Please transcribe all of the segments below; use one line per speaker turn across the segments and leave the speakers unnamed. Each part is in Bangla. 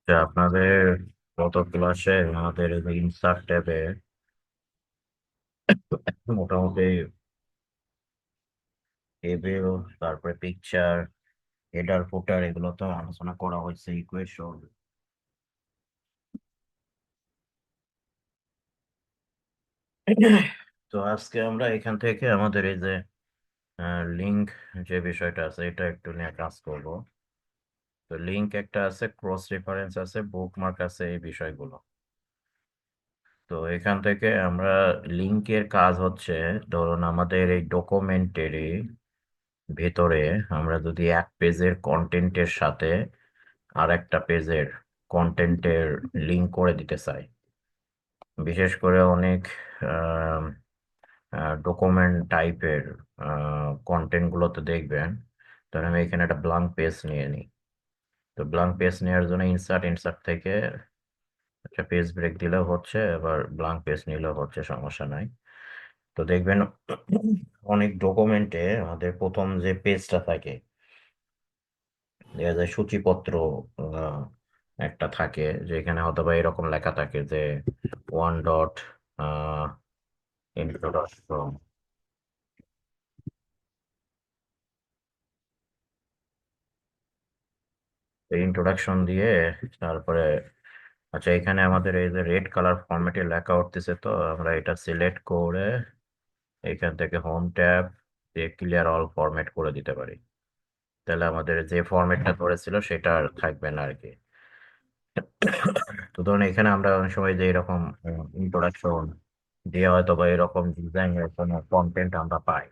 আপনাদের গত ক্লাসে আমাদের ইনসার্ট ট্যাবে মোটামুটি টেবিল, তারপরে পিকচার, হেডার ফুটার এগুলো তো আলোচনা করা হয়েছে, ইকুয়েশন। তো আজকে আমরা এখান থেকে আমাদের এই যে লিঙ্ক যে বিষয়টা আছে এটা একটু নিয়ে কাজ করব। তো লিঙ্ক একটা আছে, ক্রস রেফারেন্স আছে, বুকমার্ক আছে, এই বিষয়গুলো। তো এখান থেকে আমরা লিঙ্কের কাজ হচ্ছে, ধরুন আমাদের এই ডকুমেন্টেরই ভেতরে আমরা যদি এক পেজের কন্টেন্টের সাথে আর একটা পেজের কন্টেন্টের লিঙ্ক করে দিতে চাই, বিশেষ করে অনেক ডকুমেন্ট টাইপের কন্টেন্ট গুলোতে দেখবেন। তাহলে আমি এখানে একটা ব্লাঙ্ক পেজ নিয়ে নিই। তো ব্লাঙ্ক পেজ নেওয়ার জন্য ইনসার্ট ইনসার্ট থেকে একটা পেজ ব্রেক দিলেও হচ্ছে, আবার ব্লাঙ্ক পেজ নিলেও হচ্ছে, সমস্যা নাই। তো দেখবেন অনেক ডকুমেন্টে আমাদের প্রথম যে পেজটা থাকে, দেখা যায় সূচিপত্র আহ, একটা থাকে, যেখানে হয়তো বা এরকম লেখা থাকে যে 1 ডট ইন্ট্রোডাকশন। ইন্ট্রোডাকশন দিয়ে তারপরে, আচ্ছা, এখানে আমাদের এই যে রেড কালার ফরম্যাটে লেখা উঠতেছে, তো আমরা এটা সিলেক্ট করে এখান থেকে হোম ট্যাব দিয়ে ক্লিয়ার অল ফরম্যাট করে দিতে পারি। তাহলে আমাদের যে ফরম্যাটটা করেছিল সেটা আর থাকবে না আর কি। তো ধরুন এখানে আমরা অনেক সময় যে এরকম ইন্ট্রোডাকশন দিয়ে হয়তো বা এরকম ডিজাইনের কোনো কন্টেন্ট আমরা পাই,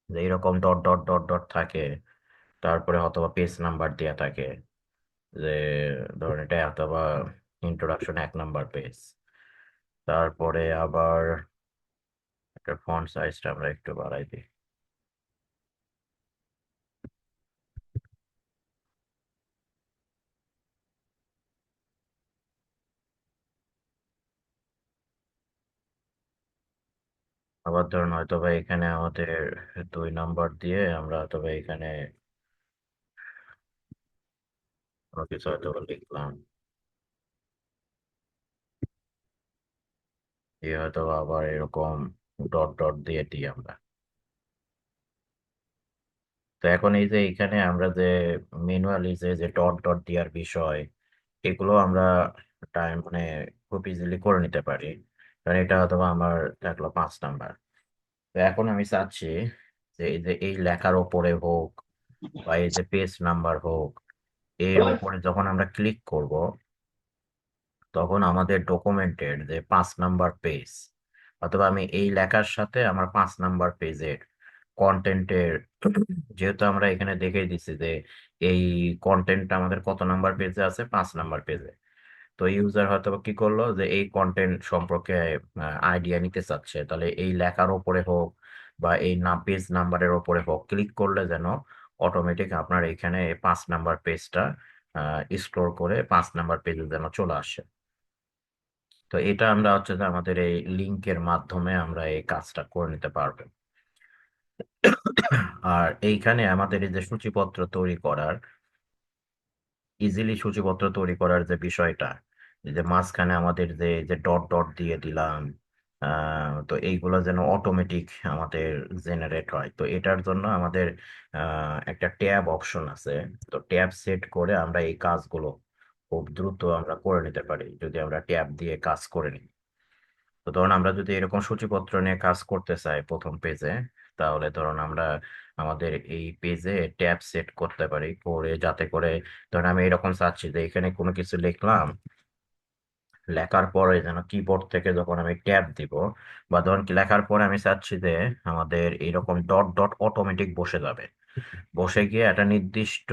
যে এরকম ডট ডট ডট ডট থাকে, তারপরে হয়তো বা পেজ নাম্বার দেওয়া থাকে, যে ধরুন এটা অথবা ইন্ট্রোডাকশন 1 নাম্বার পেজ। তারপরে আবার একটা ফন্ট সাইজটা আমরা একটু বাড়াই দিই। আবার ধরুন হয়তো বা এখানে আমাদের 2 নাম্বার দিয়ে আমরা হয়তো বা এখানে কোনো কিছু হয়তো বা লিখলাম, দিয়ে হয়তো বা আবার এরকম ডট ডট দিয়ে দিই আমরা। তো এখন এই যে এখানে আমরা যে ম্যানুয়ালি যে যে ডট ডট দেওয়ার বিষয়, এগুলো আমরা টাইম মানে খুব ইজিলি করে নিতে পারি, কারণ এটা হয়তো বা আমার থাকলো 5 নাম্বার। তো এখন আমি চাচ্ছি যে এই যে এই লেখার ওপরে হোক বা এই যে পেজ নাম্বার হোক, এর উপরে যখন আমরা ক্লিক করব, তখন আমাদের ডকুমেন্টের যে 5 নাম্বার পেজ, অথবা আমি এই লেখার সাথে আমার 5 নাম্বার পেজের কন্টেন্টের, যেহেতু আমরা এখানে দেখে দিচ্ছি যে এই কন্টেন্টটা আমাদের কত নাম্বার পেজে আছে, 5 নাম্বার পেজে। তো ইউজার হয়তো বা কি করলো, যে এই কন্টেন্ট সম্পর্কে আইডিয়া নিতে চাচ্ছে, তাহলে এই লেখার ওপরে হোক বা এই না পেজ নাম্বারের ওপরে হোক, ক্লিক করলে যেন অটোমেটিক আপনার এখানে 5 নাম্বার পেজটা স্ক্রল করে 5 নাম্বার পেজে যেন চলে আসে। তো এটা আমরা হচ্ছে যে আমাদের এই লিঙ্কের মাধ্যমে আমরা এই কাজটা করে নিতে পারবো। আর এইখানে আমাদের এই যে সূচিপত্র তৈরি করার, ইজিলি সূচিপত্র তৈরি করার যে বিষয়টা, এই যে মাঝখানে আমাদের যে যে ডট ডট দিয়ে দিলাম, তো এইগুলো যেন অটোমেটিক আমাদের জেনারেট হয়, তো এটার জন্য আমাদের একটা ট্যাব অপশন আছে। তো ট্যাব সেট করে আমরা এই কাজগুলো খুব দ্রুত আমরা করে নিতে পারি যদি আমরা ট্যাব দিয়ে কাজ করে নিই। তো ধরুন আমরা যদি এরকম সূচিপত্র নিয়ে কাজ করতে চাই প্রথম পেজে, তাহলে ধরুন আমরা আমাদের এই পেজে ট্যাব সেট করতে পারি, করে যাতে করে ধরুন আমি এরকম চাচ্ছি যে এখানে কোনো কিছু লিখলাম, লেখার পরে যেন কিবোর্ড থেকে যখন আমি ট্যাব দিব, বা ধরুন কি লেখার পরে আমি চাচ্ছি যে আমাদের এরকম ডট ডট অটোমেটিক বসে যাবে, বসে গিয়ে একটা নির্দিষ্ট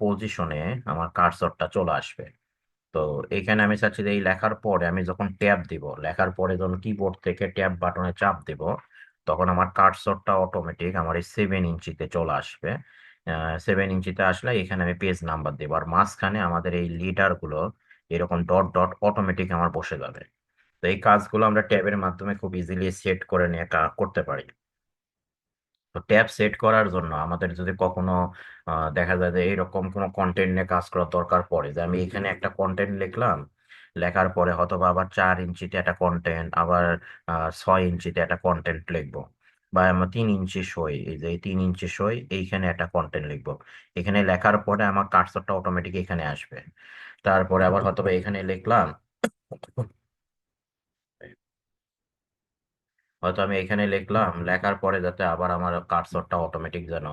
পজিশনে আমার কার্সরটা চলে আসবে। তো এখানে আমি চাচ্ছি যে এই লেখার পরে আমি যখন ট্যাব দিব, লেখার পরে যখন কিবোর্ড থেকে ট্যাব বাটনে চাপ দিব, তখন আমার কার্সরটা অটোমেটিক আমার এই 7 ইঞ্চিতে চলে আসবে। 7 ইঞ্চিতে আসলে এখানে আমি পেজ নাম্বার দেবো, আর মাঝখানে আমাদের এই লিডার গুলো এরকম ডট ডট অটোমেটিক আমার বসে যাবে। তো এই কাজগুলো আমরা ট্যাবের মাধ্যমে খুব ইজিলি সেট করে নিয়ে করতে পারি। তো ট্যাব সেট করার জন্য আমাদের যদি কখনো দেখা যায় যে এরকম কোনো কন্টেন্ট নিয়ে কাজ করার দরকার পড়ে, যে আমি এখানে একটা কন্টেন্ট লিখলাম, লেখার পরে হয়তো বা আবার 4 ইঞ্চিতে একটা কন্টেন্ট, আবার 6 ইঞ্চিতে একটা কন্টেন্ট লিখবো, বা আমার 3 ইঞ্চি সই, এই যে এই 3 ইঞ্চি সই এইখানে একটা কন্টেন্ট লিখবো। এখানে লেখার পরে আমার কার্সরটা অটোমেটিক এখানে আসবে। তারপরে আবার হয়তো বা এখানে লিখলাম, হয়তো আমি এখানে লিখলাম, লেখার পরে যাতে আবার আমার কার্সরটা অটোমেটিক যেন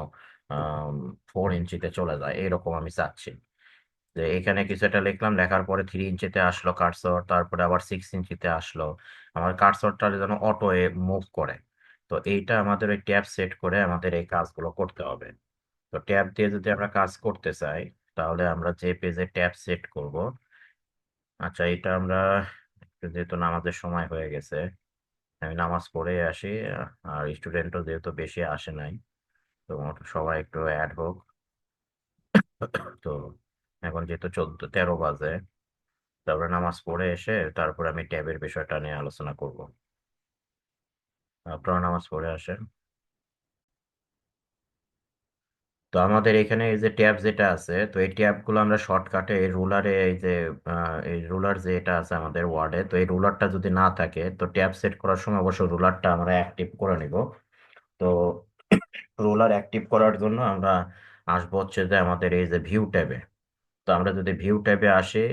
4 ইঞ্চিতে চলে যায়, এরকম আমি চাচ্ছি। যে এখানে কিছু একটা লিখলাম, লেখার পরে 3 ইঞ্চিতে আসলো কার্সর, তারপরে আবার 6 ইঞ্চিতে আসলো, আমার কার্সরটা যেন অটো এ মুভ করে। তো এইটা আমাদের ওই ট্যাব সেট করে আমাদের এই কাজগুলো করতে হবে। তো ট্যাব দিয়ে যদি আমরা কাজ করতে চাই, তাহলে আমরা যে পেজে ট্যাব সেট করব, আচ্ছা এটা আমরা, যেহেতু নামাজের সময় হয়ে গেছে, আমি নামাজ পড়ে আসি, আর স্টুডেন্টও যেহেতু বেশি আসে নাই, তো সবাই একটু অ্যাড হোক। তো এখন যেহেতু 14:13 বাজে, তারপরে নামাজ পড়ে এসে তারপর আমি ট্যাবের বিষয়টা নিয়ে আলোচনা করব। আপনারা নামাজ পড়ে আসেন। তো আমাদের এখানে এই যে ট্যাব যেটা আছে, তো এই ট্যাব গুলো আমরা শর্টকাটে এই রুলারে, এই যে এই রুলার যে এটা আছে আমাদের ওয়ার্ডে, তো এই রুলারটা যদি না থাকে, তো ট্যাব সেট করার সময় অবশ্য রুলারটা আমরা অ্যাক্টিভ করে নিব। তো রুলার অ্যাক্টিভ করার জন্য আমরা আসবো হচ্ছে যে আমাদের এই যে ভিউ ট্যাবে। তো আমরা যদি ভিউ ট্যাবে আসি,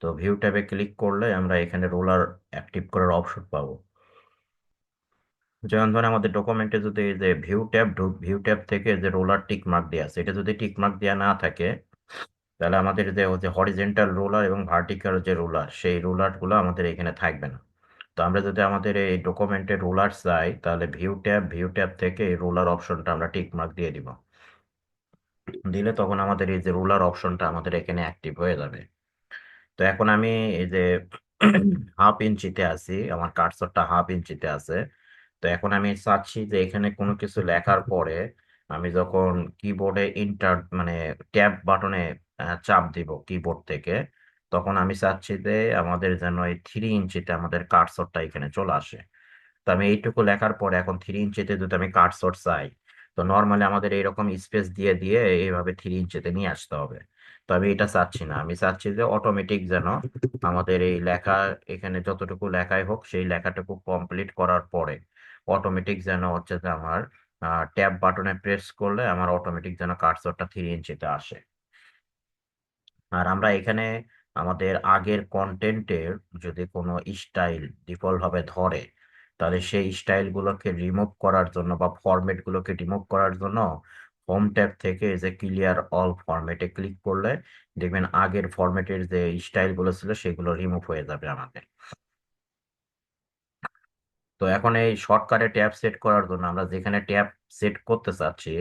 তো ভিউ ট্যাবে ক্লিক করলে আমরা এখানে রোলার অ্যাক্টিভ করার অপশন পাবো। যেমন ধরেন আমাদের ডকুমেন্টে যদি এই যে ভিউ ট্যাব থেকে যে রোলার টিক মার্ক দেওয়া আছে, এটা যদি টিক মার্ক দেওয়া না থাকে, তাহলে আমাদের যে হচ্ছে হরিজেন্টাল রোলার এবং ভার্টিক্যাল যে রোলার, সেই রোলার গুলো আমাদের এখানে থাকবে না। তো আমরা যদি আমাদের এই ডকুমেন্টে রোলার চাই, তাহলে ভিউ ট্যাব থেকে এই রোলার অপশনটা আমরা টিক মার্ক দিয়ে দিব। দিলে তখন আমাদের এই যে রোলার অপশনটা আমাদের এখানে অ্যাক্টিভ হয়ে যাবে। তো এখন আমি এই যে 1/2 ইঞ্চিতে আছি, আমার কার্সরটা 1/2 ইঞ্চিতে আছে। তো এখন আমি চাচ্ছি যে এখানে কোনো কিছু লেখার পরে আমি যখন কিবোর্ডে ইন্টার মানে ট্যাব বাটনে চাপ দিব কিবোর্ড থেকে, তখন আমি চাচ্ছি যে আমাদের যেন এই 3 ইঞ্চিতে আমাদের কার্সরটা এখানে চলে আসে। তো আমি এইটুকু লেখার পরে এখন 3 ইঞ্চিতে যদি আমি কার্সর চাই, তো নর্মালি আমাদের এইরকম স্পেস দিয়ে দিয়ে এইভাবে 3 ইঞ্চিতে নিয়ে আসতে হবে। তো আমি এটা চাচ্ছি না, আমি চাচ্ছি যে অটোমেটিক যেন আমাদের এই লেখা, এখানে যতটুকু লেখাই হোক সেই লেখাটুকু কমপ্লিট করার পরে অটোমেটিক যেন হচ্ছে যে আমার ট্যাব বাটনে প্রেস করলে আমার অটোমেটিক যেন কার্সরটা 3 ইঞ্চিতে আসে। আর আমরা এখানে আমাদের আগের কন্টেন্টের যদি কোনো স্টাইল ডিফল্ট ভাবে ধরে, তাহলে সেই স্টাইল গুলোকে রিমুভ করার জন্য বা ফরম্যাট গুলোকে রিমুভ করার জন্য হোম ট্যাব থেকে যে ক্লিয়ার অল ফরম্যাটে ক্লিক করলে দেখবেন আগের ফরম্যাটের যে স্টাইল গুলো ছিল সেগুলো রিমুভ হয়ে যাবে আমাদের। তো এখন এই শর্টকাটে ট্যাব সেট করার জন্য আমরা যেখানে ট্যাব সেট করতে চাচ্ছি,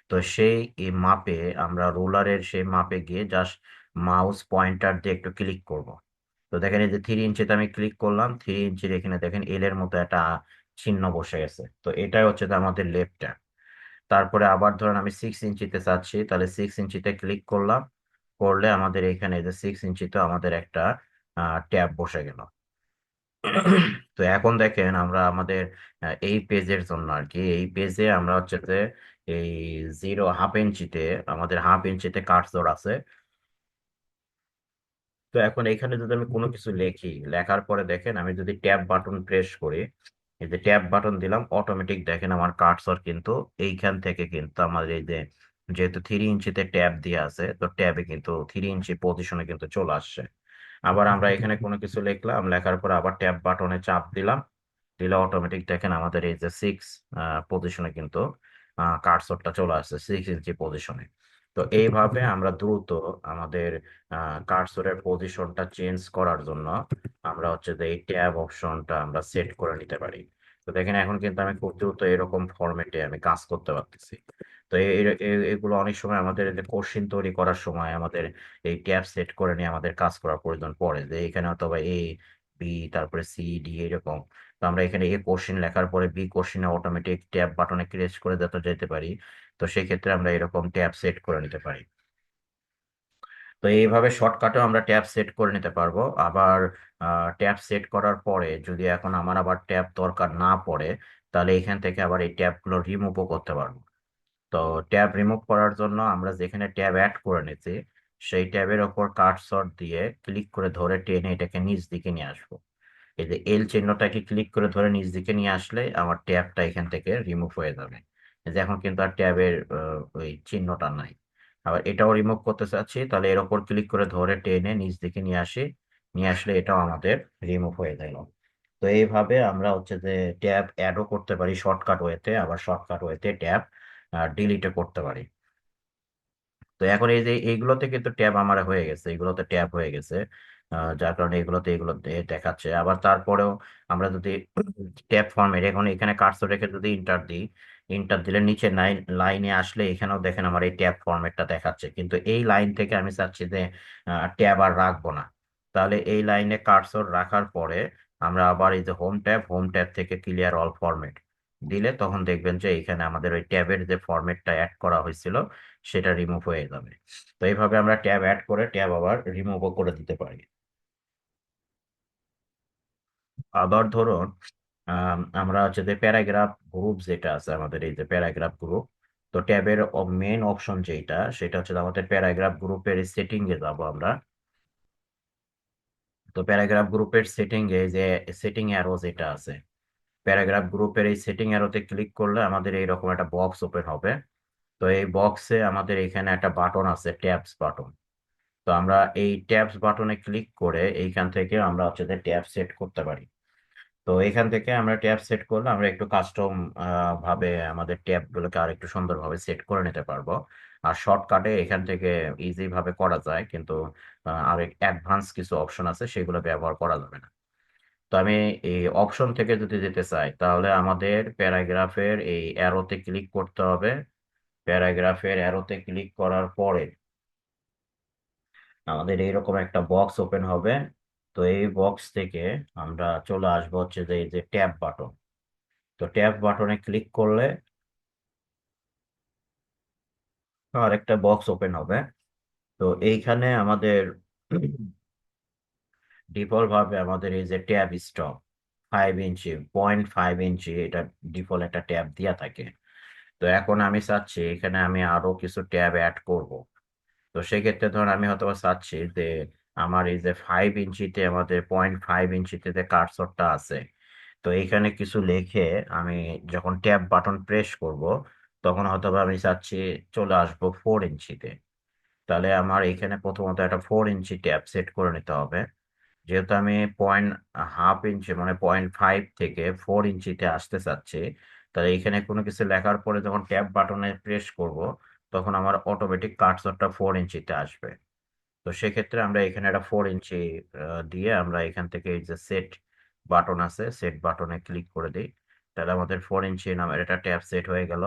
তো সেই এই মাপে আমরা রোলারের সেই মাপে গিয়ে জাস্ট মাউস পয়েন্টার দিয়ে একটু ক্লিক করব। তো দেখেন এই যে 3 ইঞ্চিতে আমি ক্লিক করলাম, 3 ইঞ্চির এখানে দেখেন এল এর মতো একটা চিহ্ন বসে গেছে, তো এটাই হচ্ছে যে আমাদের লেফট ট্যাব। তারপরে আবার ধরেন আমি 6 ইঞ্চিতে চাচ্ছি, তাহলে 6 ইঞ্চিতে ক্লিক করলাম, করলে আমাদের এখানে যে 6 ইঞ্চিতে আমাদের একটা ট্যাব বসে গেল। তো এখন দেখেন আমরা আমাদের এই পেজের জন্য আর কি, এই পেজে আমরা হচ্ছে যে এই 0.5 ইঞ্চিতে, আমাদের 1/2 ইঞ্চিতে কার্সর আছে। তো এখন এখানে যদি আমি কোনো কিছু লিখি, লেখার পরে দেখেন আমি যদি ট্যাব বাটন প্রেস করি, এই যে ট্যাব বাটন দিলাম, অটোমেটিক দেখেন আমার কার্সর কিন্তু এইখান থেকে কিন্তু আমাদের এই যে, যেহেতু 3 ইঞ্চিতে ট্যাব দিয়ে আছে, তো ট্যাবে কিন্তু 3 ইঞ্চি পজিশনে কিন্তু চলে আসছে। আবার আমরা এখানে কোনো কিছু লিখলাম, লেখার পর আবার ট্যাব বাটনে চাপ দিলাম, দিলে অটোমেটিক দেখেন আমাদের এই যে 6 পজিশনে কিন্তু কার্সরটা চলে আসছে 6 ইঞ্চি পজিশনে। তো এইভাবে আমরা দ্রুত আমাদের কার্সরের পজিশনটা চেঞ্জ করার জন্য আমরা হচ্ছে যে এই ট্যাব অপশনটা আমরা সেট করে নিতে পারি। তো দেখেন এখন কিন্তু আমি খুব দ্রুত এরকম ফরম্যাটে আমি কাজ করতে পারতেছি। তো এগুলো অনেক সময় আমাদের এই যে কোশ্চিন তৈরি করার সময় আমাদের এই ট্যাব সেট করে নিয়ে আমাদের কাজ করার প্রয়োজন পড়ে, যে এখানে অথবা বি, তারপরে ডি এরকম। তো আমরা এখানে কোশ্চিন লেখার পরে কোশ্চিনে অটোমেটিক ট্যাব বাটনে ক্লিক করে যেতে যেতে পারি। তো সেই ক্ষেত্রে আমরা এরকম ট্যাব সেট করে নিতে পারি। তো এইভাবে শর্টকাটেও আমরা ট্যাব সেট করে নিতে পারবো। আবার ট্যাব সেট করার পরে যদি এখন আমার আবার ট্যাব দরকার না পড়ে, তাহলে এখান থেকে আবার এই ট্যাবগুলো রিমুভও করতে পারবো। তো ট্যাব রিমুভ করার জন্য আমরা যেখানে ট্যাব অ্যাড করে নিয়েছি সেই ট্যাবের ওপর কার্সর দিয়ে ক্লিক করে ধরে টেনে এটাকে নিচ দিকে নিয়ে আসবো। এই যে এল চিহ্নটাকে ক্লিক করে ধরে নিচ দিকে নিয়ে আসলে আমার ট্যাবটা এখান থেকে রিমুভ হয়ে যাবে। এই যে এখন কিন্তু আর ট্যাবের ওই চিহ্নটা নাই। আবার এটাও রিমুভ করতে চাচ্ছি, তাহলে এর ওপর ক্লিক করে ধরে টেনে নিচ দিকে নিয়ে আসি, নিয়ে আসলে এটাও আমাদের রিমুভ হয়ে গেল। তো এইভাবে আমরা হচ্ছে যে ট্যাব অ্যাডও করতে পারি শর্টকাট ওয়েতে, আবার শর্টকাট ওয়েতে ট্যাব ডিলিটও করতে পারি। তো এখন এই যে এইগুলোতে কিন্তু ট্যাব আমার হয়ে গেছে, এগুলোতে ট্যাব হয়ে গেছে, যার কারণে এগুলোতে দেখাচ্ছে। আবার তারপরেও আমরা যদি ট্যাব ফর্মেট এখন এখানে কার্সর রেখে যদি ইন্টার দিই, ইন্টার দিলে নিচে লাইনে আসলে এখানেও দেখেন আমার এই ট্যাব ফর্মেটটা দেখাচ্ছে, কিন্তু এই লাইন থেকে আমি চাচ্ছি যে ট্যাব আর রাখবো না। তাহলে এই লাইনে কার্সর রাখার পরে আমরা আবার এই যে হোম ট্যাব থেকে ক্লিয়ার অল ফরম্যাট দিলে তখন দেখবেন যে এখানে আমাদের ওই ট্যাবের যে ফরম্যাটটা অ্যাড করা হয়েছিল সেটা রিমুভ হয়ে যাবে। তো এইভাবে আমরা ট্যাব অ্যাড করে ট্যাব আবার রিমুভও করে দিতে পারি। আবার ধরুন আমরা হচ্ছে যে প্যারাগ্রাফ গ্রুপ যেটা আছে আমাদের, এই যে প্যারাগ্রাফ গ্রুপ, তো ট্যাবের মেন অপশন যেটা সেটা হচ্ছে আমাদের প্যারাগ্রাফ গ্রুপের সেটিং এ যাবো আমরা। তো প্যারাগ্রাফ গ্রুপের সেটিং এ যে সেটিং অ্যারো যেটা আছে, প্যারাগ্রাফ গ্রুপের এই সেটিং অ্যারোতে ক্লিক করলে আমাদের এইরকম একটা বক্স ওপেন হবে। তো এই বক্সে আমাদের এখানে একটা বাটন আছে, ট্যাবস বাটন। তো আমরা এই ট্যাবস বাটনে ক্লিক করে এইখান থেকে আমরা হচ্ছে যে ট্যাব সেট করতে পারি। তো এখান থেকে আমরা ট্যাব সেট করলে আমরা একটু কাস্টম ভাবে আমাদের ট্যাব গুলোকে আর একটু সুন্দরভাবে সেট করে নিতে পারবো। আর শর্টকাটে এখান থেকে ইজি ভাবে করা যায়, কিন্তু আর অ্যাডভান্স কিছু অপশন আছে সেগুলো ব্যবহার করা যাবে না। তো আমি এই অপশন থেকে যদি যেতে চাই তাহলে আমাদের প্যারাগ্রাফের এই অ্যারোতে ক্লিক করতে হবে। প্যারাগ্রাফের অ্যারোতে ক্লিক করার পরে আমাদের এইরকম একটা বক্স ওপেন হবে। তো এই বক্স থেকে আমরা চলে আসবো হচ্ছে যে এই যে ট্যাব বাটন। তো ট্যাব বাটনে ক্লিক করলে আর একটা বক্স ওপেন হবে। তো এইখানে আমাদের ডিফল্ট ভাবে আমাদের এই যে ট্যাব স্টক 5 ইঞ্চি, 0.5 ইঞ্চি, এটা ডিফল্ট একটা ট্যাব দেওয়া থাকে। তো এখন আমি চাচ্ছি এখানে আমি আরো কিছু ট্যাব অ্যাড করব। তো সেক্ষেত্রে ধর আমি হয়তো বা চাচ্ছি যে আমার এই যে 5 ইঞ্চিতে আমাদের 0.5 ইঞ্চিতে যে কার্সরটা আছে, তো এইখানে কিছু লিখে আমি যখন ট্যাব বাটন প্রেস করব তখন হয়তো বা আমি চাচ্ছি চলে আসবো 4 ইঞ্চিতে। তাহলে আমার এখানে প্রথমত একটা 4 ইঞ্চি ট্যাব সেট করে নিতে হবে। যেহেতু আমি 0.5 ইঞ্চি মানে 0.5 থেকে 4 ইঞ্চিতে আসতে চাচ্ছি, তাহলে এখানে কোনো কিছু লেখার পরে যখন ট্যাব বাটনে প্রেস করব তখন আমার অটোমেটিক কার্সরটা 4 ইঞ্চিতে আসবে। তো সেক্ষেত্রে আমরা এখানে একটা 4 ইঞ্চি দিয়ে আমরা এখান থেকে এই যে সেট বাটন আছে সেট বাটনে ক্লিক করে দিই। তাহলে আমাদের 4 ইঞ্চি নামের একটা ট্যাব সেট হয়ে গেল।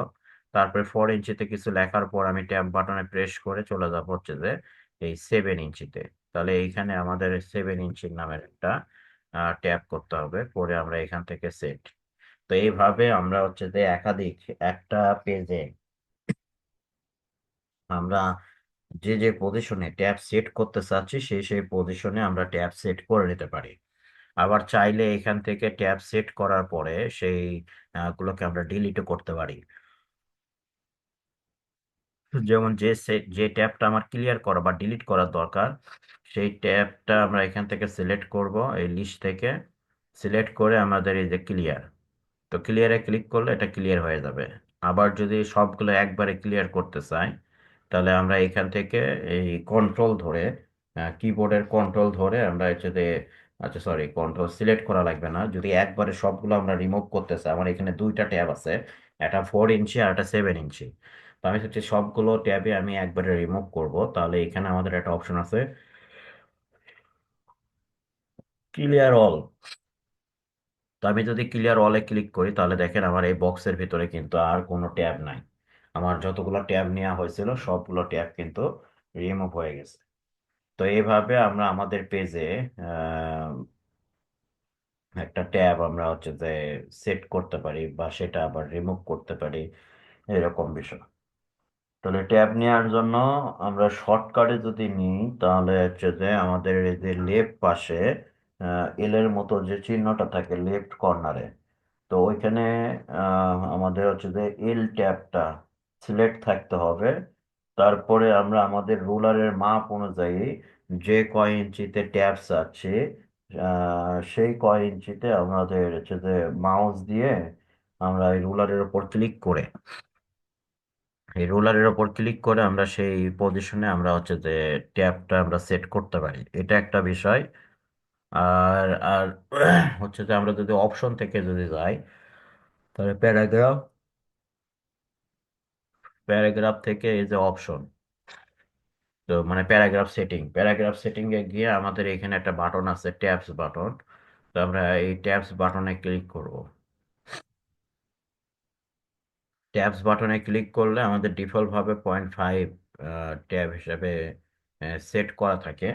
তারপরে 4 ইঞ্চিতে কিছু লেখার পর আমি ট্যাব বাটনে প্রেস করে চলে যাব হচ্ছে যে এই 7 ইঞ্চিতে। তাহলে এইখানে আমাদের 7 ইঞ্চির নামের একটা ট্যাব করতে হবে, পরে আমরা এখান থেকে সেট। তো এইভাবে আমরা হচ্ছে যে একাধিক একটা পেজে আমরা যে যে পজিশনে ট্যাব সেট করতে চাচ্ছি সেই সেই পজিশনে আমরা ট্যাব সেট করে নিতে পারি। আবার চাইলে এখান থেকে ট্যাব সেট করার পরে সেই গুলোকে আমরা ডিলিটও করতে পারি। যেমন যে ট্যাবটা আমার ক্লিয়ার করা বা ডিলিট করার দরকার সেই ট্যাবটা আমরা এখান থেকে সিলেক্ট করব, এই লিস্ট থেকে সিলেক্ট করে আমাদের এই যে ক্লিয়ার, তো ক্লিয়ারে ক্লিক করলে এটা ক্লিয়ার হয়ে যাবে। আবার যদি সবগুলো একবারে ক্লিয়ার করতে চাই তাহলে আমরা এখান থেকে এই কন্ট্রোল ধরে কিবোর্ডের কন্ট্রোল ধরে আমরা হচ্ছে যে, আচ্ছা সরি, কন্ট্রোল সিলেক্ট করা লাগবে না। যদি একবারে সবগুলো আমরা রিমুভ করতে চাই, আমার এখানে দুইটা ট্যাব আছে, একটা 4 ইঞ্চি আর একটা 7 ইঞ্চি। তো আমি হচ্ছে সবগুলো ট্যাবে আমি একবারে রিমুভ করব, তাহলে এখানে আমাদের একটা অপশন আছে ক্লিয়ার অল। তো আমি যদি ক্লিয়ার অলে ক্লিক করি তাহলে দেখেন আমার এই বক্সের ভিতরে কিন্তু আর কোনো ট্যাব নাই। আমার যতগুলো ট্যাব নেওয়া হয়েছিল সবগুলো ট্যাব কিন্তু রিমুভ হয়ে গেছে। তো এইভাবে আমরা আমাদের পেজে একটা ট্যাব আমরা হচ্ছে যে সেট করতে পারি বা সেটা আবার রিমুভ করতে পারি, এরকম বিষয়। তাহলে ট্যাব নেওয়ার জন্য আমরা শর্টকাটে যদি নিই তাহলে হচ্ছে যে আমাদের এই যে লেফট পাশে এল এর মতো যে চিহ্নটা থাকে লেফট কর্নারে, তো ওইখানে আমাদের হচ্ছে যে এল ট্যাবটা সিলেক্ট থাকতে হবে। তারপরে আমরা আমাদের রুলারের মাপ অনুযায়ী যে কয় ইঞ্চিতে ট্যাবস আছে সেই কয় ইঞ্চিতে আমাদের হচ্ছে যে মাউস দিয়ে আমরা এই রুলারের উপর ক্লিক করে আমরা সেই পজিশনে আমরা হচ্ছে যে ট্যাবটা আমরা সেট করতে পারি, এটা একটা বিষয়। আর হচ্ছে যে আমরা যদি অপশন থেকে যদি যাই, তাহলে প্যারাগ্রাফ থেকে এই যে অপশন, তো মানে প্যারাগ্রাফ সেটিং এ গিয়ে আমাদের এখানে একটা বাটন আছে, ট্যাবস বাটন। তো আমরা এই ট্যাবস বাটনে ক্লিক করব। ট্যাবস বাটনে ক্লিক করলে আমাদের ডিফল্ট ভাবে 0.5 ট্যাব হিসাবে সেট করা থাকে।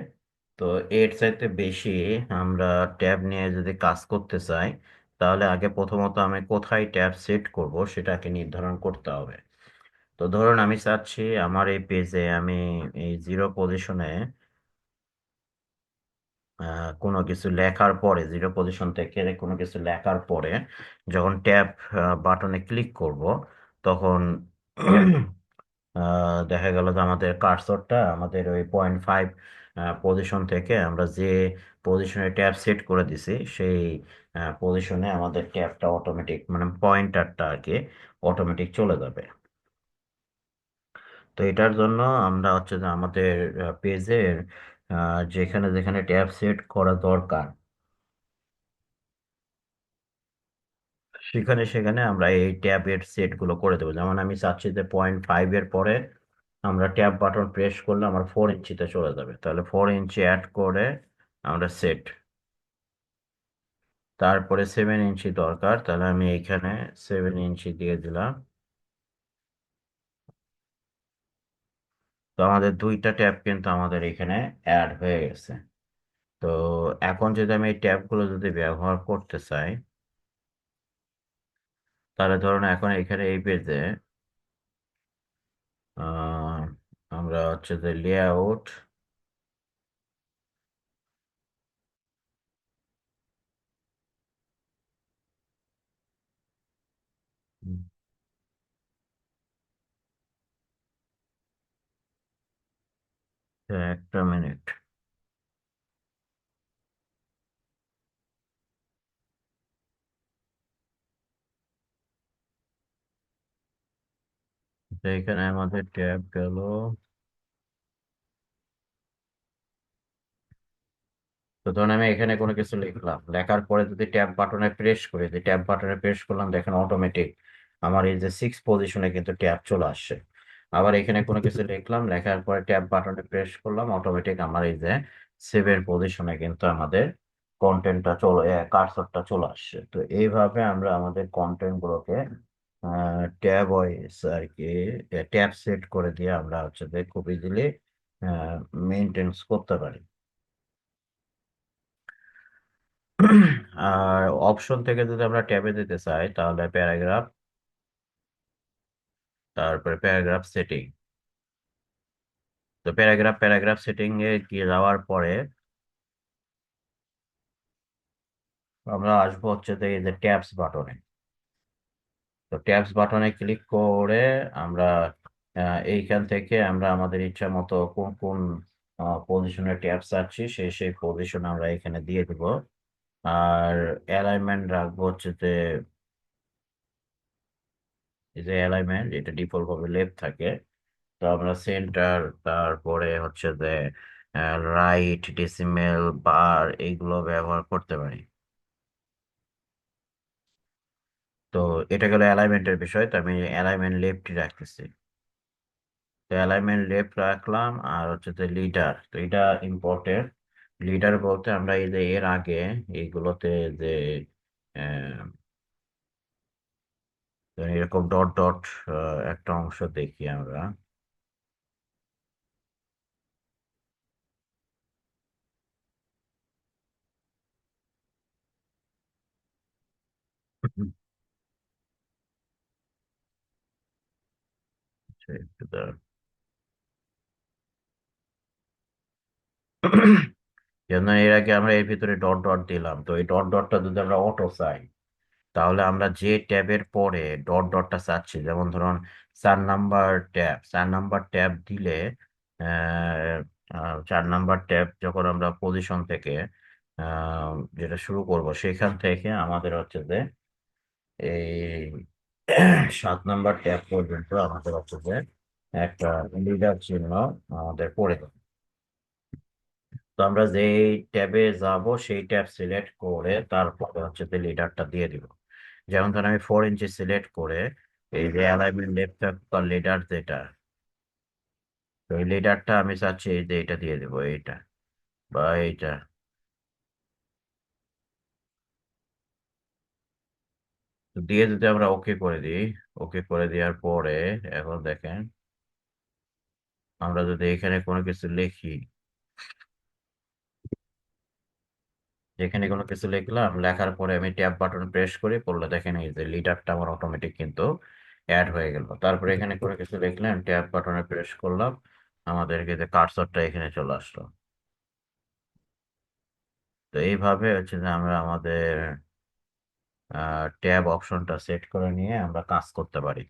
তো এর চাইতে বেশি আমরা ট্যাব নিয়ে যদি কাজ করতে চাই, তাহলে আগে প্রথমত আমি কোথায় ট্যাব সেট করব সেটাকে নির্ধারণ করতে হবে। তো ধরুন আমি চাচ্ছি আমার এই পেজে আমি এই জিরো পজিশনে কোনো কিছু লেখার পরে, জিরো পজিশন থেকে কোনো কিছু লেখার পরে যখন ট্যাব বাটনে ক্লিক করব, তখন দেখা গেল যে আমাদের কার্সরটা আমাদের ওই 0.5 পজিশন থেকে আমরা যে পজিশনে ট্যাব সেট করে দিছি সেই পজিশনে আমাদের ট্যাবটা অটোমেটিক, মানে পয়েন্টারটা আর কি অটোমেটিক চলে যাবে। তো এটার জন্য আমরা হচ্ছে যে আমাদের পেজের যেখানে যেখানে ট্যাব সেট করা দরকার সেখানে সেখানে আমরা এই ট্যাবের সেট গুলো করে দেবো। যেমন আমি চাচ্ছি যে 0.5 এর পরে আমরা ট্যাব বাটন প্রেস করলে আমার 4 ইঞ্চিতে চলে যাবে, তাহলে 4 ইঞ্চি অ্যাড করে আমরা সেট। তারপরে 7 ইঞ্চি দরকার, তাহলে আমি এইখানে 7 ইঞ্চি দিয়ে দিলাম। তো আমাদের দুইটা ট্যাব কিন্তু আমাদের এখানে অ্যাড হয়ে গেছে। তো এখন যদি আমি এই ট্যাবগুলো যদি ব্যবহার করতে চাই, তাহলে ধরুন এখন এখানে এই পেজে আহ আমরা হচ্ছে যে লেআউট, একটা মিনিট। তো এখানে আমাদের ট্যাব গেল। তো ধরুন আমি এখানে কোনো কিছু লিখলাম, লেখার পরে যদি ট্যাব বাটনে প্রেস করি, যে ট্যাব বাটনে প্রেস করলাম, দেখেন অটোমেটিক আমার এই যে 6 পজিশনে কিন্তু ট্যাব চলে আসছে। আবার এখানে কোনো কিছু লিখলাম, লেখার পরে ট্যাব বাটনে প্রেস করলাম, অটোমেটিক আমার এই যে 7 পজিশনে কিন্তু আমাদের কন্টেন্টটা চলে, কার্সরটা চলে আসছে। তো এইভাবে আমরা আমাদের কন্টেন্ট গুলোকে ট্যাব ওয়াইজ আর কি ট্যাব সেট করে দিয়ে আমরা হচ্ছে যে খুব ইজিলি মেনটেন্স করতে পারি। আর অপশন থেকে যদি আমরা ট্যাবে দিতে চাই, তাহলে প্যারাগ্রাফ, তারপরে প্যারাগ্রাফ সেটিং। তো প্যারাগ্রাফ সেটিং এ গিয়ে যাওয়ার পরে আমরা আসবো হচ্ছে যে এই যে ট্যাবস বাটনে। তো ট্যাবস বাটনে ক্লিক করে আমরা এইখান থেকে আমরা আমাদের ইচ্ছা মতো কোন কোন পজিশনে ট্যাবস আছি সেই সেই পজিশন আমরা এখানে দিয়ে দিব। আর অ্যালাইনমেন্ট রাখবো হচ্ছে যে এই যে অ্যালাইনমেন্ট, এটা ডিফল্ট ভাবে লেফট থাকে। তো আমরা সেন্টার, তারপরে হচ্ছে যে রাইট, ডেসিমেল, বার এইগুলো ব্যবহার করতে পারি। তো এটা গেল অ্যালাইনমেন্টের বিষয়, তো আমি অ্যালাইনমেন্ট লেফট রাখতেছি। তো অ্যালাইনমেন্ট লেফট রাখলাম। আর হচ্ছে যে লিডার, তো এটা ইম্পর্টেন্ট। লিডার বলতে আমরা এই যে এর আগে এইগুলোতে যে আহ, এরকম ডট ডট একটা অংশ দেখি আমরা। আচ্ছা, একটু দাঁড়ান। যেমন এর আগে আমরা এর ভিতরে ডট ডট দিলাম, তো এই ডট ডটটা যদি আমরা অটো চাই, তাহলে আমরা যে ট্যাবের পরে ডট ডটটা চাচ্ছি, যেমন ধরুন 4 নাম্বার ট্যাব দিলে 4 নাম্বার ট্যাব যখন আমরা পজিশন থেকে আহ, যেটা শুরু করব, সেখান থেকে আমাদের হচ্ছে যে এই 7 নাম্বার ট্যাব পর্যন্ত আমাদের হচ্ছে যে একটা লিডার চিহ্ন আমাদের পড়ে যাবে। তো আমরা যেই ট্যাবে যাব সেই ট্যাব সিলেক্ট করে তারপরে হচ্ছে যে লিডারটা দিয়ে দিব। যেমন ধর আমি 4 ইঞ্চি সিলেক্ট করে এই যে অ্যালাইনমেন্ট লেফট লিডার যেটা, তো এই লিডারটা আমি চাচ্ছি এই যে এটা দিয়ে দেবো, এইটা বা এইটা। তো দিয়ে যদি আমরা ওকে করে দিই, ওকে করে দেওয়ার পরে এখন দেখেন, আমরা যদি এখানে কোনো কিছু লিখি, যেখানে কোনো কিছু লিখলাম, লেখার পরে আমি ট্যাব বাটন প্রেস করি, করলে দেখেন এই যে লিডারটা আমার অটোমেটিক কিন্তু অ্যাড হয়ে গেল। তারপরে এখানে কোনো কিছু লিখলাম, ট্যাব বাটনে প্রেস করলাম, আমাদেরকে যে কার্সরটা এখানে চলে আসলো। তো এইভাবে হচ্ছে যে আমরা আমাদের ট্যাব অপশনটা সেট করে নিয়ে আমরা কাজ করতে পারি।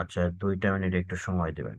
আচ্ছা, 2টা মিনিট একটু সময় দিবেন।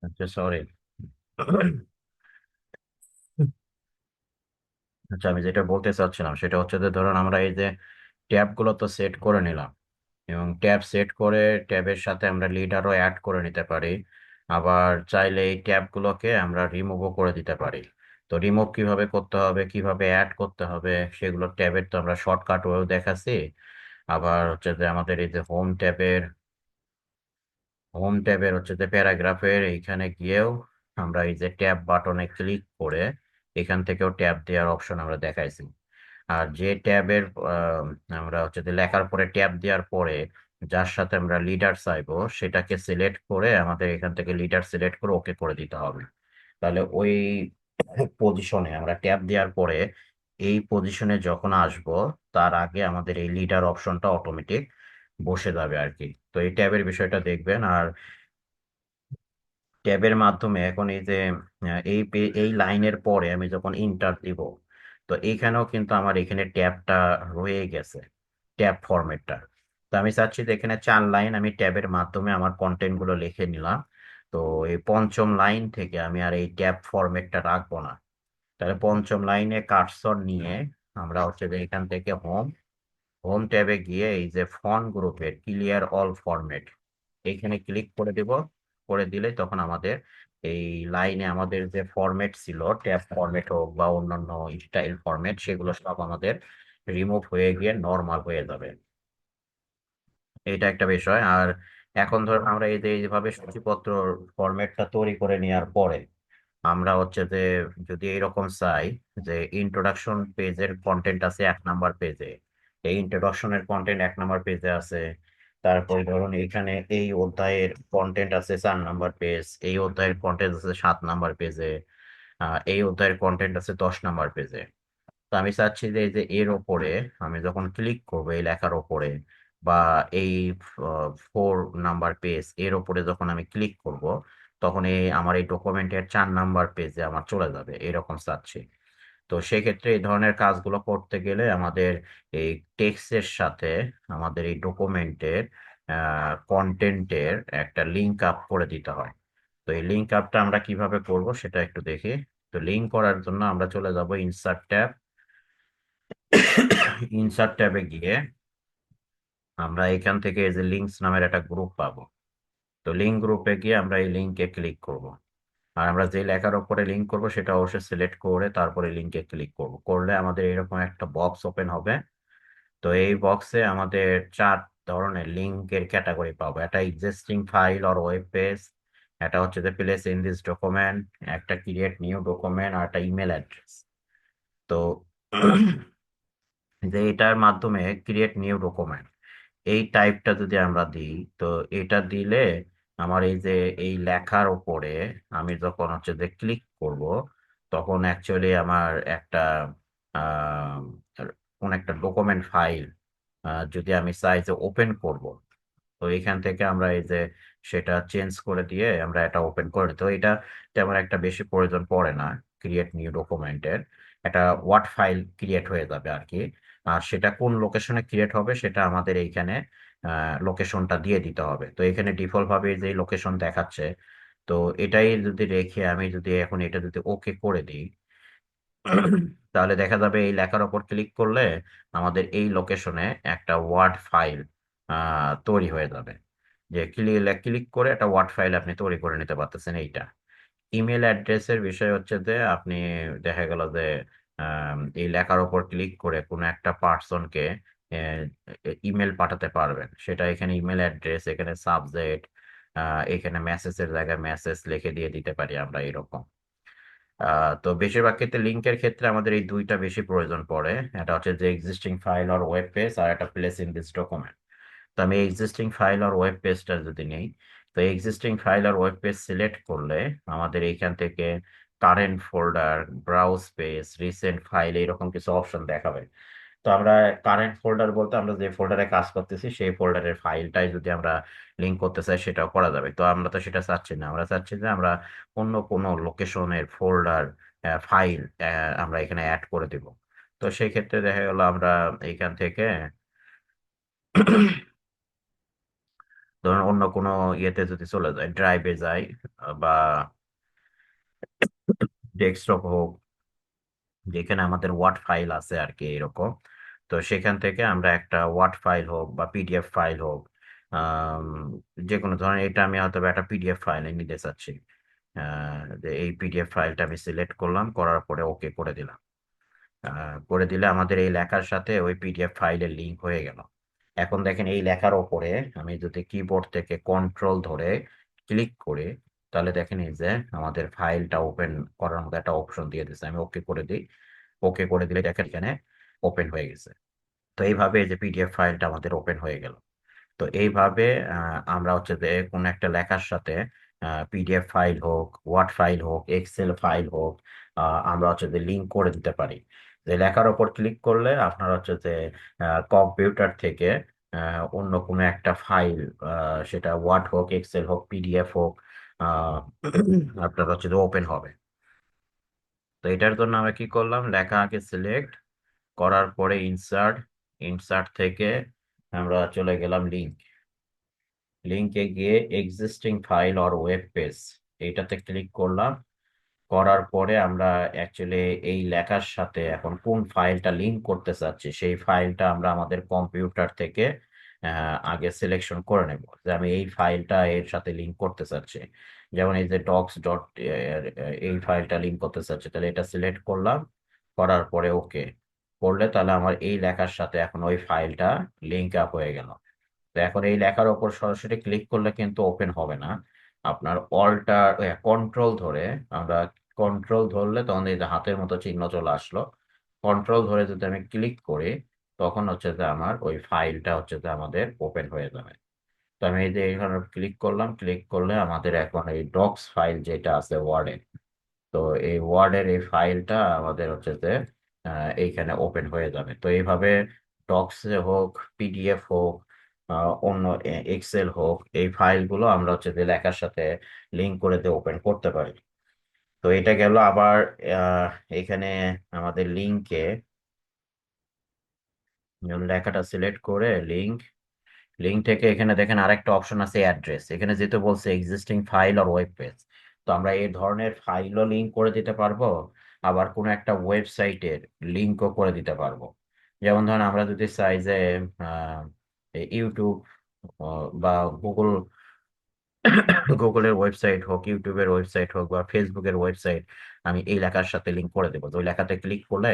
আচ্ছা, সরি। আচ্ছা, আমি যেটা বলতে চাচ্ছিলাম সেটা হচ্ছে যে ধরুন আমরা এই যে ট্যাব গুলো তো সেট করে নিলাম, এবং ট্যাব সেট করে ট্যাবের সাথে আমরা লিডারও অ্যাড করে নিতে পারি। আবার চাইলে এই ট্যাবগুলোকে আমরা রিমুভও করে দিতে পারি। তো রিমুভ কিভাবে করতে হবে, কিভাবে অ্যাড করতে হবে, সেগুলো ট্যাবের তো আমরা শর্টকাট ওয়েও দেখাচ্ছি। আবার হচ্ছে যে আমাদের এই যে হোম ট্যাবের হচ্ছে যে প্যারাগ্রাফের এইখানে গিয়েও আমরা এই যে ট্যাব বাটনে ক্লিক করে এখান থেকেও ট্যাব দেওয়ার অপশন আমরা দেখাইছি। আর যে ট্যাবের আমরা হচ্ছে যে লেখার পরে ট্যাব দেওয়ার পরে যার সাথে আমরা লিডার চাইবো সেটাকে সিলেক্ট করে আমাদের এখান থেকে লিডার সিলেক্ট করে ওকে করে দিতে হবে। তাহলে ওই পজিশনে আমরা ট্যাব দেওয়ার পরে এই পজিশনে যখন আসব, তার আগে আমাদের এই লিডার অপশনটা অটোমেটিক বসে যাবে আর কি। তো এই ট্যাবের বিষয়টা দেখবেন। আর ট্যাবের মাধ্যমে এখন এই যে এই লাইনের পরে আমি যখন ইন্টার দিব, তো এইখানেও কিন্তু আমার এখানে ট্যাবটা রয়ে গেছে, ট্যাব ফরম্যাটটা। তো আমি চাচ্ছি যে এখানে 4 লাইন আমি ট্যাবের মাধ্যমে আমার কন্টেন্ট গুলো লিখে নিলাম। তো এই পঞ্চম লাইন থেকে আমি আর এই ট্যাব ফরম্যাটটা রাখবো না। তাহলে পঞ্চম লাইনে কার্সর নিয়ে আমরা হচ্ছে যে এখান থেকে হোম ট্যাবে গিয়ে এই যে ফন্ট গ্রুপের ক্লিয়ার অল ফরম্যাট, এইখানে ক্লিক করে দেব। করে দিলে তখন আমাদের এই লাইনে আমাদের যে ফরম্যাট ছিল, ট্যাব ফরম্যাট হোক বা অন্যান্য স্টাইল ফরম্যাট, সেগুলো সব আমাদের রিমুভ হয়ে গিয়ে নর্মাল হয়ে যাবে। এটা একটা বিষয়। আর এখন ধর আমরা এই যে এইভাবে সূচিপত্র ফরম্যাটটা তৈরি করে নেওয়ার পরে আমরা হচ্ছে যে যদি এরকম চাই যে ইন্ট্রোডাকশন পেজের কন্টেন্ট আছে 1 নাম্বার পেজে, এই ইন্ট্রোডাকশনের কন্টেন্ট 1 নাম্বার পেজে আছে, তারপরে ধরুন এখানে এই অধ্যায়ের কন্টেন্ট আছে 4 নাম্বার পেজ, এই অধ্যায়ের কন্টেন্ট আছে 7 নাম্বার পেজে, এই অধ্যায়ের কন্টেন্ট আছে 10 নাম্বার পেজে। তো আমি চাচ্ছি যে এই যে এর ওপরে আমি যখন ক্লিক করবো এই লেখার ওপরে, বা এই 4 নাম্বার পেজ এর ওপরে যখন আমি ক্লিক করব, তখন এই আমার এই ডকুমেন্টের 4 নাম্বার পেজে আমার চলে যাবে, এরকম চাচ্ছি। তো সেক্ষেত্রে এই ধরনের কাজগুলো করতে গেলে আমাদের এই টেক্সটের সাথে আমাদের এই ডকুমেন্টের কন্টেন্টের একটা লিঙ্ক আপ করে দিতে হয়। তো এই লিঙ্ক আপটা আমরা কিভাবে করব সেটা একটু দেখি। তো লিঙ্ক করার জন্য আমরা চলে যাব ইনসার্ট ট্যাব। ইনসার্ট ট্যাবে গিয়ে আমরা এখান থেকে এই যে লিঙ্কস নামের একটা গ্রুপ পাবো। তো লিঙ্ক গ্রুপে গিয়ে আমরা এই লিঙ্কে ক্লিক করব। আর আমরা যে লেখার উপরে লিঙ্ক করব সেটা অবশ্যই সিলেক্ট করে তারপরে লিঙ্কে ক্লিক করব, করলে আমাদের এরকম একটা বক্স ওপেন হবে। তো এই বক্সে আমাদের 4 ধরনের লিঙ্কের ক্যাটাগরি পাবো। একটা existing file or web page, এটা হচ্ছে যে প্লেস ইন দিস ডকুমেন্ট, একটা ক্রিয়েট নিউ ডকুমেন্ট, আর একটা ইমেল অ্যাড্রেস। তো যে এটার মাধ্যমে ক্রিয়েট নিউ ডকুমেন্ট এই টাইপটা যদি আমরা দিই, তো এটা দিলে আমার এই যে এই লেখার উপরে আমি যখন হচ্ছে যে ক্লিক করব, তখন অ্যাকচুয়ালি আমার একটা আহ, কোন একটা ডকুমেন্ট ফাইল যদি আমি চাই যে ওপেন করব, তো এখান থেকে আমরা এই যে সেটা চেঞ্জ করে দিয়ে আমরা এটা ওপেন করে দিই। তো এটা তেমন একটা বেশি প্রয়োজন পড়ে না ক্রিয়েট নিউ ডকুমেন্টের। একটা ওয়ার্ড ফাইল ক্রিয়েট হয়ে যাবে আর কি। আর সেটা কোন লোকেশনে ক্রিয়েট হবে সেটা আমাদের এইখানে লোকেশনটা দিয়ে দিতে হবে। তো এখানে ডিফল্ট ভাবে যে লোকেশন দেখাচ্ছে, তো এটাই যদি রেখে আমি যদি এখন এটা যদি ওকে করে দিই, তাহলে দেখা যাবে এই লেখার ওপর ক্লিক করলে আমাদের এই লোকেশনে একটা ওয়ার্ড ফাইল তৈরি হয়ে যাবে। যে ক্লিক করে একটা ওয়ার্ড ফাইল আপনি তৈরি করে নিতে পারতেছেন এইটা। ইমেল অ্যাড্রেসের বিষয় হচ্ছে যে আপনি দেখা গেল যে এই লেখার ওপর ক্লিক করে কোনো একটা পার্সনকে ইমেল পাঠাতে পারবেন, সেটা এখানে ইমেল অ্যাড্রেস, এখানে সাবজেক্ট, এখানে মেসেজের জায়গায় মেসেজ লিখে দিয়ে দিতে পারি আমরা এরকম। তো বেশিরভাগ ক্ষেত্রে লিঙ্কের ক্ষেত্রে আমাদের এই দুইটা বেশি প্রয়োজন পড়ে। এটা হচ্ছে যে এক্সিস্টিং ফাইল আর ওয়েব পেজ, আর একটা প্লেস ইন দিস ডকুমেন্ট। তো আমি এক্সিস্টিং ফাইল আর ওয়েব পেজটা যদি নেই, তো এক্সিস্টিং ফাইল আর ওয়েব পেজ সিলেক্ট করলে আমাদের এইখান থেকে current folder, browse page, recent file এরকম কিছু অপশন দেখাবে। তো আমরা কারেন্ট ফোল্ডার বলতে আমরা যে ফোল্ডারে কাজ করতেছি সেই ফোল্ডারের ফাইলটাই যদি আমরা লিঙ্ক করতে চাই সেটাও করা যাবে। তো আমরা তো সেটা চাচ্ছি না, আমরা চাচ্ছি যে আমরা অন্য কোনো লোকেশনের ফোল্ডার ফাইল আমরা এখানে অ্যাড করে দিব। তো সেই ক্ষেত্রে দেখা গেল আমরা এইখান থেকে ধরুন অন্য কোনো ইয়েতে যদি চলে যায়, ড্রাইভে যাই, বা ডেস্কটপ হোক, যেখানে আমাদের ওয়ার্ড ফাইল আছে আর কি এরকম। তো সেখান থেকে আমরা একটা ওয়ার্ড ফাইল হোক বা পিডিএফ ফাইল হোক, আম, যে কোনো ধরনের, এটা আমি হয়তো বা একটা পিডিএফ ফাইলে নিতে চাচ্ছি। যে এই পিডিএফ ফাইলটা আমি সিলেক্ট করলাম, করার পরে ওকে করে দিলাম। করে দিলে আমাদের এই লেখার সাথে ওই পিডিএফ ফাইলের লিংক হয়ে গেল। এখন দেখেন এই লেখার ওপরে আমি যদি কিবোর্ড থেকে কন্ট্রোল ধরে ক্লিক করি, তাহলে দেখেন এই যে আমাদের ফাইলটা ওপেন করার মতো একটা অপশন দিয়ে দিচ্ছে। আমি ওকে করে দিই, ওকে করে দিলে দেখেন এখানে ওপেন হয়ে গেছে। তো এইভাবে এই যে পিডিএফ ফাইলটা আমাদের ওপেন হয়ে গেল। তো এইভাবে আমরা হচ্ছে যে কোনো একটা লেখার সাথে পিডিএফ ফাইল হোক, ওয়ার্ড ফাইল হোক, এক্সেল ফাইল হোক, আমরা হচ্ছে যে লিঙ্ক করে দিতে পারি। যে লেখার ওপর ক্লিক করলে আপনার হচ্ছে যে কম্পিউটার থেকে অন্য কোনো একটা ফাইল, সেটা ওয়ার্ড হোক, এক্সেল হোক, পিডিএফ হোক, আহ, আপনার হচ্ছে যে ওপেন হবে। তো এটার জন্য আমরা কি করলাম, লেখা আগে সিলেক্ট করার পরে ইনসার্ট, ইনসার্ট থেকে আমরা চলে গেলাম লিঙ্ক। লিঙ্কে গিয়ে existing file or web page এইটাতে ক্লিক করলাম। করার পরে আমরা অ্যাকচুয়ালি এই লেখার সাথে এখন কোন ফাইলটা লিংক করতে চাচ্ছি সেই ফাইলটা আমরা আমাদের কম্পিউটার থেকে আগে সিলেকশন করে নেব যে আমি এই ফাইলটা এর সাথে লিংক করতে চাচ্ছি। যেমন এই যে ডক্স ডট, এই ফাইলটা লিংক করতে চাচ্ছি, তাহলে এটা সিলেক্ট করলাম, করার পরে ওকে করলে তাহলে আমার এই লেখার সাথে এখন ওই ফাইলটা লিংক আপ হয়ে গেল। তো এখন এই লেখার ওপর সরাসরি ক্লিক করলে কিন্তু ওপেন হবে না, আপনার অল্টার কন্ট্রোল ধরে, আমরা কন্ট্রোল ধরলে তখন এই যে হাতের মতো চিহ্ন চলে আসলো, কন্ট্রোল ধরে যদি আমি ক্লিক করি তখন হচ্ছে যে আমার ওই ফাইলটা হচ্ছে যে আমাদের ওপেন হয়ে যাবে। তো আমি এই যে এখানে ক্লিক করলাম, ক্লিক করলে আমাদের এখন এই ডক্স ফাইল যেটা আছে ওয়ার্ডে, তো এই ওয়ার্ডের এই ফাইলটা আমাদের হচ্ছে যে এইখানে ওপেন হয়ে যাবে। তো এইভাবে ডক্স হোক, পিডিএফ হোক, অন্য এক্সেল হোক, এই ফাইলগুলো আমরা হচ্ছে যে লেখার সাথে লিঙ্ক করে দিয়ে ওপেন করতে পারি। তো এটা গেল। আবার আহ, এখানে আমাদের লিঙ্কে লেখাটা সিলেক্ট করে লিঙ্ক, লিঙ্ক থেকে এখানে দেখেন আরেকটা অপশন আছে অ্যাড্রেস। এখানে যেহেতু বলছে এক্সিস্টিং ফাইল আর ওয়েব পেজ, তো আমরা এই ধরনের ফাইলও লিঙ্ক করে দিতে পারবো, আবার কোনো একটা ওয়েবসাইটের লিঙ্কও করে দিতে পারবো। যেমন ধরেন আমরা যদি চাই যে ইউটিউব বা গুগল, গুগলের ওয়েবসাইট হোক, ইউটিউবের ওয়েবসাইট হোক, বা ফেসবুকের ওয়েবসাইট, আমি এই লেখার সাথে লিঙ্ক করে দেবো। তো ওই লেখাতে ক্লিক করলে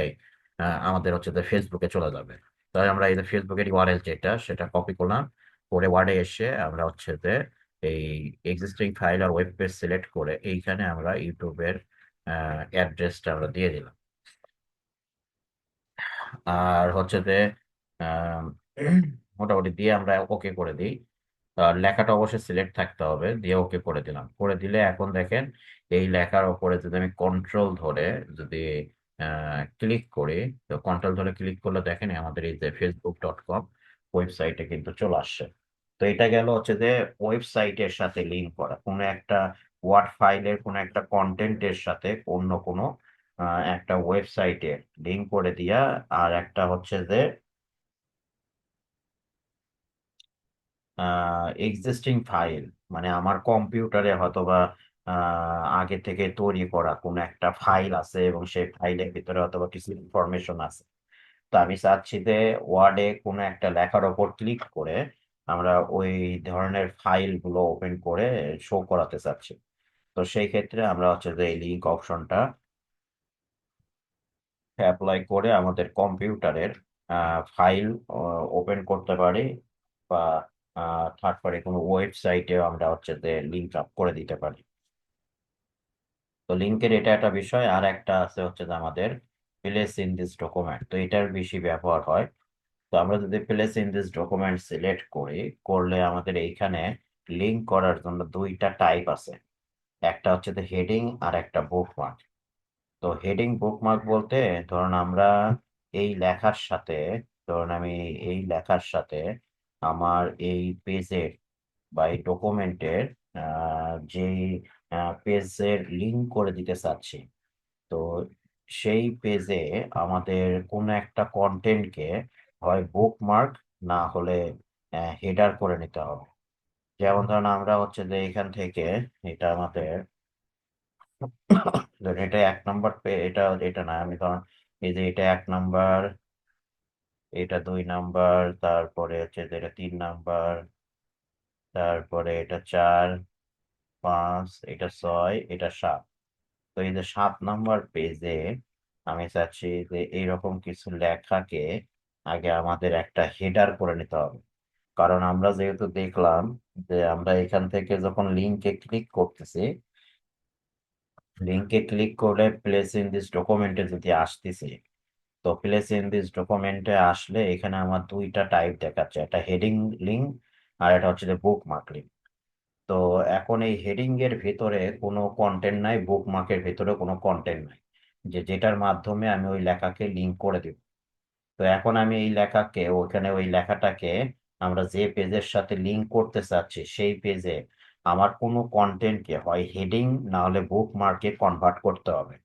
আমাদের হচ্ছে যে ফেসবুকে চলে যাবে। তাহলে আমরা এই যে ফেসবুকের ইউআরএল যেটা, সেটা কপি করলাম, করে ওয়ার্ডে এসে আমরা হচ্ছে যে এই এক্সিস্টিং ফাইল আর ওয়েব পেজ সিলেক্ট করে এইখানে আমরা ইউটিউবের অ্যাড্রেসটা আমরা দিয়ে দিলাম। আর হচ্ছে যে আহ, মোটামুটি দিয়ে আমরা ওকে করে দিই। আর লেখাটা অবশ্যই সিলেক্ট থাকতে হবে, দিয়ে ওকে করে দিলাম। করে দিলে এখন দেখেন এই লেখার ওপরে যদি আমি কন্ট্রোল ধরে যদি ক্লিক করি, তো কন্ট্রোল ধরে ক্লিক করলে দেখেন আমাদের এই যে facebook.com ওয়েবসাইটে কিন্তু চলে আসছে। তো এটা গেল হচ্ছে যে ওয়েবসাইটের সাথে লিঙ্ক করা, কোনো একটা ওয়ার্ড ফাইলের কোনো একটা কন্টেন্টের সাথে অন্য কোনো একটা ওয়েবসাইটে লিঙ্ক করে দিয়া। আর একটা হচ্ছে যে এক্সিস্টিং ফাইল, মানে আমার কম্পিউটারে হয়তোবা আগে থেকে তৈরি করা কোনো একটা ফাইল আছে এবং সেই ফাইলের ভিতরে হয়তোবা কিছু ইনফরমেশন আছে। তো আমি চাচ্ছি যে ওয়ার্ডে কোনো একটা লেখার ওপর ক্লিক করে আমরা ওই ধরনের ফাইল গুলো ওপেন করে শো করাতে চাচ্ছি। তো সেই ক্ষেত্রে আমরা হচ্ছে যে এই লিঙ্ক অপশনটা অ্যাপ্লাই করে আমাদের কম্পিউটারের ফাইল ওপেন করতে পারি, বা থার্ড পার্টি কোনো ওয়েবসাইটে আমরা হচ্ছে যে লিঙ্ক আপ করে দিতে পারি। তো লিঙ্কের এটা একটা বিষয়। আর একটা আছে হচ্ছে যে আমাদের প্লেস ইন দিস ডকুমেন্ট, তো এটার বেশি ব্যবহার হয়। তো আমরা যদি place in this document select করি, করলে আমাদের এইখানে লিঙ্ক করার জন্য দুইটা টাইপ আছে, একটা হচ্ছে যে হেডিং আর একটা বুকমার্ক। তো হেডিং বুকমার্ক বলতে, ধরুন আমরা এই লেখার সাথে, ধরুন আমি এই লেখার সাথে আমার এই পেজের বা এই ডকুমেন্টের যে পেজের লিঙ্ক করে দিতে চাচ্ছি, তো সেই পেজে আমাদের কোনো একটা কন্টেন্টকে হয় বুকমার্ক না হলে হেডার করে নিতে হবে। যেমন ধরুন আমরা হচ্ছে যে এখান থেকে এটা আমাদের ধরুন এটা 1 নম্বর এটা এটা না, আমি ধরুন এই যে এটা 1 নম্বর, এটা 2 নম্বর, তারপরে হচ্ছে যে এটা 3 নম্বর, তারপরে এটা 4, 5, এটা 6, এটা 7। তো এই যে 7 নম্বর পেজে আমি চাচ্ছি যে এইরকম কিছু লেখাকে আগে আমাদের একটা হেডার করে নিতে হবে। কারণ আমরা যেহেতু দেখলাম যে আমরা এখান থেকে যখন লিঙ্কে ক্লিক করতেছি, লিঙ্কে ক্লিক করলে প্লেস ইন দিস ডকুমেন্টে যদি আসতেছি, তো প্লেস ইন দিস ডকুমেন্টে আসলে এখানে আমার দুইটা টাইপ দেখাচ্ছে, একটা হেডিং লিঙ্ক আর একটা হচ্ছে যে বুকমার্ক লিঙ্ক। তো এখন এই হেডিং এর ভেতরে কোনো কন্টেন্ট নাই, বুকমার্কের ভেতরে কোনো কন্টেন্ট নাই, যে যেটার মাধ্যমে আমি ওই লেখাকে লিঙ্ক করে দিব। তো এখন আমি এই লেখাকে, ওখানে ওই লেখাটাকে আমরা যে পেজের সাথে লিঙ্ক করতে চাচ্ছি সেই পেজে আমার কোনো কন্টেন্টকে হয় হেডিং না হলে বুকমার্কে কনভার্ট করতে হবে।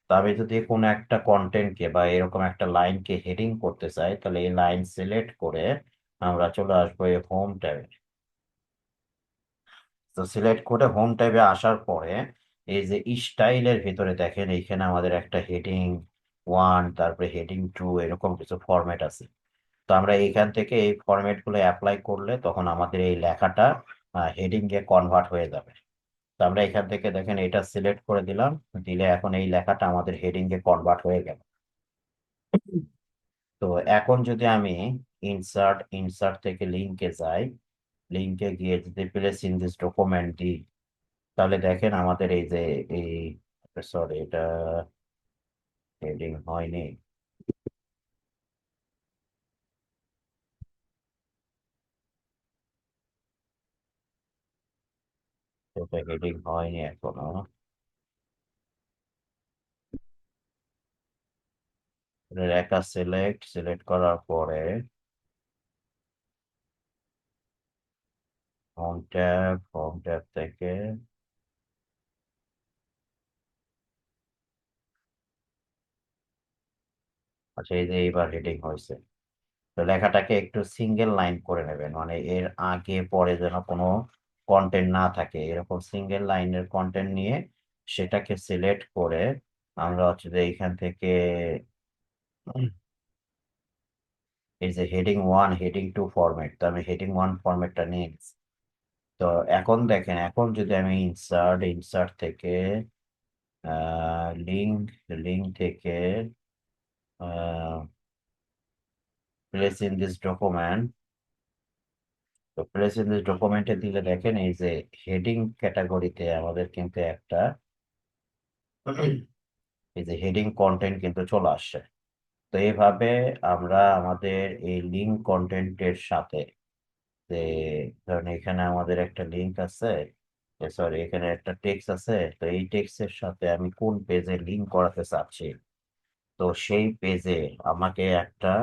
তো আমি যদি কোনো একটা কন্টেন্টকে বা এরকম একটা লাইনকে হেডিং করতে চাই, তাহলে এই লাইন সিলেক্ট করে আমরা চলে আসবো এই হোম ট্যাবে। তো সিলেক্ট করে হোম ট্যাবে আসার পরে এই যে স্টাইলের ভিতরে দেখেন এইখানে আমাদের একটা হেডিং 1, তারপরে হেডিং 2, এরকম কিছু ফরম্যাট আছে। তো আমরা এইখান থেকে এই ফরম্যাট গুলো অ্যাপ্লাই করলে তখন আমাদের এই লেখাটা হেডিং এ কনভার্ট হয়ে যাবে। তো আমরা এখান থেকে দেখেন এটা সিলেক্ট করে দিলাম, দিলে এখন এই লেখাটা আমাদের হেডিং এ কনভার্ট হয়ে গেল। তো এখন যদি আমি ইনসার্ট, ইনসার্ট থেকে লিঙ্কে যাই, লিঙ্কে গিয়ে যদি প্লেস ইন দিস ডকুমেন্ট দিই, তাহলে দেখেন আমাদের এই যে এই, সরি এটা হেডিং হয়নি। এটা হেডিং হয়নি এখনো। রেখা সিলেক্ট সিলেক্ট করার পরে হোম ট্যাব থেকে আচ্ছা, এই যে এইবার হেডিং হয়েছে। তো লেখাটাকে একটু সিঙ্গেল লাইন করে নেবেন, মানে এর আগে পরে যেন কোনো কন্টেন্ট না থাকে, এরকম সিঙ্গেল লাইনের কন্টেন্ট নিয়ে সেটাকে সিলেক্ট করে আমরা হচ্ছে যে এইখান থেকে এই যে হেডিং 1 হেডিং 2 ফরম্যাট, তো আমি হেডিং 1 ফরম্যাটটা নিয়ে নিচ্ছি। তো এখন দেখেন, এখন যদি আমি ইনসার্ট থেকে লিঙ্ক লিঙ্ক থেকে প্লেস ইন দিস ডকুমেন্ট, তো প্লেস ইন দিস ডকুমেন্টে দিলে দেখেন এই যে হেডিং ক্যাটাগরিতে আমাদের কিন্তু একটা এই যে হেডিং কন্টেন্ট কিন্তু চলে আসছে। তো এইভাবে আমরা আমাদের এই লিঙ্ক কন্টেন্টের সাথে যে, ধরেন এখানে আমাদের একটা লিঙ্ক আছে, সরি এখানে একটা টেক্সট আছে, তো এই টেক্সটের সাথে আমি কোন পেজে লিঙ্ক করাতে চাচ্ছি, তো সেই পেজে আমাকে একটা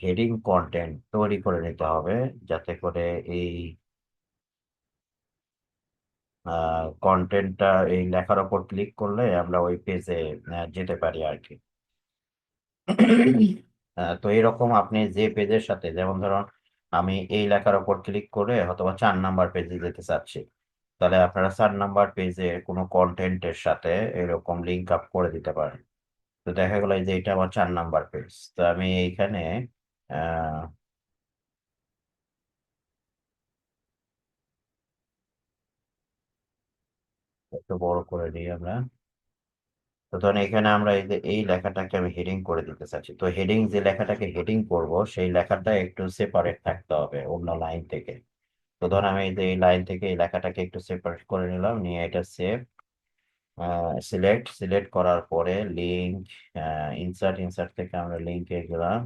হেডিং কন্টেন্ট তৈরি করে নিতে হবে, যাতে করে এই কন্টেন্টটা এই লেখার ওপর ক্লিক করলে আমরা ওই পেজে যেতে পারি আর কি। তো এরকম আপনি যে পেজের সাথে, যেমন ধরুন আমি এই লেখার ওপর ক্লিক করে অথবা 4 নাম্বার পেজে যেতে চাচ্ছি, তাহলে আপনারা 4 নাম্বার পেজে কোনো কন্টেন্টের সাথে এরকম লিঙ্ক আপ করে দিতে পারেন। তো দেখা গেল এই যে এটা আমার 4 নাম্বার পেজ, তো আমি এইখানে আহ একটু বড় করে দিই আমরা। তো ধরুন এখানে আমরা এই যে এই লেখাটাকে আমি হেডিং করে দিতে চাচ্ছি, তো হেডিং যে লেখাটাকে হেডিং করব সেই লেখাটা একটু সেপারেট থাকতে হবে অন্য লাইন থেকে। তো ধরুন আমি এই যে এই লাইন থেকে এই লেখাটাকে একটু সেপারেট করে নিলাম, নিয়ে এটা সেভ সিলেক্ট করার পরে লিঙ্ক ইনসার্ট থেকে আমরা লিঙ্কে গেলাম।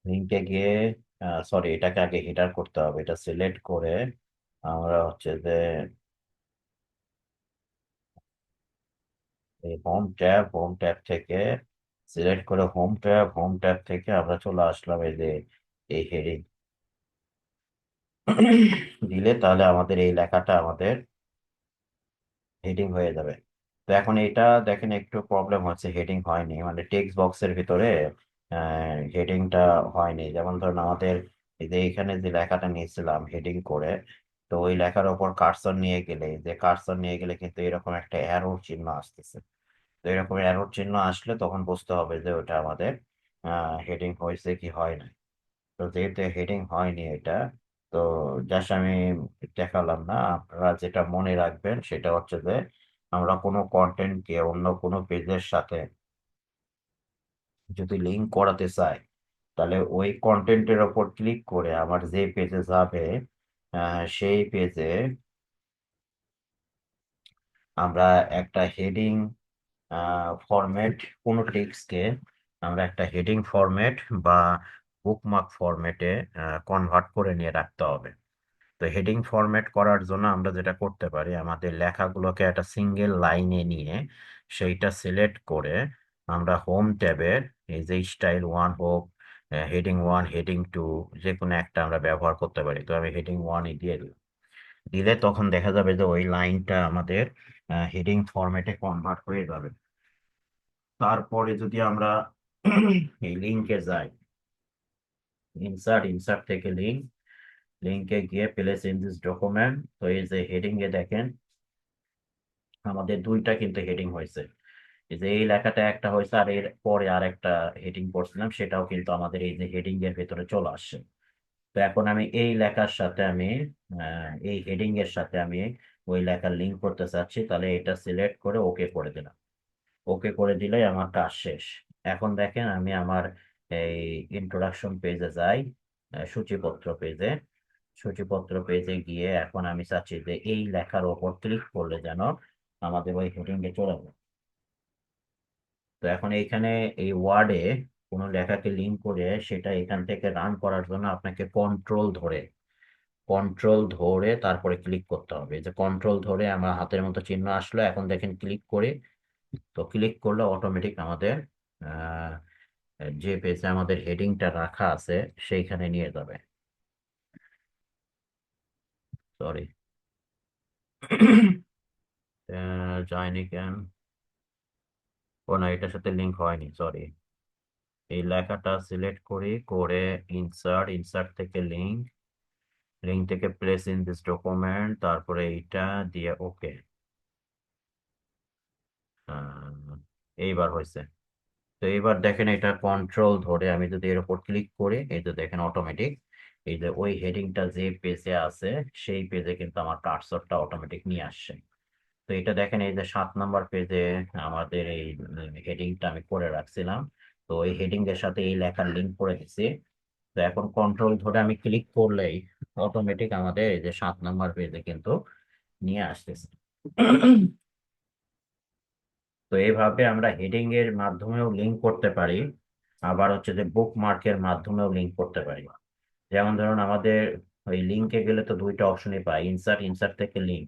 লিঙ্কে গিয়ে সরি, এটাকে আগে হেডার করতে হবে, এটা সিলেক্ট করে আমরা হচ্ছে যে এই হোম ট্যাব থেকে সিলেক্ট করে হোম ট্যাব থেকে আমরা চলে আসলাম এই যে এই হেডিং দিলে তাহলে আমাদের এই লেখাটা আমাদের হেডিং হয়ে যাবে। তো এখন এটা দেখেন একটু প্রবলেম হচ্ছে, হেডিং হয়নি, মানে টেক্সট বক্সের ভিতরে হেডিংটা হয়নি। যেমন ধরুন আমাদের এই যে এখানে যে লেখাটা নিয়েছিলাম হেডিং করে, তো ওই লেখার ওপর কার্সর নিয়ে গেলে, যে কার্সর নিয়ে গেলে কিন্তু এরকম একটা অ্যারোর চিহ্ন আসতেছে। তো এরকম অ্যারোর চিহ্ন আসলে তখন বুঝতে হবে যে ওটা আমাদের হেডিং হয়েছে কি হয় না। তো যেহেতু হেডিং হয়নি এটা, তো জাস্ট আমি দেখালাম না, আপনারা যেটা মনে রাখবেন সেটা হচ্ছে যে আমরা কোনো কন্টেন্টকে অন্য কোনো পেজের সাথে যদি লিঙ্ক করাতে চাই, তাহলে ওই কন্টেন্টের ওপর ক্লিক করে আমার যে পেজে যাবে সেই পেজে আমরা একটা হেডিং ফরম্যাট, কোনো টেক্সটকে আমরা একটা হেডিং ফরম্যাট বা বুকমার্ক ফরম্যাটে কনভার্ট করে নিয়ে রাখতে হবে। তো হেডিং ফরম্যাট করার জন্য আমরা যেটা করতে পারি, আমাদের লেখাগুলোকে একটা সিঙ্গেল লাইনে নিয়ে সেইটা সিলেক্ট করে আমরা হোম ট্যাবের এই যে স্টাইল 1 হোক, হেডিং 1 হেডিং 2 যে কোনো একটা আমরা ব্যবহার করতে পারি। তো আমি হেডিং 1ই দিয়ে দিই, দিলে তখন দেখা যাবে যে ওই লাইনটা আমাদের হেডিং ফরম্যাটে কনভার্ট হয়ে যাবে। তারপরে যদি আমরা এই লিঙ্কে যাই, ইনসার্ট থেকে লিঙ্কে গিয়ে প্লেস ইন দিস ডকুমেন্ট, তো এই যে হেডিং এ দেখেন আমাদের দুইটা কিন্তু হেডিং হয়েছে। এই যে এই লেখাটা একটা হয়েছে, আর এর পরে আর একটা হেডিং করছিলাম, সেটাও কিন্তু আমাদের এই যে হেডিং এর ভেতরে চলে আসছে। তো এখন আমি এই লেখার সাথে আমি এই হেডিং এর সাথে আমি ওই লেখার লিঙ্ক করতে চাচ্ছি, তাহলে এটা সিলেক্ট করে ওকে করে দিলাম। ওকে করে দিলেই আমার কাজ শেষ। এখন দেখেন আমি আমার এই ইন্ট্রোডাকশন পেজে যাই, সূচিপত্র পেজে গিয়ে এখন আমি চাচ্ছি যে এই লেখার ওপর ক্লিক করলে যেন আমাদের ওই হেডিং এ চলে যায়। তো এখন এইখানে এই ওয়ার্ডে কোনো লেখাকে লিঙ্ক করে সেটা এখান থেকে রান করার জন্য আপনাকে কন্ট্রোল ধরে তারপরে ক্লিক করতে হবে। এই যে কন্ট্রোল ধরে আমার হাতের মতো চিহ্ন আসলো, এখন দেখেন ক্লিক করে, তো ক্লিক করলে অটোমেটিক আমাদের আহ, যে পেজে আমাদের হেডিংটা রাখা আছে সেইখানে নিয়ে যাবে। সরি, যায়নি কেন? ও না, এটার সাথে লিংক হয়নি, সরি। এই লেখাটা সিলেক্ট করি, করে ইনসার্ট, ইনসার্ট থেকে লিংক, লিঙ্ক থেকে প্লেস ইন দিস ডকুমেন্ট, তারপরে এইটা দিয়ে ওকে। এইবার হয়েছে। তো এইবার দেখেন এটা কন্ট্রোল ধরে আমি যদি এর উপর ক্লিক করি, এই যে দেখেন অটোমেটিক এই যে ওই হেডিংটা যে পেজে আছে সেই পেজে কিন্তু আমার কার্সরটা অটোমেটিক নিয়ে আসছে। তো এটা দেখেন এই যে 7 নম্বর পেজে আমাদের এই হেডিংটা আমি করে রাখছিলাম। তো এই হেডিং এর সাথে এই লেখার লিঙ্ক করে দিছি। তো এখন কন্ট্রোল ধরে আমি ক্লিক করলেই অটোমেটিক আমাদের এই যে 7 নম্বর পেজে কিন্তু নিয়ে আসতেছে। তো এইভাবে আমরা হেডিং এর মাধ্যমেও লিঙ্ক করতে পারি, আবার হচ্ছে যে বুক মার্কের মাধ্যমেও লিঙ্ক করতে পারি। যেমন ধরুন আমাদের ওই লিঙ্কে গেলে তো দুইটা অপশনই পাই, ইনসার্ট, ইনসার্ট থেকে লিঙ্ক।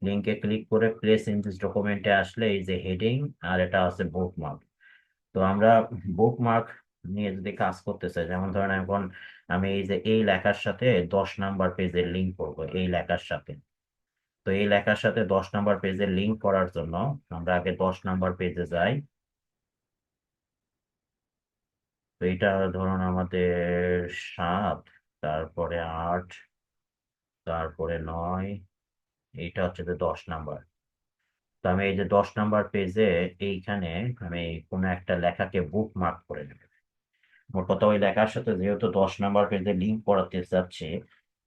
লিঙ্কে ক্লিক করে প্লেস ইন দিস ডকুমেন্টে আসলে এই যে হেডিং আর এটা আছে বুক মার্ক। তো আমরা বুক মার্ক নিয়ে যদি কাজ করতে চাই, যেমন ধরেন এখন আমি এই যে এই লেখার সাথে 10 নম্বর পেজের লিঙ্ক করবো এই লেখার সাথে। তো এই লেখার সাথে 10 নম্বর পেজের লিঙ্ক করার জন্য আমরা আগে 10 নম্বর পেজে যাই। তো এটা ধরুন আমাদের 7, তারপরে 8, তারপরে 9, এইটা হচ্ছে যে 10 নাম্বার। তো আমি এই যে 10 নাম্বার পেজে এইখানে আমি কোনো একটা লেখাকে বুক মার্ক করে নেব। মোট কথা ওই লেখার সাথে যেহেতু 10 নাম্বার পেজে লিঙ্ক করাতে চাচ্ছি,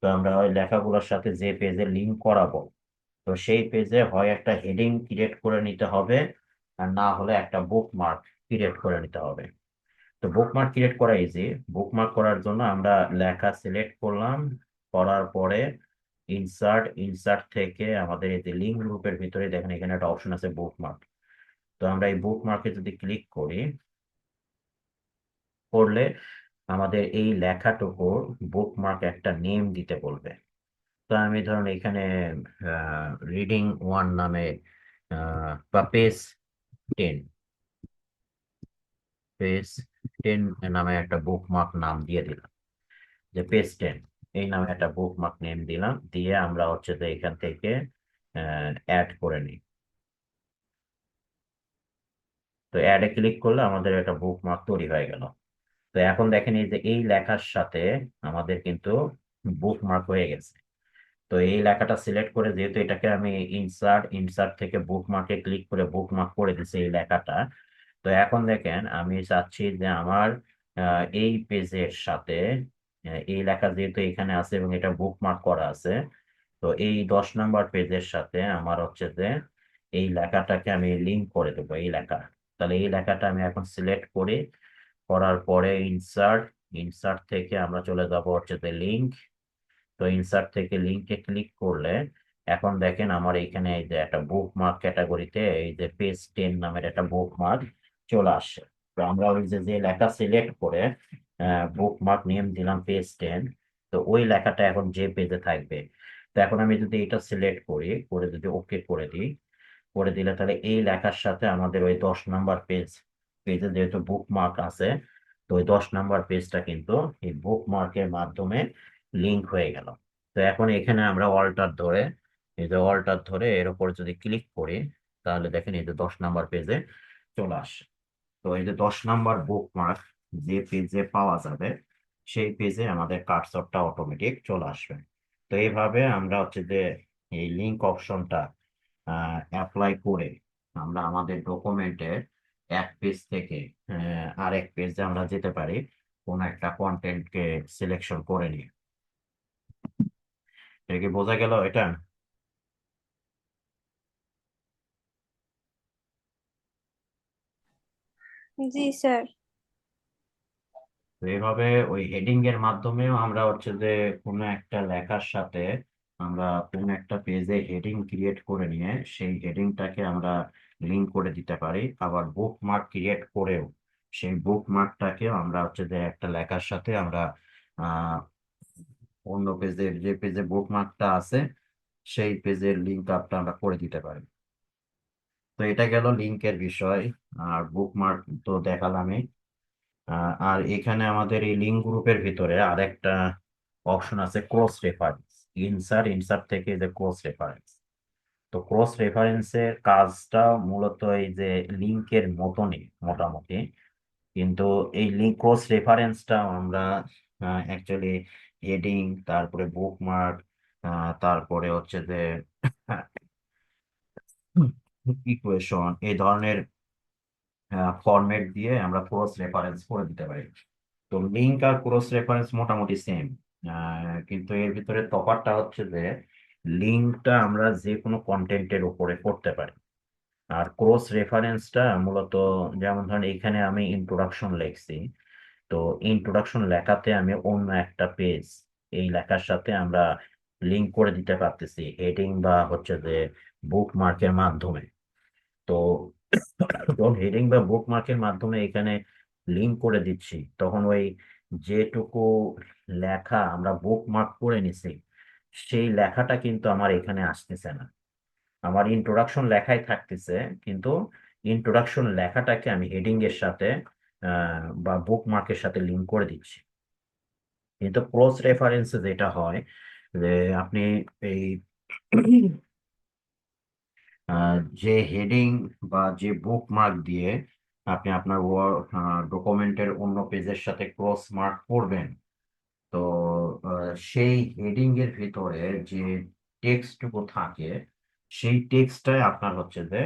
তো আমরা ওই লেখাগুলোর সাথে যে পেজে লিঙ্ক করাবো, তো সেই পেজে হয় একটা হেডিং ক্রিয়েট করে নিতে হবে, আর না হলে একটা বুক মার্ক ক্রিয়েট করে নিতে হবে। তো বুকমার্ক ক্রিয়েট করা ইজি। বুকমার্ক করার জন্য আমরা লেখা সিলেক্ট করলাম, করার পরে ইনসার্ট, ইনসার্ট থেকে আমাদের এই যে লিঙ্ক গ্রুপের ভিতরে দেখেন এখানে একটা অপশন আছে বুকমার্ক। তো আমরা এই বুকমার্কে যদি ক্লিক করি, করলে আমাদের এই লেখাটুকুর বুকমার্ক একটা নেম দিতে বলবে। তো আমি ধরুন এখানে রিডিং 1 নামে বা পেজ 10, পেজ 10 নামে একটা বুকমার্ক নাম দিয়ে দিলাম, যে পেজ 10 এই নামে একটা বুকমার্ক নেম দিলাম, দিয়ে আমরা হচ্ছে যে এখান থেকে অ্যাড করে নিই। তো অ্যাডে ক্লিক করলে আমাদের একটা বুকমার্ক তৈরি হয়ে গেল। তো এখন দেখেন এই যে এই লেখার সাথে আমাদের কিন্তু বুকমার্ক হয়ে গেছে। তো এই লেখাটা সিলেক্ট করে, যেহেতু এটাকে আমি ইনসার্ট, ইনসার্ট থেকে বুকমার্কে ক্লিক করে বুকমার্ক করে দিচ্ছি এই লেখাটা। তো এখন দেখেন আমি চাচ্ছি যে আমার এই পেজের সাথে এই লেখা যেহেতু এখানে আছে এবং এটা বুকমার্ক করা আছে, তো এই 10 নম্বর পেজের সাথে আমার হচ্ছে যে এই লেখাটাকে আমি লিঙ্ক করে দেবো, এই লেখা। তাহলে এই লেখাটা আমি এখন সিলেক্ট করি, করার পরে ইনসার্ট, ইনসার্ট থেকে আমরা চলে যাব হচ্ছে যে লিঙ্ক। তো ইনসার্ট থেকে লিঙ্কে ক্লিক করলে এখন দেখেন আমার এখানে এই যে একটা বুকমার্ক ক্যাটাগরিতে এই যে পেজ 10 নামের একটা বুকমার্ক চলে আসে। তো আমরা ওই যে যে লেখা সিলেক্ট করে বুকমার্ক নেম দিলাম পেজ 10, তো ওই লেখাটা এখন যে পেজে থাকবে। তো এখন আমি যদি এটা সিলেক্ট করি, করে যদি ওকে করে দিই, করে দিলে তাহলে এই লেখার সাথে আমাদের ওই 10 নম্বর পেজে যেহেতু বুকমার্ক আছে, তো ওই 10 নম্বর পেজটা কিন্তু এই বুকমার্কের মাধ্যমে লিংক হয়ে গেল। তো এখন এখানে আমরা অল্টার ধরে, এই যে অল্টার ধরে এর উপর যদি ক্লিক করি, তাহলে দেখেন এই যে 10 নম্বর পেজে চলে আসে। তো এই যে 10 নম্বর বুকমার্ক যে পেজে পাওয়া যাবে সেই পেজে আমাদের কার্সরটা অটোমেটিক চলে আসবে। তো এইভাবে আমরা হচ্ছে যে এই লিঙ্ক অপশনটা অ্যাপ্লাই করে আমরা আমাদের ডকুমেন্টের এক পেজ থেকে আরেক পেজে আমরা যেতে পারি কোন একটা কন্টেন্টকে সিলেকশন করে নিয়ে। এটা কি বোঝা গেল এটা?
জি স্যার।
তো এইভাবে ওই হেডিং এর মাধ্যমেও আমরা হচ্ছে যে কোনো একটা লেখার সাথে আমরা কোনো একটা পেজে হেডিং ক্রিয়েট করে নিয়ে সেই হেডিংটাকে আমরা লিঙ্ক করে দিতে পারি। আবার বুকমার্ক ক্রিয়েট করেও সেই বুকমার্কটাকেও আমরা হচ্ছে যে একটা লেখার সাথে আমরা অন্য পেজের যে পেজে বুকমার্কটা আছে সেই পেজের লিঙ্ক আপটা আমরা করে দিতে পারি। তো এটা গেল লিঙ্কের বিষয়। আর বুকমার্ক তো দেখালামই। আর এখানে আমাদের এই লিঙ্ক গ্রুপের ভিতরে আরেকটা অপশন আছে, ক্রস রেফারেন্স। ইনসার্ট ইনসার্ট থেকে যে ক্রস রেফারেন্স। তো ক্রস রেফারেন্সের কাজটা মূলত এই যে লিঙ্কের মতনই মোটামুটি, কিন্তু এই লিঙ্ক ক্রস রেফারেন্সটা আমরা অ্যাকচুয়ালি হেডিং, তারপরে বুকমার্ক, তারপরে হচ্ছে যে ইকুয়েশন, এই ধরনের ফরম্যাট দিয়ে আমরা ক্রস রেফারেন্স করে দিতে পারি। তো লিঙ্ক আর ক্রস রেফারেন্স মোটামুটি সেম, কিন্তু এর ভিতরে তফাৎটা হচ্ছে যে লিঙ্কটা আমরা যে কোনো কন্টেন্টের উপরে করতে পারি, আর ক্রস রেফারেন্সটা মূলত, যেমন ধরেন এখানে আমি ইন্ট্রোডাকশন লিখছি, তো ইন্ট্রোডাকশন লেখাতে আমি অন্য একটা পেজ এই লেখার সাথে আমরা লিঙ্ক করে দিতে পারতেছি হেডিং বা হচ্ছে যে বুক মার্কের মাধ্যমে। তো যখন হেডিং বা বুক মার্কের মাধ্যমে এখানে লিঙ্ক করে দিচ্ছি, তখন ওই যেটুকু লেখা আমরা বুক মার্ক করে নিছি সেই লেখাটা কিন্তু আমার এখানে আসতেছে না। আমার ইন্ট্রোডাকশন লেখাই থাকতেছে, কিন্তু ইন্ট্রোডাকশন লেখাটাকে আমি হেডিং এর সাথে বা বুক মার্কের সাথে লিঙ্ক করে দিচ্ছি। কিন্তু ক্রস রেফারেন্সে যেটা হয় যে আপনি এই যে হেডিং বা যে বুক মার্ক দিয়ে আপনি আপনার ডকুমেন্টের অন্য পেজের সাথে ক্রস মার্ক করবেন, তো সেই হেডিং এর ভিতরে যে টেক্সটটুকু থাকে সেই টেক্সটটাই আপনার হচ্ছে যে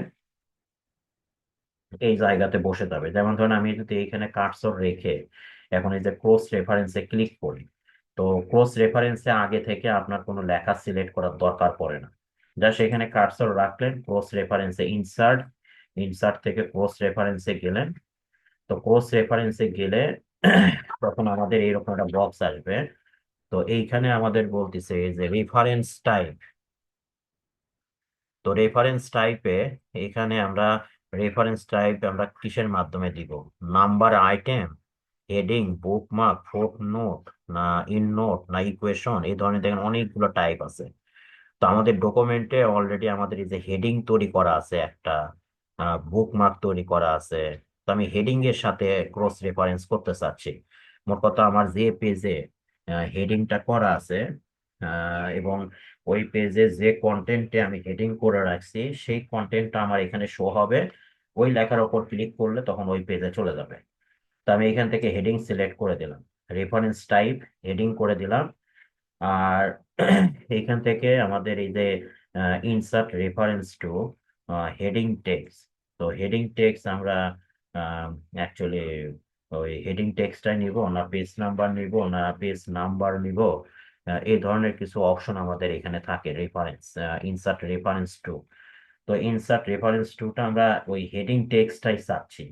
এই জায়গাতে বসে যাবে। যেমন ধরুন আমি যদি এখানে কার্সর রেখে এখন এই যে ক্রস রেফারেন্সে ক্লিক করি, তো ক্রস রেফারেন্সে আগে থেকে আপনার কোনো লেখা সিলেক্ট করার দরকার পড়ে না। জাস্ট এখানে কার্সর রাখলেন, ক্রস রেফারেন্সে ইনসার্ট, ইনসার্ট থেকে ক্রস রেফারেন্সে গেলেন। তো ক্রস রেফারেন্সে গেলে তখন আমাদের এইরকম একটা বক্স আসবে। তো এইখানে আমাদের বলতেছে যে রেফারেন্স টাইপ। তো রেফারেন্স টাইপে এখানে আমরা রেফারেন্স টাইপ আমরা কিসের মাধ্যমে দিব? Number item, heading, bookmark, foot note, না ইন নোট, না ইকুয়েশন, এই ধরনের দেখেন অনেকগুলো টাইপ আছে। তো আমাদের ডকুমেন্টে অলরেডি আমাদের এই যে হেডিং তৈরি করা আছে একটা, বুকমার্ক তৈরি করা আছে। তো আমি হেডিং এর সাথে ক্রস রেফারেন্স করতে চাচ্ছি। মোট কথা আমার যে পেজে হেডিংটা করা আছে, এবং ওই পেজে যে কন্টেন্টে আমি হেডিং করে রাখছি সেই কন্টেন্টটা আমার এখানে শো হবে। ওই লেখার উপর ক্লিক করলে তখন ওই পেজে চলে যাবে। তো আমি এখান থেকে হেডিং সিলেক্ট করে দিলাম, রেফারেন্স টাইপ হেডিং করে দিলাম। আর এইখান থেকে আমাদের এই যে insert reference to heading text. তো হেডিং টেক্সট আমরা অ্যাকচুয়ালি ওই হেডিং টেক্সটটাই নিব, না পেজ নাম্বার নিব, না পেজ নাম্বার নিব, এই ধরনের কিছু অপশন আমাদের এখানে থাকে। Reference, insert reference to. তো ইনসার্ট রেফারেন্স টুটা আমরা ওই হেডিং টেক্সটটাই চাচ্ছি।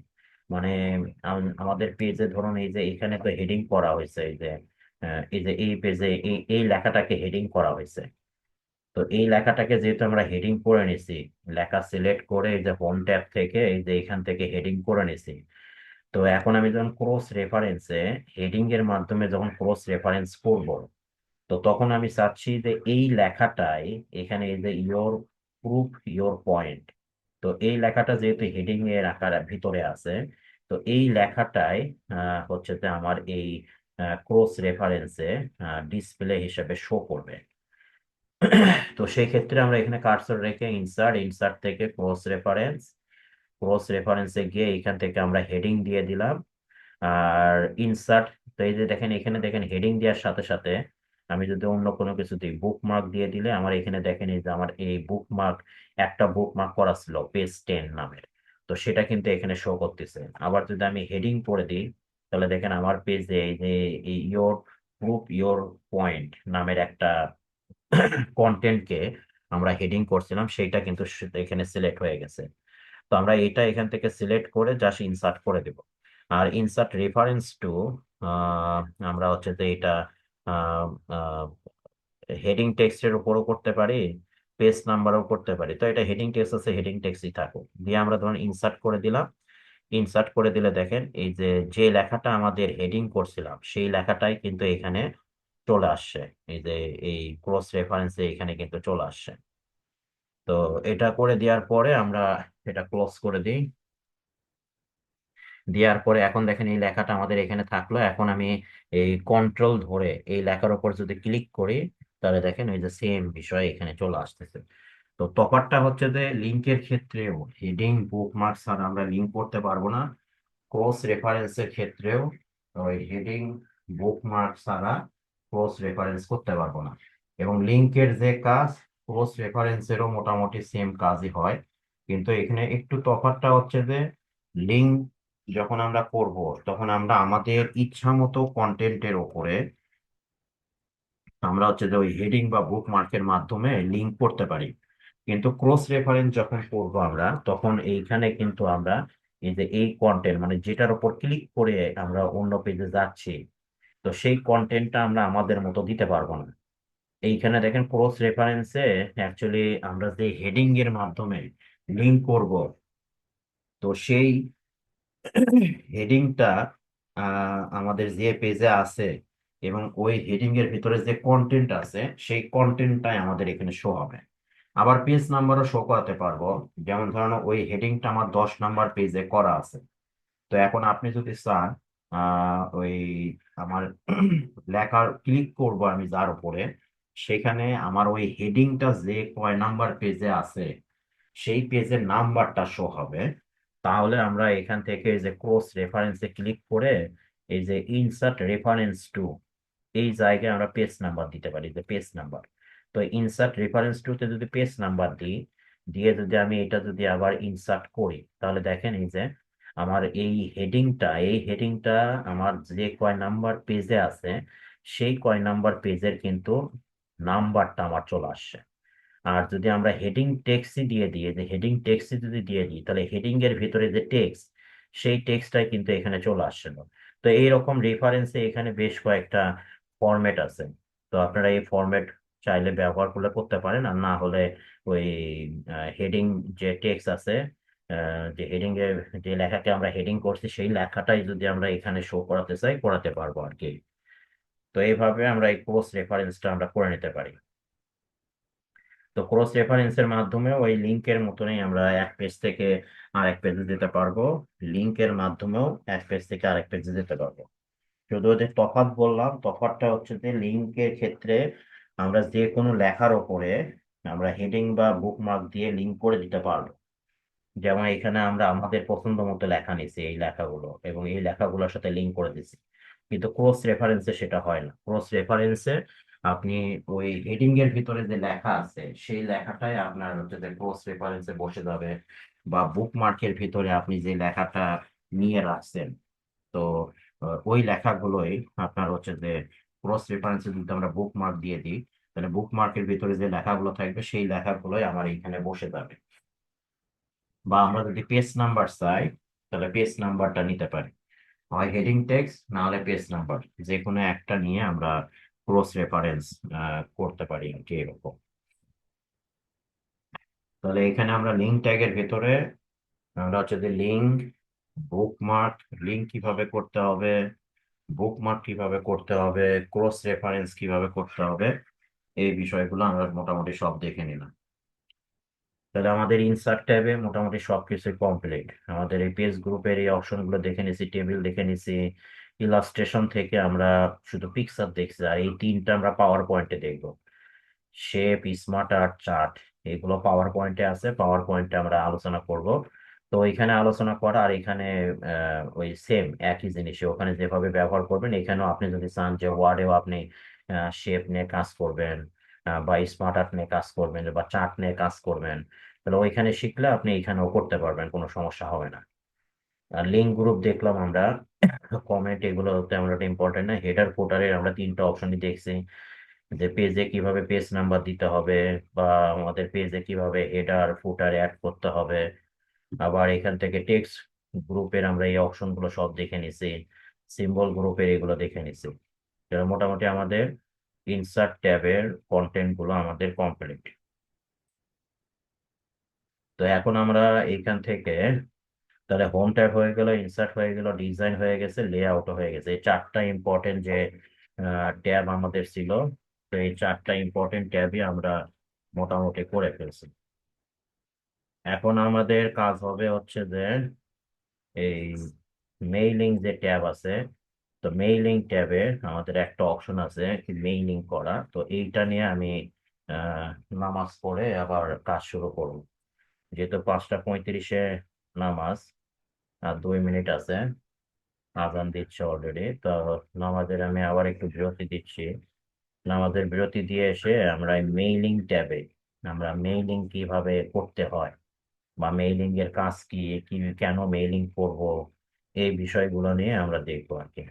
মানে আমাদের পেজে ধরুন এই যে এখানে তো হেডিং করা হয়েছে, এই যে এই যে এই পেজে এই এই লেখাটাকে হেডিং করা হয়েছে। তো এই লেখাটাকে যেহেতু আমরা হেডিং করে নিছি, লেখা সিলেক্ট করে এই যে হোম ট্যাব থেকে এই যে এখান থেকে হেডিং করে নিছি। তো এখন আমি যখন ক্রস রেফারেন্সে হেডিং এর মাধ্যমে যখন ক্রস রেফারেন্স করব, তো তখন আমি চাচ্ছি যে এই লেখাটাই এখানে এই যে ইয়োর প্রুফ ইয়োর পয়েন্ট। তো এই লেখাটা যেহেতু হেডিং এর আকার ভিতরে আছে, তো এই লেখাটাই হচ্ছে যে আমার এই ক্রস রেফারেন্সে ডিসপ্লে হিসেবে শো করবে। তো সেই ক্ষেত্রে আমরা এখানে কার্সর রেখে ইনসার্ট, ইনসার্ট থেকে ক্রস রেফারেন্স, ক্রস রেফারেন্সে গিয়ে এখান থেকে আমরা হেডিং দিয়ে দিলাম। আর ইনসার্ট, তো এই যে দেখেন এখানে দেখেন হেডিং দেওয়ার সাথে সাথে আমি যদি অন্য কোনো কিছু দিই, বুকমার্ক দিয়ে দিলে আমার এখানে দেখেন এই যে আমার এই বুকমার্ক, একটা বুকমার্ক করা ছিল পেজ 10 নামের, তো সেটা কিন্তু এখানে শো করতেছে। আবার যদি আমি হেডিং করে দিই, তাহলে দেখেন আমার পেজে এই যে ইয়োর প্রুফ ইয়োর পয়েন্ট নামের একটা কন্টেন্টকে আমরা হেডিং করছিলাম, সেইটা কিন্তু এখানে সিলেক্ট হয়ে গেছে। তো আমরা এটা এখান থেকে সিলেক্ট করে জাস্ট ইনসার্ট করে দেব। আর ইনসার্ট রেফারেন্স টু আমরা হচ্ছে যে এটা হেডিং টেক্সটের উপরও করতে পারি, পেজ নাম্বারও করতে পারি। তো এটা হেডিং টেক্সট আছে, হেডিং টেক্সটই থাকুক, দিয়ে আমরা ধরুন ইনসার্ট করে দিলাম। ইনসার্ট করে দিলে দেখেন এই যে যে লেখাটা আমাদের হেডিং করছিলাম সেই লেখাটাই কিন্তু এখানে চলে আসছে। এই যে এই ক্রস রেফারেন্সে এখানে কিন্তু চলে আসছে। তো এটা করে দেওয়ার পরে আমরা এটা ক্লোজ করে দিই। দেওয়ার পরে এখন দেখেন এই লেখাটা আমাদের এখানে থাকলো। এখন আমি এই কন্ট্রোল ধরে এই লেখার উপর যদি ক্লিক করি, তাহলে দেখেন ওই যে সেম বিষয় এখানে চলে আসতেছে। তো তফাৎটা হচ্ছে যে লিঙ্কের ক্ষেত্রেও হেডিং বুকমার্ক ছাড়া আমরা লিঙ্ক করতে পারবো না। ক্রস রেফারেন্সের ক্ষেত্রেও ওই হেডিং বুকমার্ক ছাড়া ক্রস রেফারেন্স করতে পারবো না। এবং লিঙ্কের যে কাজ, ক্রস রেফারেন্সেরও মোটামুটি সেম কাজই হয়। কিন্তু এখানে একটু তফাৎটা হচ্ছে যে লিঙ্ক যখন আমরা করব, তখন আমরা আমাদের ইচ্ছা মতো কন্টেন্টের ওপরে আমরা হচ্ছে যে ওই হেডিং বা বুকমার্কের মাধ্যমে লিঙ্ক করতে পারি। কিন্তু ক্রস রেফারেন্স যখন করবো আমরা, তখন এইখানে কিন্তু আমরা এই যে এই কন্টেন্ট মানে যেটার উপর ক্লিক করে আমরা অন্য পেজে যাচ্ছি, তো সেই কন্টেন্টটা আমরা আমাদের মতো দিতে পারবো না। এইখানে দেখেন ক্রস রেফারেন্সে অ্যাকচুয়ালি আমরা যে হেডিং এর মাধ্যমে লিঙ্ক করব, তো সেই হেডিংটা আমাদের যে পেজে আছে এবং ওই হেডিং এর ভিতরে যে কন্টেন্ট আছে, সেই কন্টেন্টটাই আমাদের এখানে শো হবে। আবার পেজ নাম্বারও শো করাতে পারবো। যেমন ধরুন ওই হেডিংটা আমার 10 নাম্বার পেজে করা আছে। তো এখন আপনি যদি চান ওই আমার লেখার ক্লিক করব আমি যার উপরে, সেখানে আমার ওই হেডিংটা যে কয় নাম্বার পেজে আছে সেই পেজের নাম্বারটা শো হবে। তাহলে আমরা এখান থেকে এই যে ক্রস রেফারেন্সে ক্লিক করে এই যে ইনসার্ট রেফারেন্স টু, এই জায়গায় আমরা পেজ নাম্বার দিতে পারি, যে পেজ নাম্বার। তো ইনসার্ট রেফারেন্স টু তে যদি পেজ নাম্বার দিই, দিয়ে যদি আমি এটা যদি আবার ইনসার্ট করি, তাহলে দেখেন এই যে আমার এই হেডিংটা আমার যে কয় নাম্বার পেজে আছে সেই কয় নাম্বার পেজের কিন্তু নাম্বারটা আমার চলে আসছে। আর যদি আমরা হেডিং টেক্সটই দিয়ে দিই, যে হেডিং টেক্সটই যদি দিয়ে দিই, তাহলে হেডিং এর ভিতরে যে টেক্সট, সেই টেক্সটটাই কিন্তু এখানে চলে আসছিল। তো এইরকম রেফারেন্সে এখানে বেশ কয়েকটা ফরম্যাট আছে। তো আপনারা এই ফরম্যাট চাইলে ব্যবহার করলে করতে পারেন, আর না হলে ওই হেডিং যে টেক্সট আছে, যে হেডিং এর যে লেখাকে আমরা হেডিং করছি সেই লেখাটাই যদি আমরা এখানে শো করাতে চাই, করাতে পারবো আর কি। তো এইভাবে আমরা এই ক্রস রেফারেন্সটা আমরা করে নিতে পারি। তো ক্রস রেফারেন্সের মাধ্যমে ওই লিঙ্কের মতনই আমরা এক পেজ থেকে আরেক পেজে যেতে পারবো। লিঙ্কের মাধ্যমেও এক পেজ থেকে আরেক পেজে যেতে পারবো। শুধু ওদের তফাৎ বললাম, তফাৎটা হচ্ছে যে লিঙ্কের ক্ষেত্রে আমরা যে কোনো লেখার ওপরে আমরা হেডিং বা বুকমার্ক দিয়ে লিঙ্ক করে দিতে পারবো। যেমন এখানে আমরা আমাদের পছন্দ মতো লেখা নিছি এই লেখাগুলো, এবং এই লেখাগুলোর সাথে লিঙ্ক করে দিছি। কিন্তু ক্রস রেফারেন্সে সেটা হয় না। ক্রস রেফারেন্সে আপনি ওই হেডিং এর ভিতরে যে লেখা আছে সেই লেখাটাই আপনার হচ্ছে যে ক্রস রেফারেন্সে বসে যাবে। বা বুকমার্কের ভিতরে আপনি যে লেখাটা নিয়ে রাখছেন, তো ওই লেখাগুলোই আপনার হচ্ছে যে ক্রস রেফারেন্সে যদি আমরা বুকমার্ক দিয়ে দিই, তাহলে বুকমার্কের ভিতরে যে লেখাগুলো থাকবে সেই লেখাগুলোই আমার এখানে বসে যাবে। বা আমরা যদি পেজ নাম্বার চাই, তাহলে পেজ নাম্বারটা নিতে পারি। হয় হেডিং টেক্সট, না হলে পেজ নাম্বার, যে কোনো একটা নিয়ে আমরা ক্রস রেফারেন্স করতে পারি আর কি, এরকম। তাহলে এখানে আমরা লিঙ্ক ট্যাগের ভেতরে আমরা হচ্ছে যে লিঙ্ক, বুকমার্ক, লিঙ্ক কিভাবে করতে হবে, বুকমার্ক কিভাবে করতে হবে, ক্রস রেফারেন্স কিভাবে করতে হবে, এই বিষয়গুলো আমরা মোটামুটি সব দেখে নিলাম। তাহলে আমাদের ইনসার্ট ট্যাবে মোটামুটি সবকিছু কমপ্লিট। আমাদের এই পেজ গ্রুপের এই অপশনগুলো দেখে নিছি, টেবিল দেখে নিছি, ইলাস্ট্রেশন থেকে আমরা শুধু পিকচার দেখছি, আর এই তিনটা আমরা পাওয়ার পয়েন্টে দেখবো। শেপ, স্মার্ট আর্ট, চার্ট, এগুলো পাওয়ার পয়েন্টে আছে, পাওয়ার পয়েন্টে আমরা আলোচনা করব। তো এখানে আলোচনা করা আর এখানে ওই সেম একই জিনিসই, ওখানে যেভাবে ব্যবহার করবেন এখানেও আপনি যদি চান যে ওয়ার্ডেও আপনি শেপ নিয়ে কাজ করবেন, বা স্মার্ট আর্ট নিয়ে কাজ করবেন, বা চার্ট নিয়ে কাজ করবেন, তাহলে ওইখানে শিখলে আপনি এখানেও করতে পারবেন, কোনো সমস্যা হবে না। আর লিঙ্ক গ্রুপ দেখলাম আমরা, কমেন্ট এগুলো তেমন একটা ইম্পর্টেন্ট না। হেডার ফুটারের আমরা তিনটা অপশনই দেখছি, যে পেজে কিভাবে পেজ নাম্বার দিতে হবে, বা আমাদের পেজে কিভাবে হেডার ফুটার অ্যাড করতে হবে। আবার এখান থেকে টেক্সট গ্রুপের আমরা এই অপশন গুলো সব দেখে নিছি, সিম্বল গ্রুপের এগুলো দেখে নিছি। এবার মোটামুটি আমাদের ইনসার্ট ট্যাবের কন্টেন্ট গুলো আমাদের কমপ্লিট। তো এখন আমরা এখান থেকে তাহলে হোম ট্যাব হয়ে গেল, ইনসার্ট হয়ে গেল, ডিজাইন হয়ে গেছে, লেআউট হয়ে গেছে, এই চারটা ইম্পর্টেন্ট যে ট্যাব আমাদের ছিল। তো এই 4টা ইম্পর্টেন্ট ট্যাবই আমরা মোটামুটি করে ফেলছি। এখন আমাদের কাজ হবে হচ্ছে যে এই মেইলিং যে ট্যাব আছে, তো মেইলিং ট্যাবে আমাদের একটা অপশন আছে মেইলিং করা। তো এইটা নিয়ে আমি আহ, নামাজ পড়ে আবার কাজ শুরু করব। যেহেতু 5টা 35-এ নামাজ, আর 2 মিনিট আছে, আজান দিচ্ছে অলরেডি। তো নামাজের আমি আবার একটু বিরতি দিচ্ছি। নামাজের বিরতি দিয়ে এসে আমরা মেইলিং ট্যাবে আমরা মেইলিং কিভাবে করতে হয় বা মেইলিং এর কাজ কি, কি কেন মেইলিং করব, এই বিষয়গুলো নিয়ে আমরা দেখবো আর কি।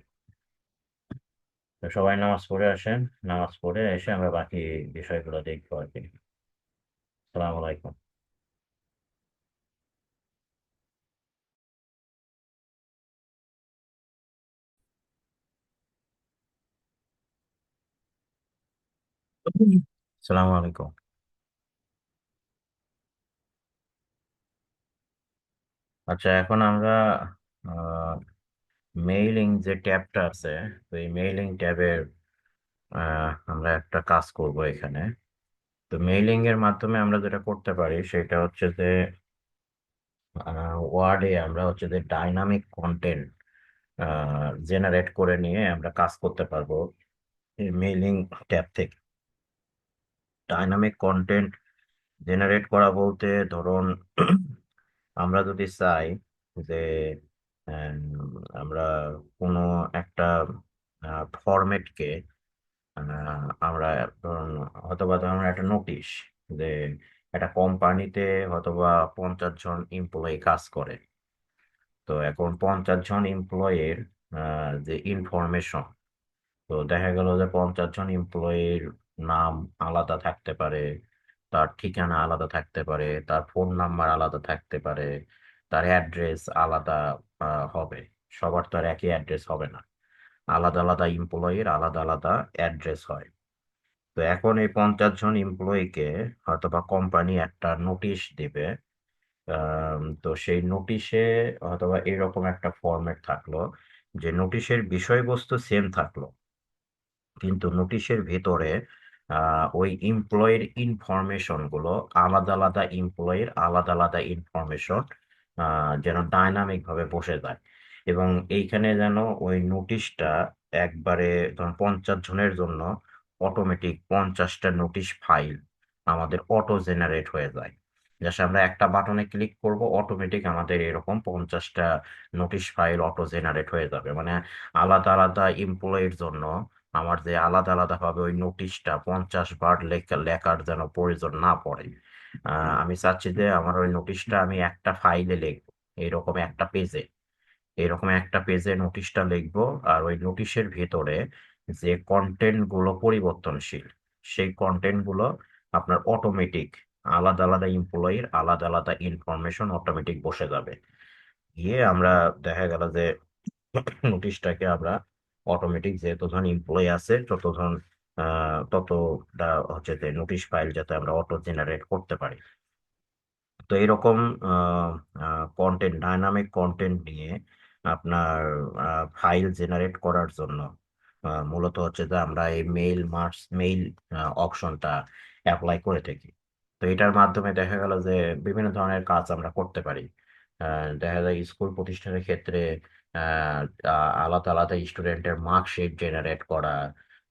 তো সবাই নামাজ পড়ে আসেন। নামাজ পড়ে এসে আমরা বাকি বিষয়গুলো দেখবো আর কি। সালাম আলাইকুম। সালাম আলাইকুম। আচ্ছা, এখন আমরা মেইলিং যে ট্যাবটা আছে, তো এই মেইলিং ট্যাবের আমরা একটা কাজ করব এখানে। তো মেইলিং এর মাধ্যমে আমরা যেটা করতে পারি সেটা হচ্ছে যে ওয়ার্ডে আমরা হচ্ছে যে ডাইনামিক কন্টেন্ট জেনারেট করে নিয়ে আমরা কাজ করতে পারবো এই মেইলিং ট্যাব থেকে। ডাইনামিক কন্টেন্ট জেনারেট করা বলতে ধরুন আমরা যদি চাই যে আম, আমরা কোনো একটা ফরম্যাটকে আমরা ধরুন ধরুন একটা নোটিশ যে একটা কোম্পানিতে হয়তোবা 50 জন এমপ্লয়ি কাজ করে। তো এখন 50 জন এমপ্লয়ের যে ইনফরমেশন, তো দেখা গেল যে 50 জন এমপ্লয়ির নাম আলাদা থাকতে পারে, তার ঠিকানা আলাদা থাকতে পারে, তার ফোন নাম্বার আলাদা থাকতে পারে, তার অ্যাড্রেস আলাদা হবে। সবার তো আর একই অ্যাড্রেস হবে না, আলাদা আলাদা এমপ্লয়ির আলাদা আলাদা অ্যাড্রেস হয়। তো এখন এই 50 জন এমপ্লয়িকে হয়তো বা কোম্পানি একটা নোটিশ দিবে। তো সেই নোটিশে হয়তোবা এরকম একটা ফরম্যাট থাকলো যে নোটিশের বিষয়বস্তু সেম থাকলো, কিন্তু নোটিশের ভেতরে ওই এমপ্লয়ের ইনফরমেশন গুলো আলাদা আলাদা এমপ্লয়ের আলাদা আলাদা ইনফরমেশন যেন ডাইনামিক ভাবে বসে যায়। এবং এইখানে যেন ওই নোটিশটা একবারে ধরুন 50 জনের জন্য অটোমেটিক 50টা নোটিশ ফাইল আমাদের অটো জেনারেট হয়ে যায়। জাস্ট আমরা একটা বাটনে ক্লিক করব, অটোমেটিক আমাদের এরকম 50টা নোটিশ ফাইল অটো জেনারেট হয়ে যাবে। মানে আলাদা আলাদা এমপ্লয়ের জন্য আমার যে আলাদা আলাদা ভাবে ওই নোটিশটা 50বার লেখার যেন প্রয়োজন না পড়ে। আমি চাচ্ছি যে আমার ওই নোটিশটা আমি একটা ফাইলে লিখবো, এইরকম একটা পেজে, এরকম একটা পেজে নোটিশটা লিখবো। আর ওই নোটিশের ভেতরে যে কন্টেন্ট গুলো পরিবর্তনশীল, সেই কন্টেন্ট গুলো আপনার অটোমেটিক আলাদা আলাদা এমপ্লয়ির আলাদা আলাদা ইনফরমেশন অটোমেটিক বসে যাবে। গিয়ে আমরা দেখা গেল যে নোটিশটাকে আমরা অটোমেটিক যতজন এমপ্লয়ি আছে ততটা হচ্ছে যে নোটিশ ফাইল যাতে আমরা অটো জেনারেট করতে পারি। তো এরকম কন্টেন্ট ডাইনামিক কন্টেন্ট নিয়ে আপনার ফাইল জেনারেট করার জন্য মূলত হচ্ছে যে আমরা এই মেইল অপশনটা অ্যাপ্লাই করে থাকি। তো এটার মাধ্যমে দেখা গেল যে বিভিন্ন ধরনের কাজ আমরা করতে পারি। দেখা যায় স্কুল প্রতিষ্ঠানের ক্ষেত্রে আহ, আলাদা আলাদা স্টুডেন্টের মার্কশিট জেনারেট করা,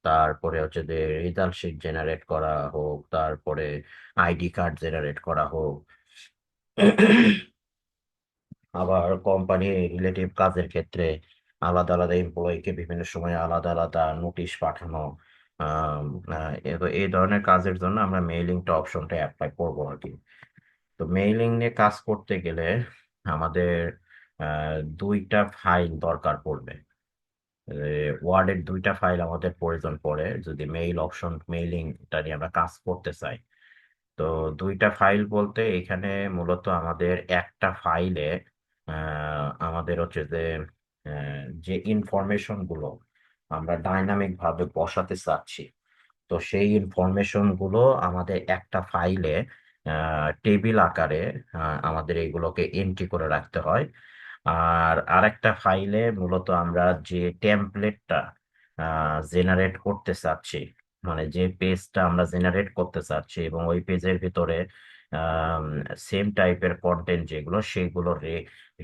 তারপরে হচ্ছে যে রেজাল্ট শিট জেনারেট করা হোক, তারপরে আইডি কার্ড জেনারেট করা হোক। আবার কোম্পানি রিলেটিভ কাজের ক্ষেত্রে আলাদা আলাদা এমপ্লয়িকে বিভিন্ন সময় আলাদা আলাদা নোটিশ পাঠানো। আম, এই ধরনের কাজের জন্য আমরা মেইলিংটা অপশনটা অ্যাপ্লাই করবো আর কি। তো মেইলিং নিয়ে কাজ করতে গেলে আমাদের 2টা ফাইল দরকার পড়বে। ওয়ার্ডের 2টা ফাইল আমাদের প্রয়োজন পড়ে যদি মেইলিংটা নিয়ে আমরা কাজ করতে চাই। তো 2টা ফাইল বলতে এখানে মূলত আমাদের একটা ফাইলে আমাদের হচ্ছে যে যে ইনফরমেশন গুলো আমরা ডাইনামিক ভাবে বসাতে চাচ্ছি, তো সেই ইনফরমেশন গুলো আমাদের একটা ফাইলে টেবিল আকারে আমাদের এইগুলোকে এন্ট্রি করে রাখতে হয়। আর আরেকটা ফাইলে মূলত আমরা যে টেমপ্লেটটা জেনারেট করতে চাচ্ছি, মানে যে পেজটা আমরা জেনারেট করতে চাচ্ছি এবং ওই পেজের ভিতরে সেম টাইপের কন্টেন্ট যেগুলো সেগুলো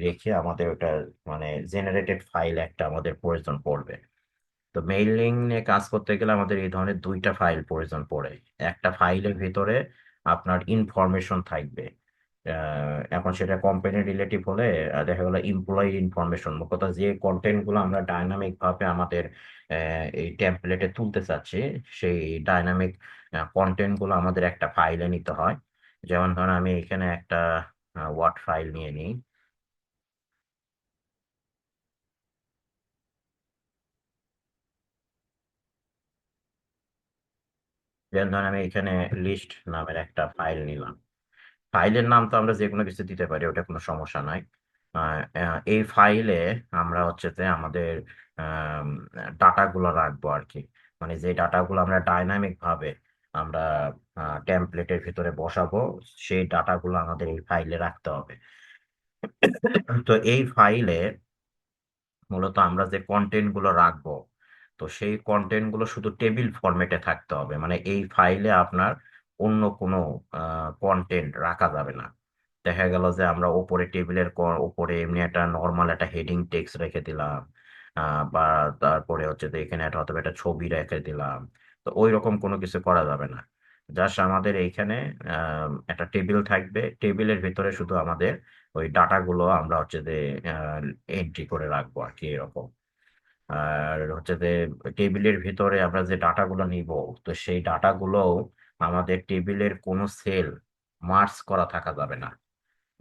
রেখে আমাদের ওটা মানে জেনারেটেড ফাইল একটা আমাদের প্রয়োজন পড়বে। তো মেইলিং নিয়ে কাজ করতে গেলে আমাদের এই ধরনের দুইটা ফাইল প্রয়োজন পড়ে। একটা ফাইলের ভিতরে আপনার ইনফরমেশন থাকবে, এখন সেটা কোম্পানি রিলেটিভ হলে দেখা গেলো এমপ্লয়ি ইনফরমেশন, কথা যে কন্টেন্ট গুলো আমরা ডাইনামিক ভাবে আমাদের এই টেমপ্লেটে তুলতে চাচ্ছি, সেই ডাইনামিক কন্টেন্ট গুলো আমাদের একটা ফাইলে নিতে হয়। যেমন ধরুন আমি এখানে একটা ওয়ার্ড ফাইল নিয়ে নিই। যেমন ধরুন আমি এখানে লিস্ট নামের একটা ফাইল নিলাম। ফাইলের নাম তো আমরা যে কোনো কিছু দিতে পারি, ওটা কোনো সমস্যা নাই। এই ফাইলে আমরা হচ্ছে যে আমাদের ডাটাগুলো রাখবো আর কি, মানে যে ডাটাগুলো আমরা ডাইনামিক ভাবে আমরা টেমপ্লেটের ভিতরে বসাবো, সেই ডাটাগুলো আমাদের এই ফাইলে রাখতে হবে। তো এই ফাইলে মূলত আমরা যে কন্টেন্ট গুলো রাখবো, তো সেই কন্টেন্ট গুলো শুধু টেবিল ফরম্যাটে থাকতে হবে, মানে এই ফাইলে আপনার অন্য কোনো কন্টেন্ট রাখা যাবে না। দেখা গেল যে আমরা ওপরে টেবিলের ওপরে এমনি একটা নর্মাল একটা হেডিং টেক্সট রেখে দিলাম, বা তারপরে হচ্ছে যে এখানে একটা অথবা একটা ছবি রেখে দিলাম। তো ওই রকম কোনো কিছু করা যাবে না। জাস্ট আমাদের এইখানে একটা টেবিল থাকবে, টেবিলের ভিতরে শুধু আমাদের ওই ডাটাগুলো আমরা হচ্ছে যে এন্ট্রি করে রাখবো আর কি, এরকম। আর হচ্ছে যে টেবিলের ভিতরে আমরা যে ডাটাগুলো নিব, তো সেই ডাটাগুলো আমাদের টেবিলের কোনো সেল মার্জ করা থাকা যাবে না।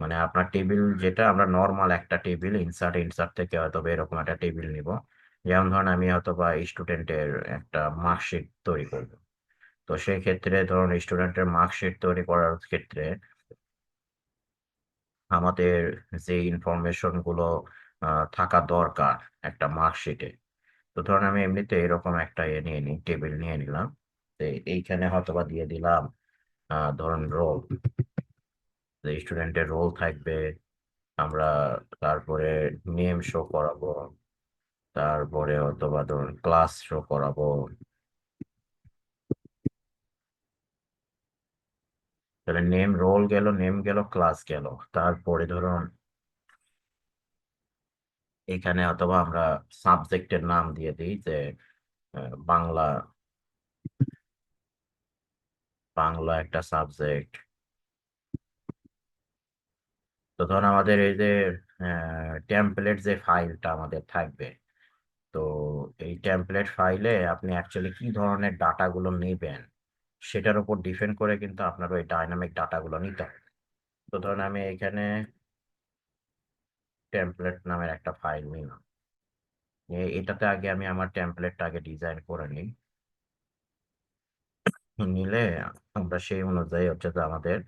মানে আপনার টেবিল যেটা আমরা নর্মাল একটা টেবিল ইনসার্ট ইনসার্ট থেকে হয়তো বা এরকম একটা টেবিল নিব। যেমন ধরুন আমি হয়তো বা স্টুডেন্টের একটা মার্কশিট তৈরি করব। তো সেই ক্ষেত্রে ধরুন স্টুডেন্টের মার্কশিট তৈরি করার ক্ষেত্রে আমাদের যে ইনফরমেশন গুলো থাকা দরকার একটা মার্কশিটে, তো ধরুন আমি এমনিতে এরকম একটা নিয়ে নিই, টেবিল নিয়ে নিলাম। তো এইখানে হয়তো বা দিয়ে দিলাম ধরুন রোল, স্টুডেন্টের রোল থাকবে। আমরা তারপরে নেম শো করাবো, তারপরে অথবা ধরুন ক্লাস শো করাবো। তাহলে নেম রোল গেল, নেম গেল, ক্লাস গেল। তারপরে ধরুন এখানে অথবা আমরা সাবজেক্টের নাম দিয়ে দিই যে বাংলা, বাংলা একটা সাবজেক্ট। তো ধরুন আমাদের এই যে টেমপ্লেট যে ফাইলটা আমাদের থাকবে, তো এই টেমপ্লেট ফাইলে আপনি অ্যাকচুয়ালি কি ধরনের ডাটাগুলো নেবেন সেটার উপর ডিপেন্ড করে কিন্তু আপনার ওই ডাইনামিক ডাটাগুলো নিতে হবে। তো ধরুন আমি এখানে টেমপ্লেট নামের একটা ফাইল নিলাম, এটাতে আগে আমি আমার টেমপ্লেটটা আগে ডিজাইন করে নিই। নিলে আমরা সেই অনুযায়ী হচ্ছে যে আমাদের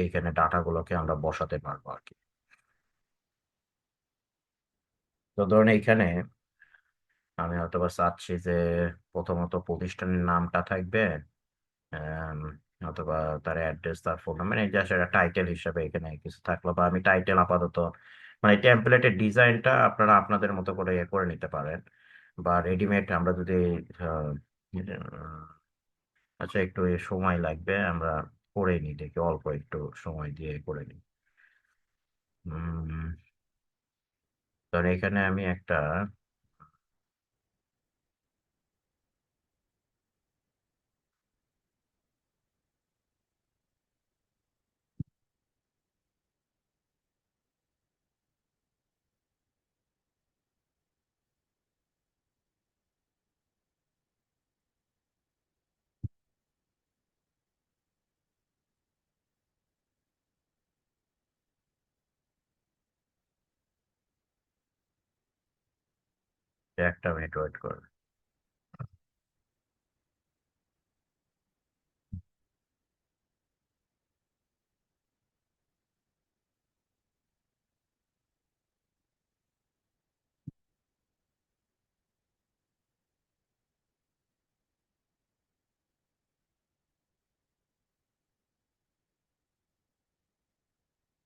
এইখানে ডাটাগুলোকে আমরা বসাতে পারবো আর কি। তো ধরুন এইখানে আমি হয়তো বা চাচ্ছি যে প্রথমত প্রতিষ্ঠানের নামটা থাকবে, আম, অথবা তার অ্যাড্রেস, তার ফোন নাম্বার, এই জাস্ট একটা টাইটেল হিসাবে এখানে কিছু থাকলো, বা আমি টাইটেল আপাতত মানে টেমপ্লেটের ডিজাইনটা আপনারা আপনাদের মতো করে ইয়ে করে নিতে পারেন। বা রেডিমেড আমরা যদি আহ, আচ্ছা একটু সময় লাগবে, আমরা করে নিই, দেখি অল্প একটু সময় দিয়ে করে নিই। উম, ধর এখানে আমি একটা একটা মিনিট ওয়েট করে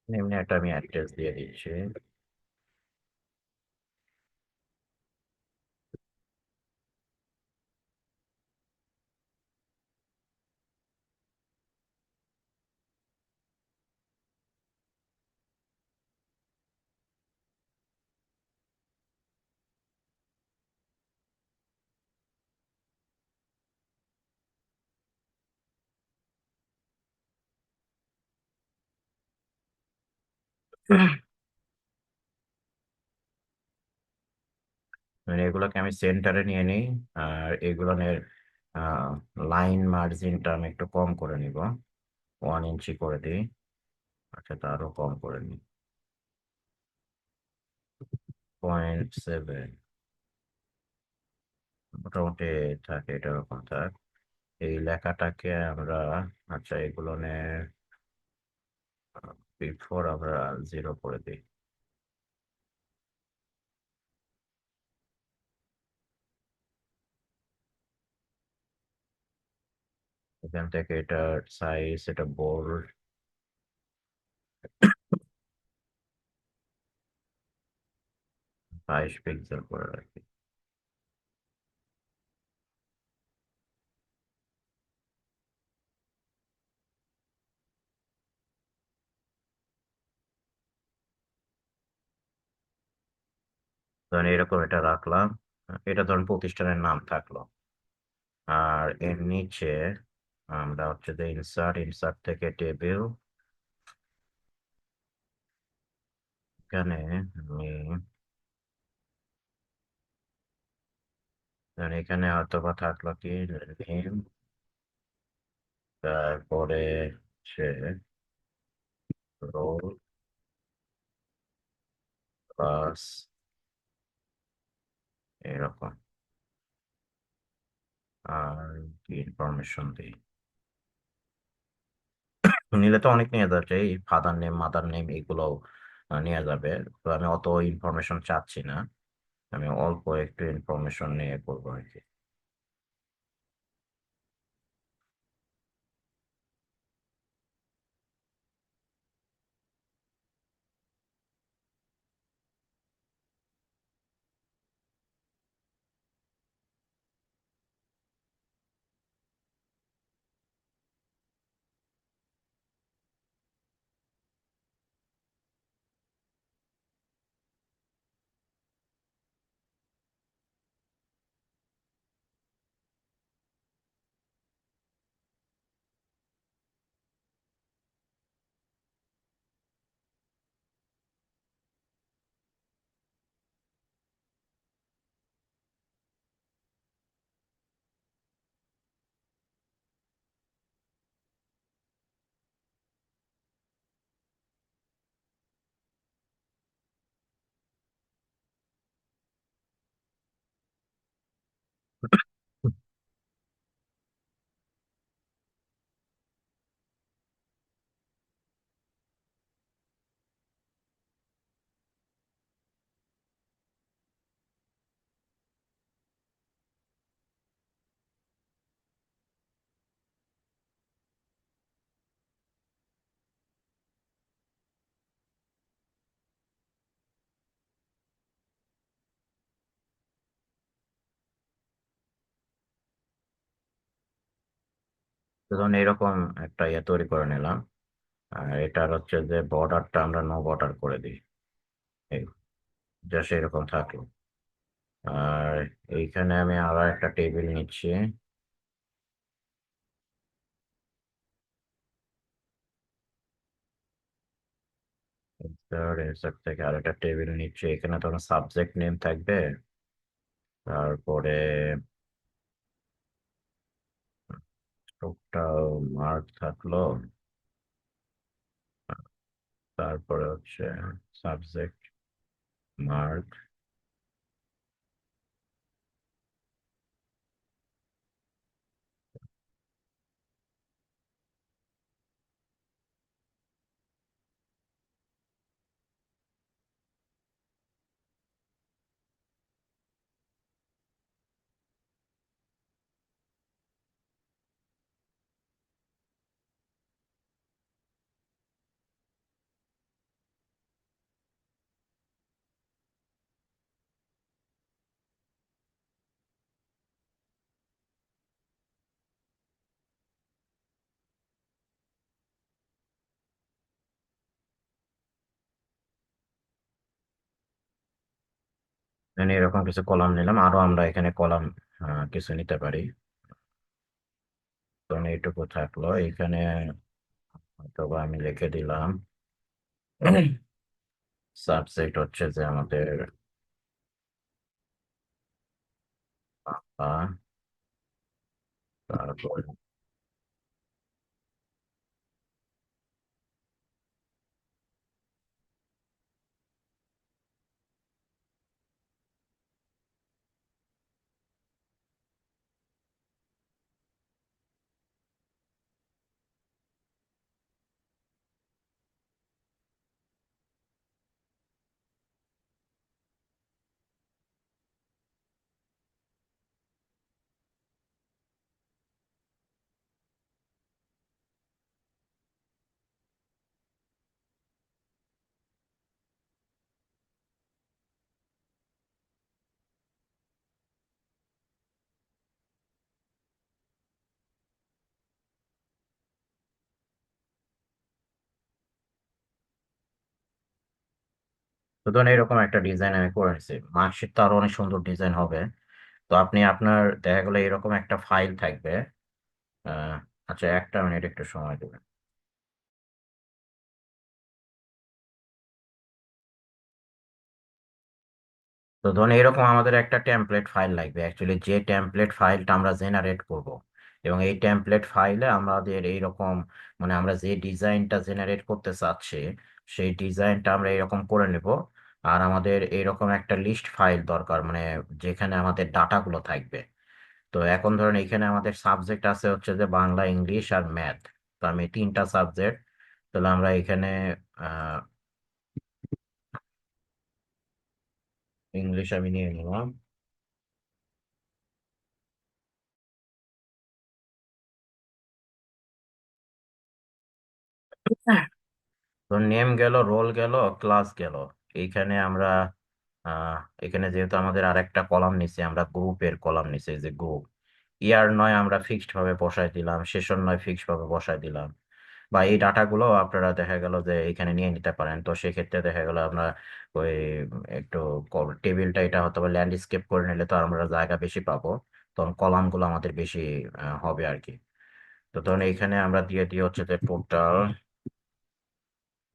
এমনি একটা আমি অ্যাড্রেস দিয়ে দিচ্ছি। মানে এগুলোকে আমি সেন্টারে নিয়ে নিই, আর এগুলোর লাইন মার্জিনটা আমি একটু কম করে নিব, 1 ইঞ্চি করে দিই। আচ্ছা, তারও কম করে নিই, 0.7, মোটামুটি থাকে, এটা এরকম থাক। এই লেখাটাকে আমরা, আচ্ছা এগুলো বিফোর আমরা 0 করে দিই। এখান থেকে এটার সাইজ, এটা বোল্ড, 22 পিক্সেল করে রাখি। ধরেন এরকম এটা রাখলাম, এটা ধরুন প্রতিষ্ঠানের নাম থাকলো। আর এর নিচে আমরা হচ্ছে যে ইনসার্ট, ইনসার্ট থেকে টেবিল, এখানে আমি ধরেন এখানে হয়তো বা থাকলো কি নেম, তারপরে সে রোল ক্লাস, এরকম। আর কি ইনফরমেশন দিই, নিলে তো অনেক নিয়ে যাচ্ছে, এই ফাদার নেম মাদার নেম এগুলো নেওয়া যাবে। তো আমি অত ইনফরমেশন চাচ্ছি না, আমি অল্প একটু ইনফরমেশন নিয়ে করবো আর কি। তো ধরুন এরকম একটা ইয়ে তৈরি করে নিলাম, আর এটার হচ্ছে যে বর্ডারটা আমরা নো বর্ডার করে দিই, এই জাস্ট এরকম থাকলো। আর এইখানে আমি আরো একটা টেবিল নিচ্ছি, ইনসার্ট থেকে আর একটা টেবিল নিচ্ছি, এখানে ধরুন সাবজেক্ট নেম থাকবে, তারপরে টোটাল মার্ক থাকলো, তারপরে হচ্ছে সাবজেক্ট মার্ক। এখানে এরকম কিছু কলাম নিলাম, আরো আমরা এখানে কলাম কিছু নিতে পারি। তো এইটুকু থাকলো, এখানে অথবা আমি লিখে দিলাম সাবজেক্ট হচ্ছে যে আমাদের বাংলা, তারপর তো ধরুন এরকম একটা ডিজাইন আমি করে নিছি, মার্কশিট তো আরো অনেক সুন্দর ডিজাইন হবে। তো আপনি আপনার দেখা গেলো এরকম একটা ফাইল থাকবে। আহ আচ্ছা, একটা মিনিট একটু সময় দেবেন। তো ধরুন এরকম আমাদের একটা টেমপ্লেট ফাইল লাগবে, অ্যাকচুয়ালি যে টেমপ্লেট ফাইলটা আমরা জেনারেট করব, এবং এই টেমপ্লেট ফাইলে আমাদের এইরকম, মানে আমরা যে ডিজাইনটা জেনারেট করতে চাচ্ছি সেই ডিজাইনটা আমরা এরকম করে নেব। আর আমাদের এইরকম একটা লিস্ট ফাইল দরকার, মানে যেখানে আমাদের ডাটাগুলো থাকবে। তো এখন ধরেন এখানে আমাদের সাবজেক্ট আছে হচ্ছে যে বাংলা, ইংলিশ আর ম্যাথ। তো আমি তিনটা সাবজেক্ট, তাহলে আমরা এখানে আহ ইংলিশ আমি নিয়ে নিলাম। তো নেম গেল, রোল গেল, ক্লাস গেল। এইখানে আমরা আহ এখানে যেহেতু আমাদের আরেকটা কলাম নিচে, আমরা গ্রুপের কলাম নিচে, যে গ্রুপ, ইয়ার নয় আমরা ফিক্সড ভাবে বসাই দিলাম, সেশন নয় ফিক্সড ভাবে বসাই দিলাম। বা এই ডাটাগুলো আপনারা দেখা গেল যে এখানে নিয়ে নিতে পারেন। তো সেক্ষেত্রে দেখা গেল আমরা ওই একটু টেবিলটা এটা হয়তো বা ল্যান্ডস্কেপ করে নিলে তো আমরা জায়গা বেশি পাবো, তখন কলামগুলো আমাদের বেশি হবে আর কি। তো তখন এইখানে আমরা দিয়ে দিয়ে হচ্ছে যে টোটাল,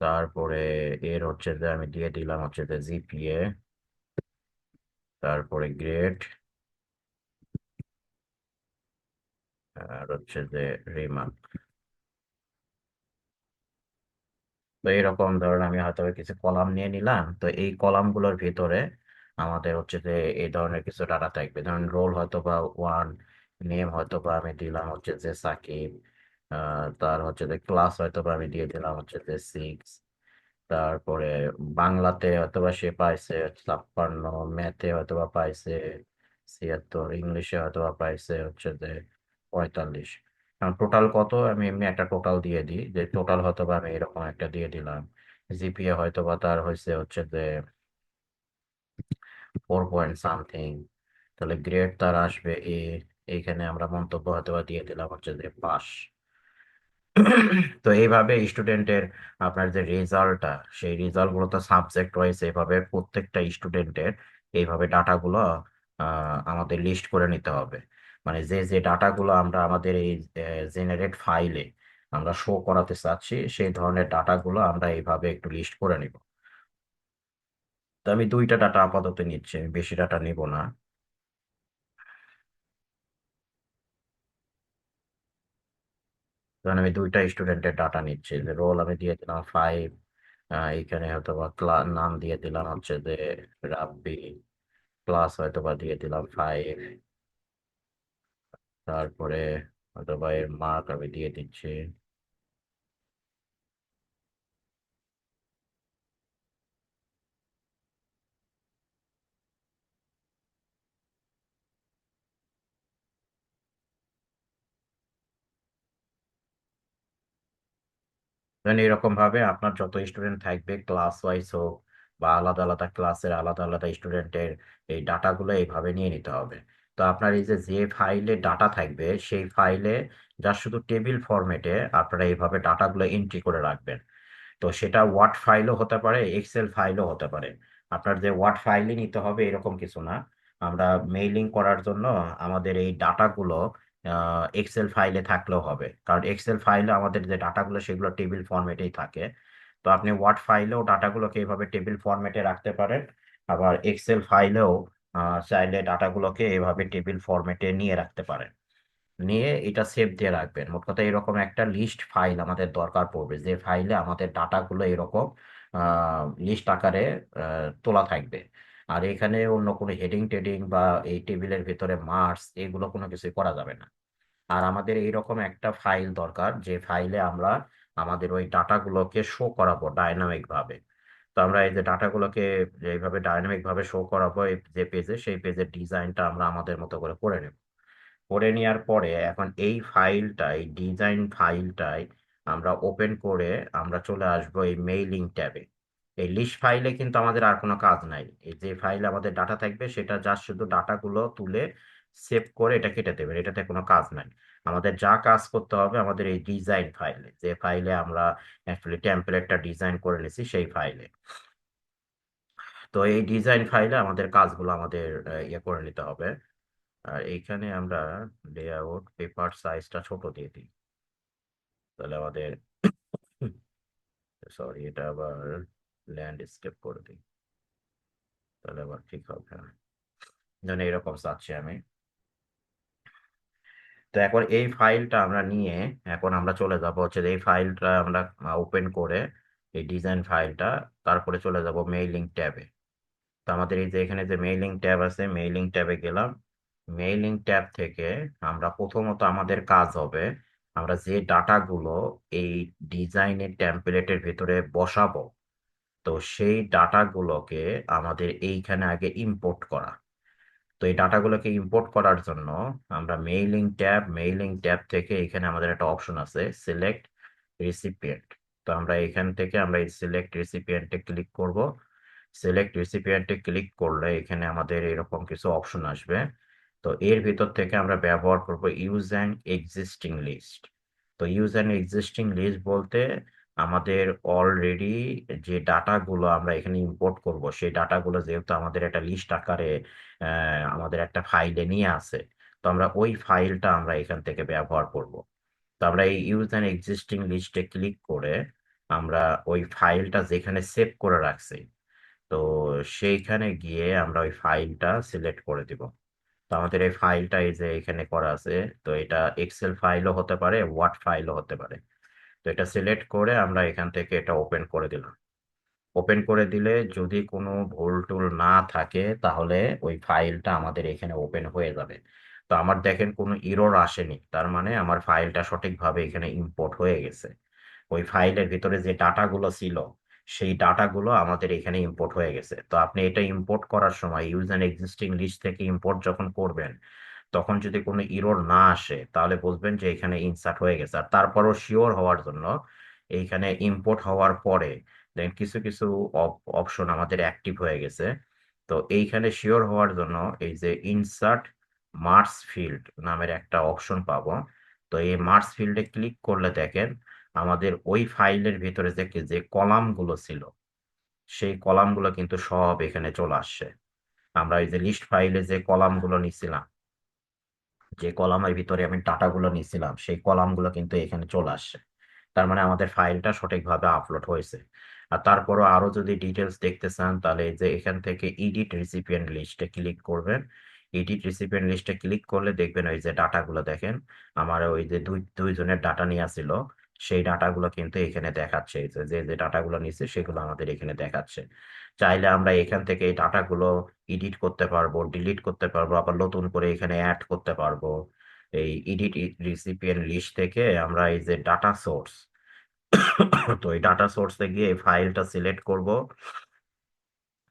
তারপরে এর হচ্ছে যে আমি দিয়ে দিলাম হচ্ছে যে জিপিএ, তারপরে গ্রেড, আর হচ্ছে যে রিমার্ক। তো এরকম ধরেন আমি হয়তো কিছু কলাম নিয়ে নিলাম, তো এই কলামগুলোর ভিতরে আমাদের হচ্ছে যে এই ধরনের কিছু ডাটা থাকবে। ধরেন রোল হয়তো বা 1, নেম হয়তো বা আমি দিলাম হচ্ছে যে সাকিব, তার হচ্ছে যে ক্লাস হয়তো বা আমি দিয়ে দিলাম হচ্ছে যে 6, তারপরে বাংলাতে হয়তোবা সে পাইছে 56, ম্যাথে হয়তোবা পাইছে 76, ইংলিশে হয়তোবা পাইছে হচ্ছে যে 45। এখন টোটাল কত আমি এমনি একটা টোটাল দিয়ে দিই, যে টোটাল হয়তোবা আমি এরকম একটা দিয়ে দিলাম। জিপিএ হয়তোবা তার হয়েছে হচ্ছে যে 4 পয়েন্ট সামথিং। তাহলে গ্রেড তার আসবে এ। এইখানে আমরা মন্তব্য হয়তোবা দিয়ে দিলাম হচ্ছে যে পাস। তো এইভাবে স্টুডেন্টের আপনার যে রেজাল্টটা, সেই রেজাল্ট গুলো তো সাবজেক্ট ওয়াইজ এইভাবে প্রত্যেকটা স্টুডেন্টের এইভাবে ডাটাগুলো আমাদের লিস্ট করে নিতে হবে। মানে যে যে ডাটাগুলো আমরা আমাদের এই জেনারেট ফাইলে আমরা শো করাতে চাচ্ছি, সেই ধরনের ডাটাগুলো আমরা এইভাবে একটু লিস্ট করে নিব। তো আমি দুইটা ডাটা আপাতত নিচ্ছি, আমি বেশি ডাটা নিব না। ধরেন আমি দুইটা স্টুডেন্টের ডাটা নিচ্ছি, যে রোল আমি দিয়ে দিলাম 5, এইখানে হয়তো বা নাম দিয়ে দিলাম হচ্ছে যে রাব্বি, ক্লাস হয়তো বা দিয়ে দিলাম 5, তারপরে হয়তো বা এর মার্ক আমি দিয়ে দিচ্ছি। দেন এরকম ভাবে আপনার যত স্টুডেন্ট থাকবে ক্লাস ওয়াইজ হোক বা আলাদা আলাদা ক্লাসের আলাদা আলাদা স্টুডেন্টের এই ডাটাগুলো এইভাবে নিয়ে নিতে হবে। তো আপনার এই যে যে ফাইলে ডাটা থাকবে সেই ফাইলে যা শুধু টেবিল ফরম্যাটে আপনারা এইভাবে ডাটাগুলো এন্ট্রি করে রাখবেন। তো সেটা ওয়ার্ড ফাইলও হতে পারে, এক্সেল ফাইলও হতে পারে। আপনার যে ওয়ার্ড ফাইলই নিতে হবে এরকম কিছু না। আমরা মেইলিং করার জন্য আমাদের এই ডাটাগুলো এক্সেল ফাইলে থাকলেও হবে, কারণ এক্সেল ফাইলে আমাদের যে ডাটাগুলো সেগুলো টেবিল ফরম্যাটেই থাকে। তো আপনি ওয়ার্ড ফাইলেও ডাটাগুলোকে এভাবে টেবিল ফরম্যাটে রাখতে পারেন, আবার এক্সেল ফাইলেও চাইলে ডাটাগুলোকে এভাবে টেবিল ফরম্যাটে নিয়ে রাখতে পারেন। নিয়ে এটা সেভ দিয়ে রাখবেন। মোট কথা এরকম একটা লিস্ট ফাইল আমাদের দরকার পড়বে, যে ফাইলে আমাদের ডাটাগুলো এরকম লিস্ট আকারে তোলা থাকবে। আর এখানে অন্য কোনো হেডিং টেডিং বা এই টেবিলের ভিতরে মার্কস এগুলো কোনো কিছুই করা যাবে না। আর আমাদের এইরকম একটা ফাইল দরকার, যে ফাইলে আমরা আমাদের ওই ডাটাগুলোকে শো করাবো ডাইনামিক ভাবে। তো আমরা এই যে ডাটাগুলোকে এইভাবে ডাইনামিক ভাবে শো করাবো, এই যে পেজে, সেই পেজের ডিজাইনটা আমরা আমাদের মতো করে নেব। করে নেওয়ার পরে এখন এই ফাইলটা, এই ডিজাইন ফাইলটাই আমরা ওপেন করে আমরা চলে আসবো এই মেইলিং ট্যাবে। এই লিস্ট ফাইলে কিন্তু আমাদের আর কোনো কাজ নাই। এই যে ফাইলে আমাদের ডাটা থাকবে সেটা জাস্ট শুধু ডাটাগুলো তুলে সেভ করে এটা কেটে দেবে, এটাতে কোনো কাজ নাই। আমাদের যা কাজ করতে হবে আমাদের এই ডিজাইন ফাইলে, যে ফাইলে আমরা অ্যাকচুয়ালি টেমপ্লেটটা ডিজাইন করে নিছি সেই ফাইলে। তো এই ডিজাইন ফাইলে আমাদের কাজগুলো আমাদের ইয়ে করে নিতে হবে। আর এইখানে আমরা লেআউট পেপার সাইজটা ছোট দিয়ে দিই, তাহলে আমাদের সরি এটা আবার ল্যান্ডস্কেপ করে দিই, তাহলে আবার ঠিক হবে। হ্যাঁ, যেন এরকম চাচ্ছি আমি। তো এখন এই ফাইলটা আমরা নিয়ে এখন আমরা চলে যাব হচ্ছে যে এই ফাইলটা আমরা ওপেন করে এই ডিজাইন ফাইলটা, তারপরে চলে যাব মেইলিং ট্যাবে। তো আমাদের এই যে এখানে যে মেইলিং ট্যাব আছে, মেইলিং ট্যাবে গেলাম। মেইলিং ট্যাব থেকে আমরা প্রথমত আমাদের কাজ হবে আমরা যে ডাটাগুলো এই ডিজাইনের টেমপ্লেটের ভিতরে বসাবো, তো সেই ডাটাগুলোকে আমাদের এইখানে আগে ইম্পোর্ট করা। তো এই ডাটাগুলোকে ইম্পোর্ট করার জন্য আমরা মেইলিং ট্যাব থেকে এখানে আমাদের একটা অপশন আছে সিলেক্ট রিসিপিয়েন্ট। তো আমরা এখান থেকে আমরা এই সিলেক্ট রিসিপিয়েন্টে ক্লিক করব। সিলেক্ট রিসিপিয়েন্টে ক্লিক করলে এখানে আমাদের এরকম কিছু অপশন আসবে। তো এর ভিতর থেকে আমরা ব্যবহার করব ইউজ অ্যান এক্সিস্টিং লিস্ট। তো ইউজ অ্যান এক্সিস্টিং লিস্ট বলতে আমাদের অলরেডি যে ডাটাগুলো আমরা এখানে ইম্পোর্ট করব সেই ডাটাগুলো যেহেতু আমাদের একটা লিস্ট আকারে আমাদের একটা ফাইলে নিয়ে আসে, তো আমরা ওই ফাইলটা আমরা এখান থেকে ব্যবহার করব। তো আমরা এই ইউজ অ্যান এক্সিস্টিং লিস্টে ক্লিক করে আমরা ওই ফাইলটা যেখানে সেভ করে রাখছি, তো সেইখানে গিয়ে আমরা ওই ফাইলটা সিলেক্ট করে দিব। তো আমাদের এই ফাইলটা এই যে এখানে করা আছে, তো এটা এক্সেল ফাইলও হতে পারে, ওয়ার্ড ফাইলও হতে পারে। তো এটা সিলেক্ট করে আমরা এখান থেকে এটা ওপেন করে দিলাম। ওপেন করে দিলে যদি কোনো ভুল টুল না থাকে তাহলে ওই ফাইলটা আমাদের এখানে ওপেন হয়ে যাবে। তো আমার দেখেন কোনো ইরর আসেনি, তার মানে আমার ফাইলটা সঠিকভাবে এখানে ইম্পোর্ট হয়ে গেছে। ওই ফাইলের ভিতরে যে ডাটাগুলো ছিল সেই ডাটাগুলো আমাদের এখানে ইম্পোর্ট হয়ে গেছে। তো আপনি এটা ইম্পোর্ট করার সময় ইউজ অ্যান্ড এক্সিস্টিং লিস্ট থেকে ইম্পোর্ট যখন করবেন, তখন যদি কোনো ইরর না আসে তাহলে বুঝবেন যে এখানে ইনসার্ট হয়ে গেছে। আর তারপরও শিওর হওয়ার জন্য এইখানে ইম্পোর্ট হওয়ার পরে দেন কিছু কিছু অপশন আমাদের অ্যাক্টিভ হয়ে গেছে। তো এইখানে শিওর হওয়ার জন্য এই যে ইনসার্ট মার্কস ফিল্ড নামের একটা অপশন পাবো। তো এই মার্কস ফিল্ডে ক্লিক করলে দেখেন আমাদের ওই ফাইলের ভিতরে যে যে কলামগুলো ছিল সেই কলামগুলো কিন্তু সব এখানে চলে আসছে। আমরা এই যে লিস্ট ফাইলে যে কলামগুলো নিছিলাম, যে কলামের ভিতরে আমি ডাটাগুলো নিছিলাম সেই কলামগুলো কিন্তু এখানে চলে আসছে। তার মানে আমাদের ফাইলটা সঠিকভাবে আপলোড হয়েছে। আর তারপরও আরো যদি ডিটেলস দেখতে চান তাহলে এই যে এখান থেকে এডিট রিসিপিয়েন্ট লিস্টে ক্লিক করবেন। এডিট রিসিপিয়েন্ট লিস্টে ক্লিক করলে দেখবেন ওই যে ডাটাগুলো দেখেন আমার ওই যে দুইজনের ডাটা নিয়ে ছিল, সেই ডাটাগুলো কিন্তু এখানে দেখাচ্ছে। এই যে যে যে ডাটাগুলো নিচ্ছে সেগুলো আমাদের এখানে দেখাচ্ছে। চাইলে আমরা এখান থেকে এই ডাটাগুলো এডিট করতে পারবো, ডিলিট করতে পারবো, আবার নতুন করে এখানে অ্যাড করতে পারবো। এই এডিট রিসিপিয়েন্ট লিস্ট থেকে আমরা এই যে ডাটা সোর্স, তো এই ডাটা সোর্সে গিয়ে এই ফাইলটা সিলেক্ট করব।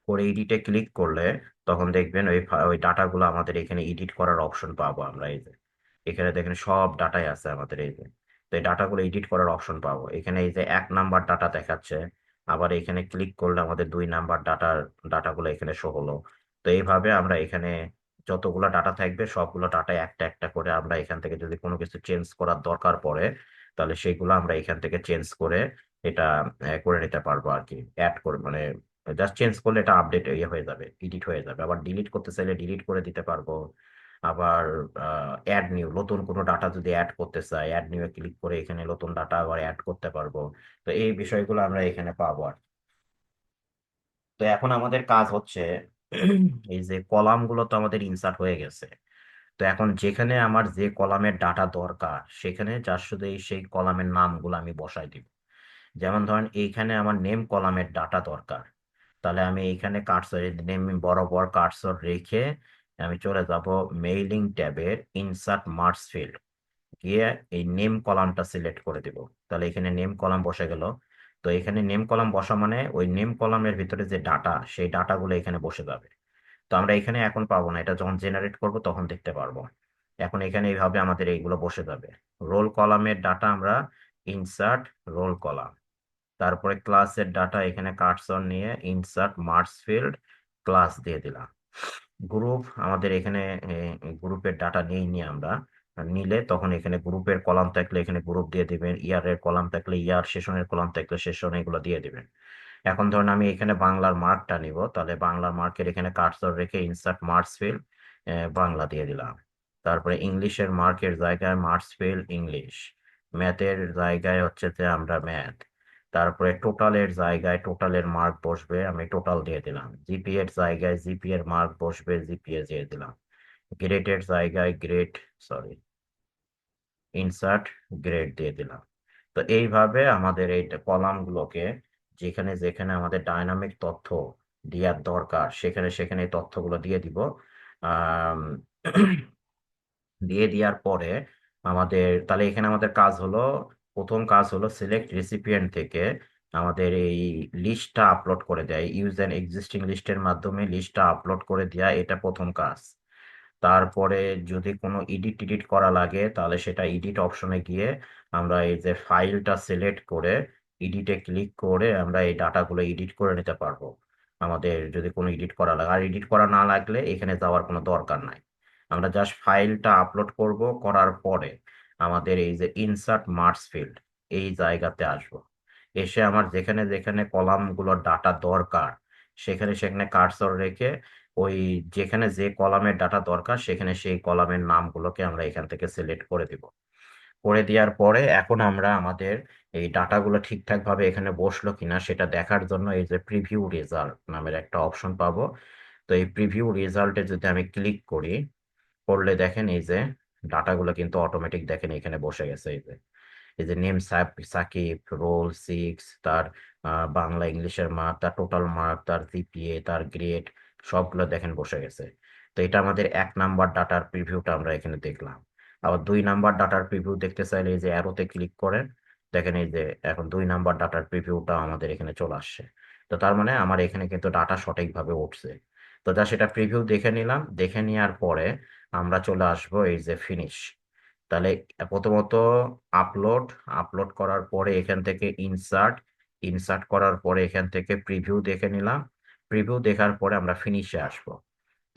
করে এডিটে ক্লিক করলে তখন দেখবেন ওই ডাটাগুলো আমাদের এখানে এডিট করার অপশন পাবো আমরা। এই যে এখানে দেখেন সব ডাটাই আছে আমাদের এই যে। তো এই ডাটাগুলো এডিট করার অপশন পাবো এখানে। এই যে 1 নাম্বার ডাটা দেখাচ্ছে, আবার এখানে ক্লিক করলে আমাদের 2 নাম্বার ডাটাগুলো এখানে শো হলো। তো এইভাবে আমরা এখানে যতগুলো ডাটা থাকবে সবগুলো ডাটা একটা একটা করে আমরা এখান থেকে যদি কোনো কিছু চেঞ্জ করার দরকার পড়ে তাহলে সেগুলো আমরা এখান থেকে চেঞ্জ করে এটা করে নিতে পারবো আর কি। অ্যাড করে মানে জাস্ট চেঞ্জ করলে এটা আপডেট ইয়ে হয়ে যাবে, এডিট হয়ে যাবে। আবার ডিলিট করতে চাইলে ডিলিট করে দিতে পারবো। আবার অ্যাড নিউ, নতুন কোনো ডাটা যদি অ্যাড করতে চাই, অ্যাড নিউ এ ক্লিক করে এখানে নতুন ডাটা আবার অ্যাড করতে পারবো। তো এই বিষয়গুলো আমরা এখানে পাবো আর কি। তো এখন আমাদের কাজ হচ্ছে এই যে কলাম গুলো তো আমাদের ইনসার্ট হয়ে গেছে। তো এখন যেখানে আমার যে কলামের ডাটা দরকার সেখানে যার শুধু সেই কলামের নামগুলো আমি বসাই দিব। যেমন ধরেন এইখানে আমার নেম কলামের ডাটা দরকার, তাহলে আমি এইখানে কার্সর নেম বরাবর কার্সর রেখে আমি চলে যাব মেইলিং ট্যাবের ইনসার্ট মার্জ ফিল্ড, গিয়ে এই নেম কলামটা সিলেক্ট করে দিব। তাহলে এখানে নেম কলাম বসে গেল। তো এখানে নেম কলাম বসা মানে ওই নেম কলামের ভিতরে যে ডাটা সেই ডাটাগুলো এখানে বসে যাবে। তো আমরা এখানে এখন পাবো না, এটা যখন জেনারেট করব তখন দেখতে পারবো। এখন এখানে এইভাবে আমাদের এইগুলো বসে যাবে। রোল কলামের ডাটা আমরা ইনসার্ট রোল কলাম, তারপরে ক্লাসের ডাটা এখানে কার্সর নিয়ে ইনসার্ট মার্জ ফিল্ড ক্লাস দিয়ে দিলাম। গ্রুপ আমাদের এখানে গ্রুপের ডাটা নিয়ে আমরা নিলে তখন এখানে গ্রুপের কলাম থাকলে এখানে গ্রুপ দিয়ে দিবেন, ইয়ারের কলাম থাকলে ইয়ার, সেশনের কলাম থাকলে সেশন, এগুলো দিয়ে দিবেন। এখন ধরুন আমি এখানে বাংলার মার্কটা নিব, তাহলে বাংলার মার্কের এখানে কার্সর রেখে ইনসার্ট মার্কস ফিল্ড বাংলা দিয়ে দিলাম। তারপরে ইংলিশের মার্কের জায়গায় মার্কস ফিল্ড ইংলিশ, ম্যাথের জায়গায় হচ্ছে যে আমরা ম্যাথ, তারপরে টোটালের জায়গায় টোটালের মার্ক বসবে, আমি টোটাল দিয়ে দিলাম। জিপি এর জায়গায় জিপি এর মার্ক বসবে, জিপিএ দিয়ে দিলাম। গ্রেডের জায়গায় গ্রেড, সরি, ইনসার্ট গ্রেড দিয়ে দিলাম। তো এইভাবে আমাদের এই কলামগুলোকে যেখানে যেখানে আমাদের ডাইনামিক তথ্য দেওয়ার দরকার সেখানে সেখানে এই তথ্যগুলো দিয়ে দিব। আম, দিয়ে দেওয়ার পরে আমাদের তাহলে এখানে আমাদের কাজ হলো, প্রথম কাজ হলো সিলেক্ট রেসিপিয়েন্ট থেকে আমাদের এই লিস্টটা আপলোড করে দেয়, ইউজ অ্যান এক্সিস্টিং লিস্টের মাধ্যমে লিস্টটা আপলোড করে দেয়া, এটা প্রথম কাজ। তারপরে যদি কোনো এডিট টিডিট করা লাগে তাহলে সেটা এডিট অপশনে গিয়ে আমরা এই যে ফাইলটা সিলেক্ট করে এডিটে ক্লিক করে আমরা এই ডাটাগুলো এডিট করে নিতে পারবো। আমাদের যদি কোনো এডিট করা লাগে, আর এডিট করা না লাগলে এখানে যাওয়ার কোনো দরকার নাই। আমরা জাস্ট ফাইলটা আপলোড করব, করার পরে আমাদের এই যে ইনসার্ট মার্জ ফিল্ড এই জায়গাতে আসবো। এসে আমার যেখানে যেখানে কলামগুলোর ডাটা দরকার সেখানে সেখানে কার্সর রেখে ওই যেখানে যে কলামের ডাটা দরকার সেখানে সেই কলামের নামগুলোকে আমরা এখান থেকে সিলেক্ট করে দিব। করে দেওয়ার পরে এখন আমরা আমাদের এই ডাটাগুলো ঠিকঠাক ভাবে এখানে বসলো কিনা সেটা দেখার জন্য এই যে প্রিভিউ রেজাল্ট নামের একটা অপশন পাবো। তো এই প্রিভিউ রেজাল্টে যদি আমি ক্লিক করি, করলে দেখেন এই যে ডাটাগুলো কিন্তু অটোমেটিক দেখেন এখানে বসে গেছে। এই যে নেম সাকিব, রোল 6, তার বাংলা ইংলিশের মার্ক, তার টোটাল মার্ক, তার জিপিএ, তার গ্রেড, সবগুলো দেখেন বসে গেছে। তো এটা আমাদের 1 নাম্বার ডাটার প্রিভিউটা আমরা এখানে দেখলাম। আবার 2 নাম্বার ডাটার প্রিভিউ দেখতে চাইলে এই যে অ্যারোতে ক্লিক করেন, দেখেন এই যে এখন 2 নাম্বার ডাটার প্রিভিউটা আমাদের এখানে চলে আসছে। তো তার মানে আমার এখানে কিন্তু ডাটা সঠিকভাবে উঠছে। তো যা সেটা প্রিভিউ দেখে নিলাম, দেখে নেওয়ার পরে আমরা চলে আসবো এই যে ফিনিশ। তাহলে প্রথমত আপলোড, আপলোড করার পরে এখান থেকে ইনসার্ট, ইনসার্ট করার পরে এখান থেকে প্রিভিউ দেখে নিলাম, প্রিভিউ দেখার পরে আমরা ফিনিশে আসবো।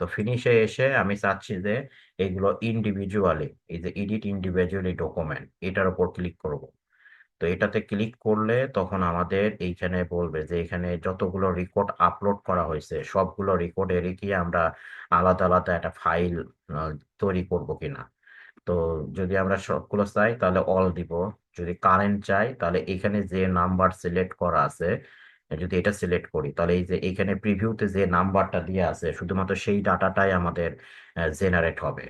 তো ফিনিশে এসে আমি চাচ্ছি যে এগুলো ইন্ডিভিজুয়ালি, এই যে এডিট ইন্ডিভিজুয়ালি ডকুমেন্ট, এটার উপর ক্লিক করব। তো এটাতে ক্লিক করলে তখন আমাদের এইখানে বলবে যে এখানে যতগুলো রেকর্ড আপলোড করা হয়েছে সবগুলো রেকর্ডে রেখে আমরা আলাদা আলাদা একটা ফাইল তৈরি করব কিনা। তো যদি আমরা সবগুলো চাই তাহলে অল দিব, যদি কারেন্ট চাই তাহলে এখানে যে নাম্বার সিলেক্ট করা আছে যদি এটা সিলেক্ট করি তাহলে এই যে এখানে প্রিভিউতে যে নাম্বারটা দিয়ে আছে শুধুমাত্র সেই ডাটাটাই আমাদের জেনারেট হবে।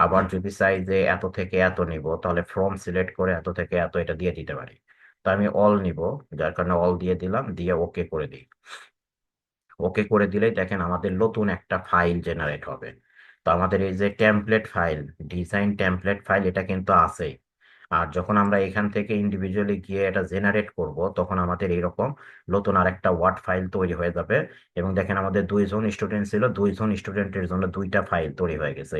আবার যদি চাই যে এত থেকে এত নিব তাহলে ফ্রম সিলেক্ট করে এত থেকে এত এটা দিয়ে দিতে পারি। তো আমি অল নিব, যার কারণে অল দিয়ে দিলাম, দিয়ে ওকে করে দিই। ওকে করে দিলেই দেখেন আমাদের নতুন একটা ফাইল জেনারেট হবে। তো আমাদের এই যে template file, design template file, এটা কিন্তু আছেই। আর যখন আমরা এখান থেকে ইন্ডিভিজুয়ালি গিয়ে এটা জেনারেট করব তখন আমাদের এরকম নতুন আরেকটা ওয়ার্ড ফাইল তৈরি হয়ে যাবে। এবং দেখেন আমাদের 2 জন স্টুডেন্ট ছিল, 2 জন স্টুডেন্টের জন্য 2টা ফাইল তৈরি হয়ে গেছে।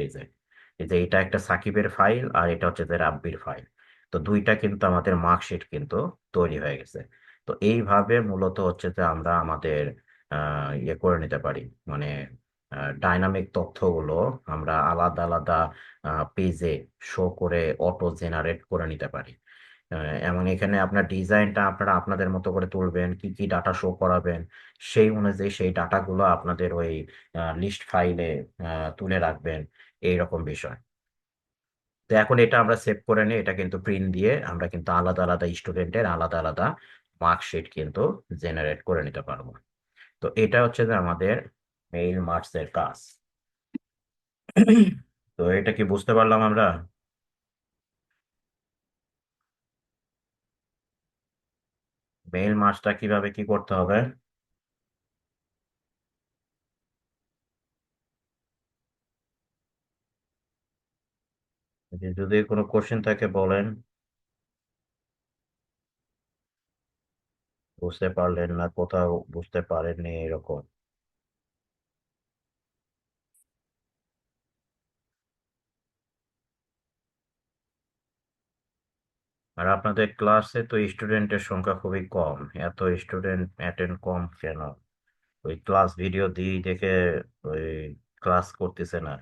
এই যে এটা একটা সাকিবের ফাইল আর এটা হচ্ছে যে রাব্বির ফাইল। তো দুইটা কিন্তু আমাদের মার্কশিট কিন্তু তৈরি হয়ে গেছে। তো এইভাবে মূলত হচ্ছে যে আমরা আমাদের ইয়ে করে নিতে পারি, মানে ডাইনামিক তথ্যগুলো আমরা আলাদা আলাদা পেজে শো করে অটো জেনারেট করে নিতে পারি। এমন এখানে আপনার ডিজাইনটা আপনারা আপনাদের মতো করে তুলবেন, কি কি ডাটা শো করাবেন সেই অনুযায়ী সেই ডাটাগুলো আপনাদের ওই লিস্ট ফাইলে তুলে রাখবেন। এইরকম বিষয়। তো এখন এটা আমরা সেভ করে নিই, এটা কিন্তু প্রিন্ট দিয়ে আমরা কিন্তু আলাদা আলাদা স্টুডেন্টের আলাদা আলাদা মার্কশিট কিন্তু জেনারেট করে নিতে পারবো। তো এটা হচ্ছে যে আমাদের মেইল মার্কস এর কাজ। তো এটা কি বুঝতে পারলাম আমরা? মেইল মার্কসটা কিভাবে কি করতে হবে? যদি কোনো কোশ্চেন থাকে বলেন। বুঝতে পারলেন না, কোথাও বুঝতে পারেননি এরকম? আর আপনাদের ক্লাসে তো স্টুডেন্টের সংখ্যা খুবই কম, এত স্টুডেন্ট অ্যাটেন্ড কম কেন? ওই ক্লাস ভিডিও দিই দেখে ওই ক্লাস করতেছে না?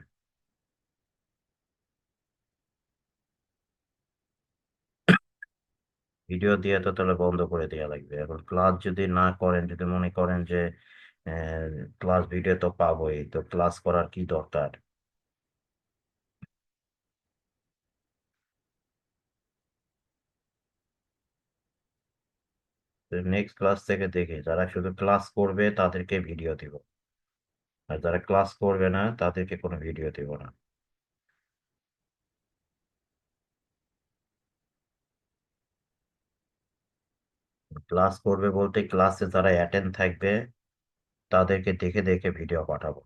ভিডিও দিয়ে তো তাহলে বন্ধ করে দেওয়া লাগবে। এখন ক্লাস যদি না করেন, যদি মনে করেন যে ক্লাস ভিডিও তো পাবোই, তো ক্লাস করার কি দরকার? নেক্সট ক্লাস থেকে দেখে যারা শুধু ক্লাস করবে তাদেরকে ভিডিও দিব, আর যারা ক্লাস করবে না তাদেরকে কোনো ভিডিও দিব না। ক্লাস করবে বলতে ক্লাসে যারা অ্যাটেন্ড থাকবে তাদেরকে দেখে দেখে ভিডিও পাঠাবো।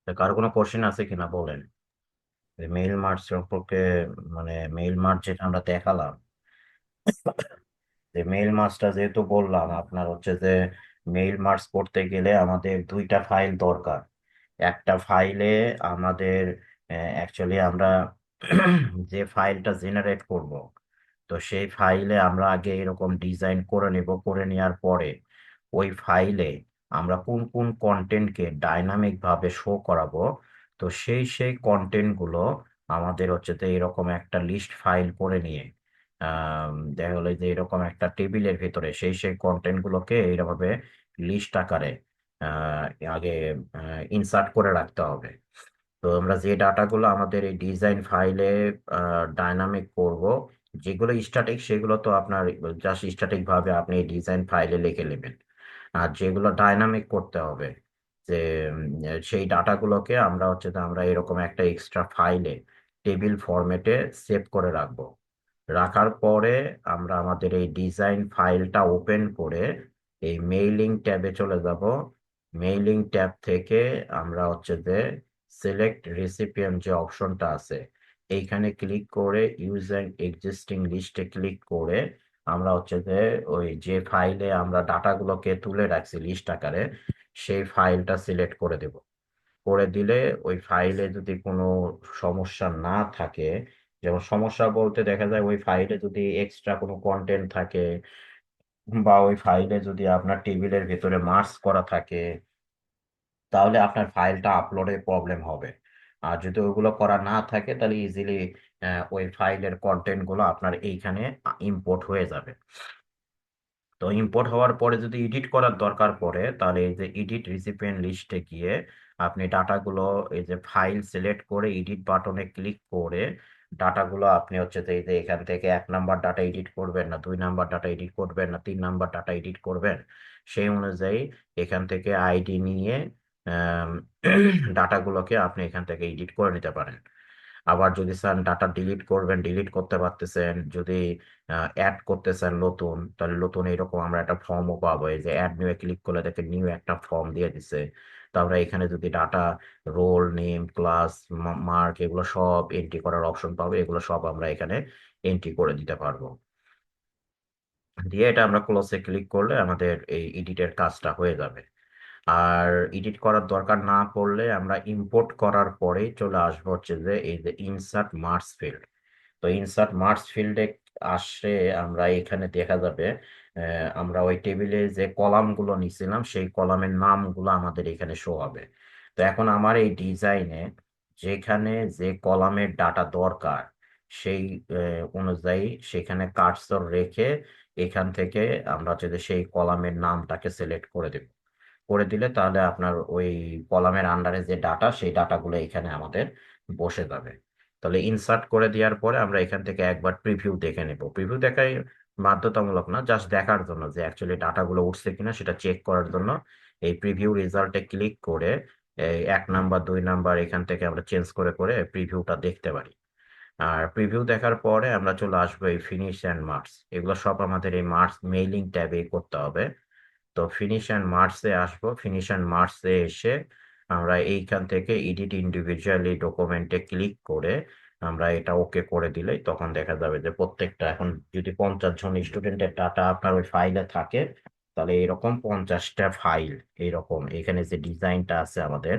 তা কারো কোনো কোশ্চেন আছে কিনা বলেন। মেইল মার্চ সম্পর্কে, মানে মেইল মার্চ যেটা আমরা দেখালাম, যে মেইল মার্চটা যেহেতু বললাম আপনার হচ্ছে যে মেইল মার্চ করতে গেলে আমাদের দুইটা ফাইল দরকার। একটা ফাইলে আমাদের অ্যাকচুয়ালি আমরা যে ফাইলটা জেনারেট করব, তো সেই ফাইলে আমরা আগে এরকম ডিজাইন করে নেব, করে নেওয়ার পরে ওই ফাইলে আমরা কোন কোন কন্টেন্টকে ডাইনামিক ভাবে শো করাবো, তো সেই কন্টেন্টগুলো আমাদের হচ্ছে তো এরকম একটা লিস্ট ফাইল করে নিয়ে দেখা গেলো যে এরকম একটা টেবিলের ভিতরে সেই কন্টেন্ট গুলোকে এইভাবে লিস্ট আকারে আহ, আগে ইনসার্ট করে রাখতে হবে। তো আমরা যে ডাটাগুলো আমাদের এই ডিজাইন ফাইলে ডাইনামিক করব, যেগুলো স্ট্যাটিক সেগুলো তো আপনার জাস্ট স্ট্যাটিক ভাবে আপনি ডিজাইন ফাইলে লিখে নেবেন। আর যেগুলো ডাইনামিক করতে হবে, যে সেই ডাটাগুলোকে আমরা হচ্ছে যে আমরা এরকম একটা এক্সট্রা ফাইলে টেবিল ফরম্যাটে সেভ করে রাখবো। রাখার পরে আমরা আমাদের এই ডিজাইন ফাইলটা ওপেন করে এই মেইলিং ট্যাবে চলে যাব। মেইলিং ট্যাব থেকে আমরা হচ্ছে যে সিলেক্ট রেসিপিয়েন্ট যে অপশনটা আছে, এইখানে ক্লিক করে ইউজ অ্যান্ড এক্সিস্টিং লিস্টে ক্লিক করে আমরা হচ্ছে যে ওই যে ফাইলে আমরা ডাটাগুলোকে তুলে রাখছি লিস্ট আকারে, সেই ফাইলটা সিলেক্ট করে দেব। করে দিলে ওই ফাইলে যদি কোনো সমস্যা না থাকে, যেমন সমস্যা বলতে দেখা যায় ওই ফাইলে যদি এক্সট্রা কোনো কন্টেন্ট থাকে, বা ওই ফাইলে যদি আপনার টেবিলের ভিতরে মার্জ করা থাকে, তাহলে আপনার ফাইলটা আপলোডে প্রবলেম হবে। আর যদি ওইগুলো করা না থাকে তাহলে ইজিলি ওই ফাইলের কন্টেন্ট গুলো আপনার এইখানে ইম্পোর্ট হয়ে যাবে। তো ইম্পোর্ট হওয়ার পরে যদি এডিট করার দরকার পড়ে, তাহলে এই যে এডিট রিসিপিয়েন্ট লিস্টে গিয়ে আপনি ডাটাগুলো এই যে ফাইল সিলেক্ট করে এডিট বাটনে ক্লিক করে ডাটাগুলো আপনি হচ্ছে যে এই যে এখান থেকে 1 নাম্বার ডাটা এডিট করবেন না, 2 নাম্বার ডাটা এডিট করবেন না, 3 নাম্বার ডাটা এডিট করবেন, সেই অনুযায়ী এখান থেকে আইডি নিয়ে ডাটাগুলোকে আপনি এখান থেকে এডিট করে নিতে পারেন। আবার যদি চান ডাটা ডিলিট করবেন, ডিলিট করতে পারতেছেন। যদি অ্যাড করতে চান নতুন, তাহলে নতুন এরকম আমরা একটা ফর্মও পাবো। এই যে অ্যাড নিউ এ ক্লিক করলে দেখে নিউ একটা ফর্ম দিয়ে দিছে। তো আমরা এখানে যদি data, roll name, class, mark, এগুলো সব এন্ট্রি করার অপশন পাবো, এগুলো সব আমরা এখানে এন্ট্রি করে দিতে পারবো। দিয়ে এটা আমরা ক্লোজে ক্লিক করলে আমাদের এই এডিটের কাজটা হয়ে যাবে। আর এডিট করার দরকার না পড়লে আমরা ইম্পোর্ট করার পরেই চলে আসবো হচ্ছে যে এই যে ইনসার্ট মার্কস ফিল্ড। তো ইনসার্ট মার্কস ফিল্ডে আসলে আমরা এখানে দেখা যাবে আমরা ওই টেবিলে যে কলামগুলো নিছিলাম সেই কলামের নামগুলো আমাদের এখানে শো হবে। তো এখন আমার এই ডিজাইনে যেখানে যে কলামের ডাটা দরকার সেই অনুযায়ী সেখানে কার্সর রেখে এখান থেকে আমরা যদি সেই কলামের নামটাকে সিলেক্ট করে দেব, করে দিলে তাহলে আপনার ওই কলামের আন্ডারে যে ডাটা, সেই ডাটাগুলো এখানে আমাদের বসে যাবে। তাহলে ইনসার্ট করে দেওয়ার পরে আমরা এখান থেকে একবার প্রিভিউ দেখে নেব। প্রিভিউ দেখাই বাধ্যতামূলক না, জাস্ট দেখার জন্য যে অ্যাকচুয়ালি ডাটাগুলো উঠছে কিনা সেটা চেক করার জন্য এই প্রিভিউ রেজাল্টে ক্লিক করে এই 1 নাম্বার 2 নাম্বার এখান থেকে আমরা চেঞ্জ করে করে প্রিভিউটা দেখতে পারি। আর প্রিভিউ দেখার পরে আমরা চলে আসবো এই ফিনিশ অ্যান্ড মার্কস, এগুলো সব আমাদের এই মার্কস মেইলিং ট্যাবে করতে হবে। তো ফিনিশ অ্যান্ড মার্কসে আসবো, ফিনিশ অ্যান্ড মার্কসে এসে আমরা এইখান থেকে এডিট ইন্ডিভিজুয়ালি ডকুমেন্টে ক্লিক করে আমরা এটা ওকে করে দিলেই তখন দেখা যাবে যে প্রত্যেকটা, এখন যদি 50 জন স্টুডেন্টের ডাটা আপনার ওই ফাইলে থাকে, তাহলে এরকম 50টা ফাইল, এইরকম এখানে যে ডিজাইনটা আছে আমাদের,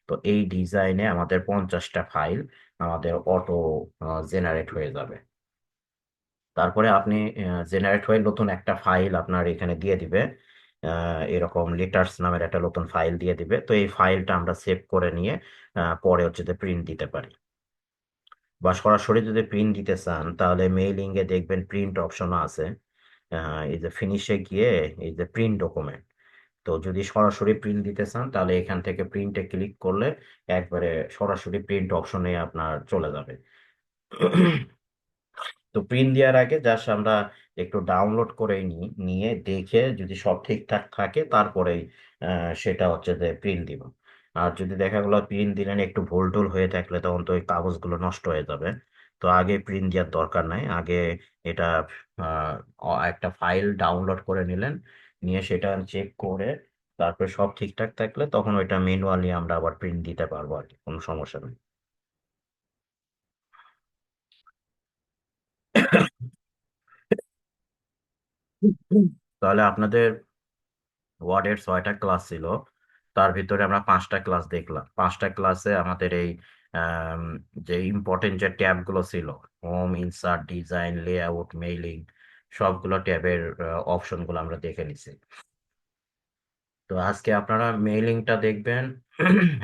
তো এই ডিজাইনে আমাদের 50টা ফাইল আমাদের অটো জেনারেট হয়ে যাবে। তারপরে আপনি জেনারেট হয়ে নতুন একটা ফাইল আপনার এখানে দিয়ে দিবে, এরকম লেটার্স নামের একটা নতুন ফাইল দিয়ে দিবে। তো এই ফাইলটা আমরা সেভ করে নিয়ে পরে হচ্ছে যে প্রিন্ট দিতে পারি। বা সরাসরি যদি প্রিন্ট দিতে চান তাহলে মেইলিং এ দেখবেন প্রিন্ট অপশনও আছে। এই যে ফিনিশে গিয়ে এই যে প্রিন্ট ডকুমেন্ট, তো যদি সরাসরি প্রিন্ট দিতে চান তাহলে এখান থেকে প্রিন্টে ক্লিক করলে একবারে সরাসরি প্রিন্ট অপশনে আপনার চলে যাবে। তো প্রিন্ট দেওয়ার আগে জাস্ট আমরা একটু ডাউনলোড করে নিয়ে দেখে যদি সব ঠিকঠাক থাকে তারপরেই সেটা হচ্ছে যে প্রিন্ট দিব। আর যদি দেখা গেলো প্রিন্ট দিলেন একটু ভুল টুল হয়ে থাকলে তখন তো ওই কাগজগুলো নষ্ট হয়ে যাবে। তো আগে প্রিন্ট দেওয়ার দরকার নাই, আগে এটা একটা ফাইল ডাউনলোড করে নিলেন, নিয়ে সেটা চেক করে তারপরে সব ঠিকঠাক থাকলে তখন ওইটা ম্যানুয়ালি আমরা আবার প্রিন্ট দিতে পারবো আর কি, কোনো সমস্যা নেই। তাহলে আপনাদের ওয়ার্ডের 6টা ক্লাস ছিল, তার ভিতরে আমরা 5টা ক্লাস দেখলাম। 5টা ক্লাসে আমাদের এই আম, যে ইম্পর্টেন্ট যে ট্যাবগুলো ছিল, home, insert, design, layout, mailing, সবগুলো ট্যাবের অপশনগুলো আমরা দেখে নিছি। তো আজকে আপনারা মেইলিংটা দেখবেন।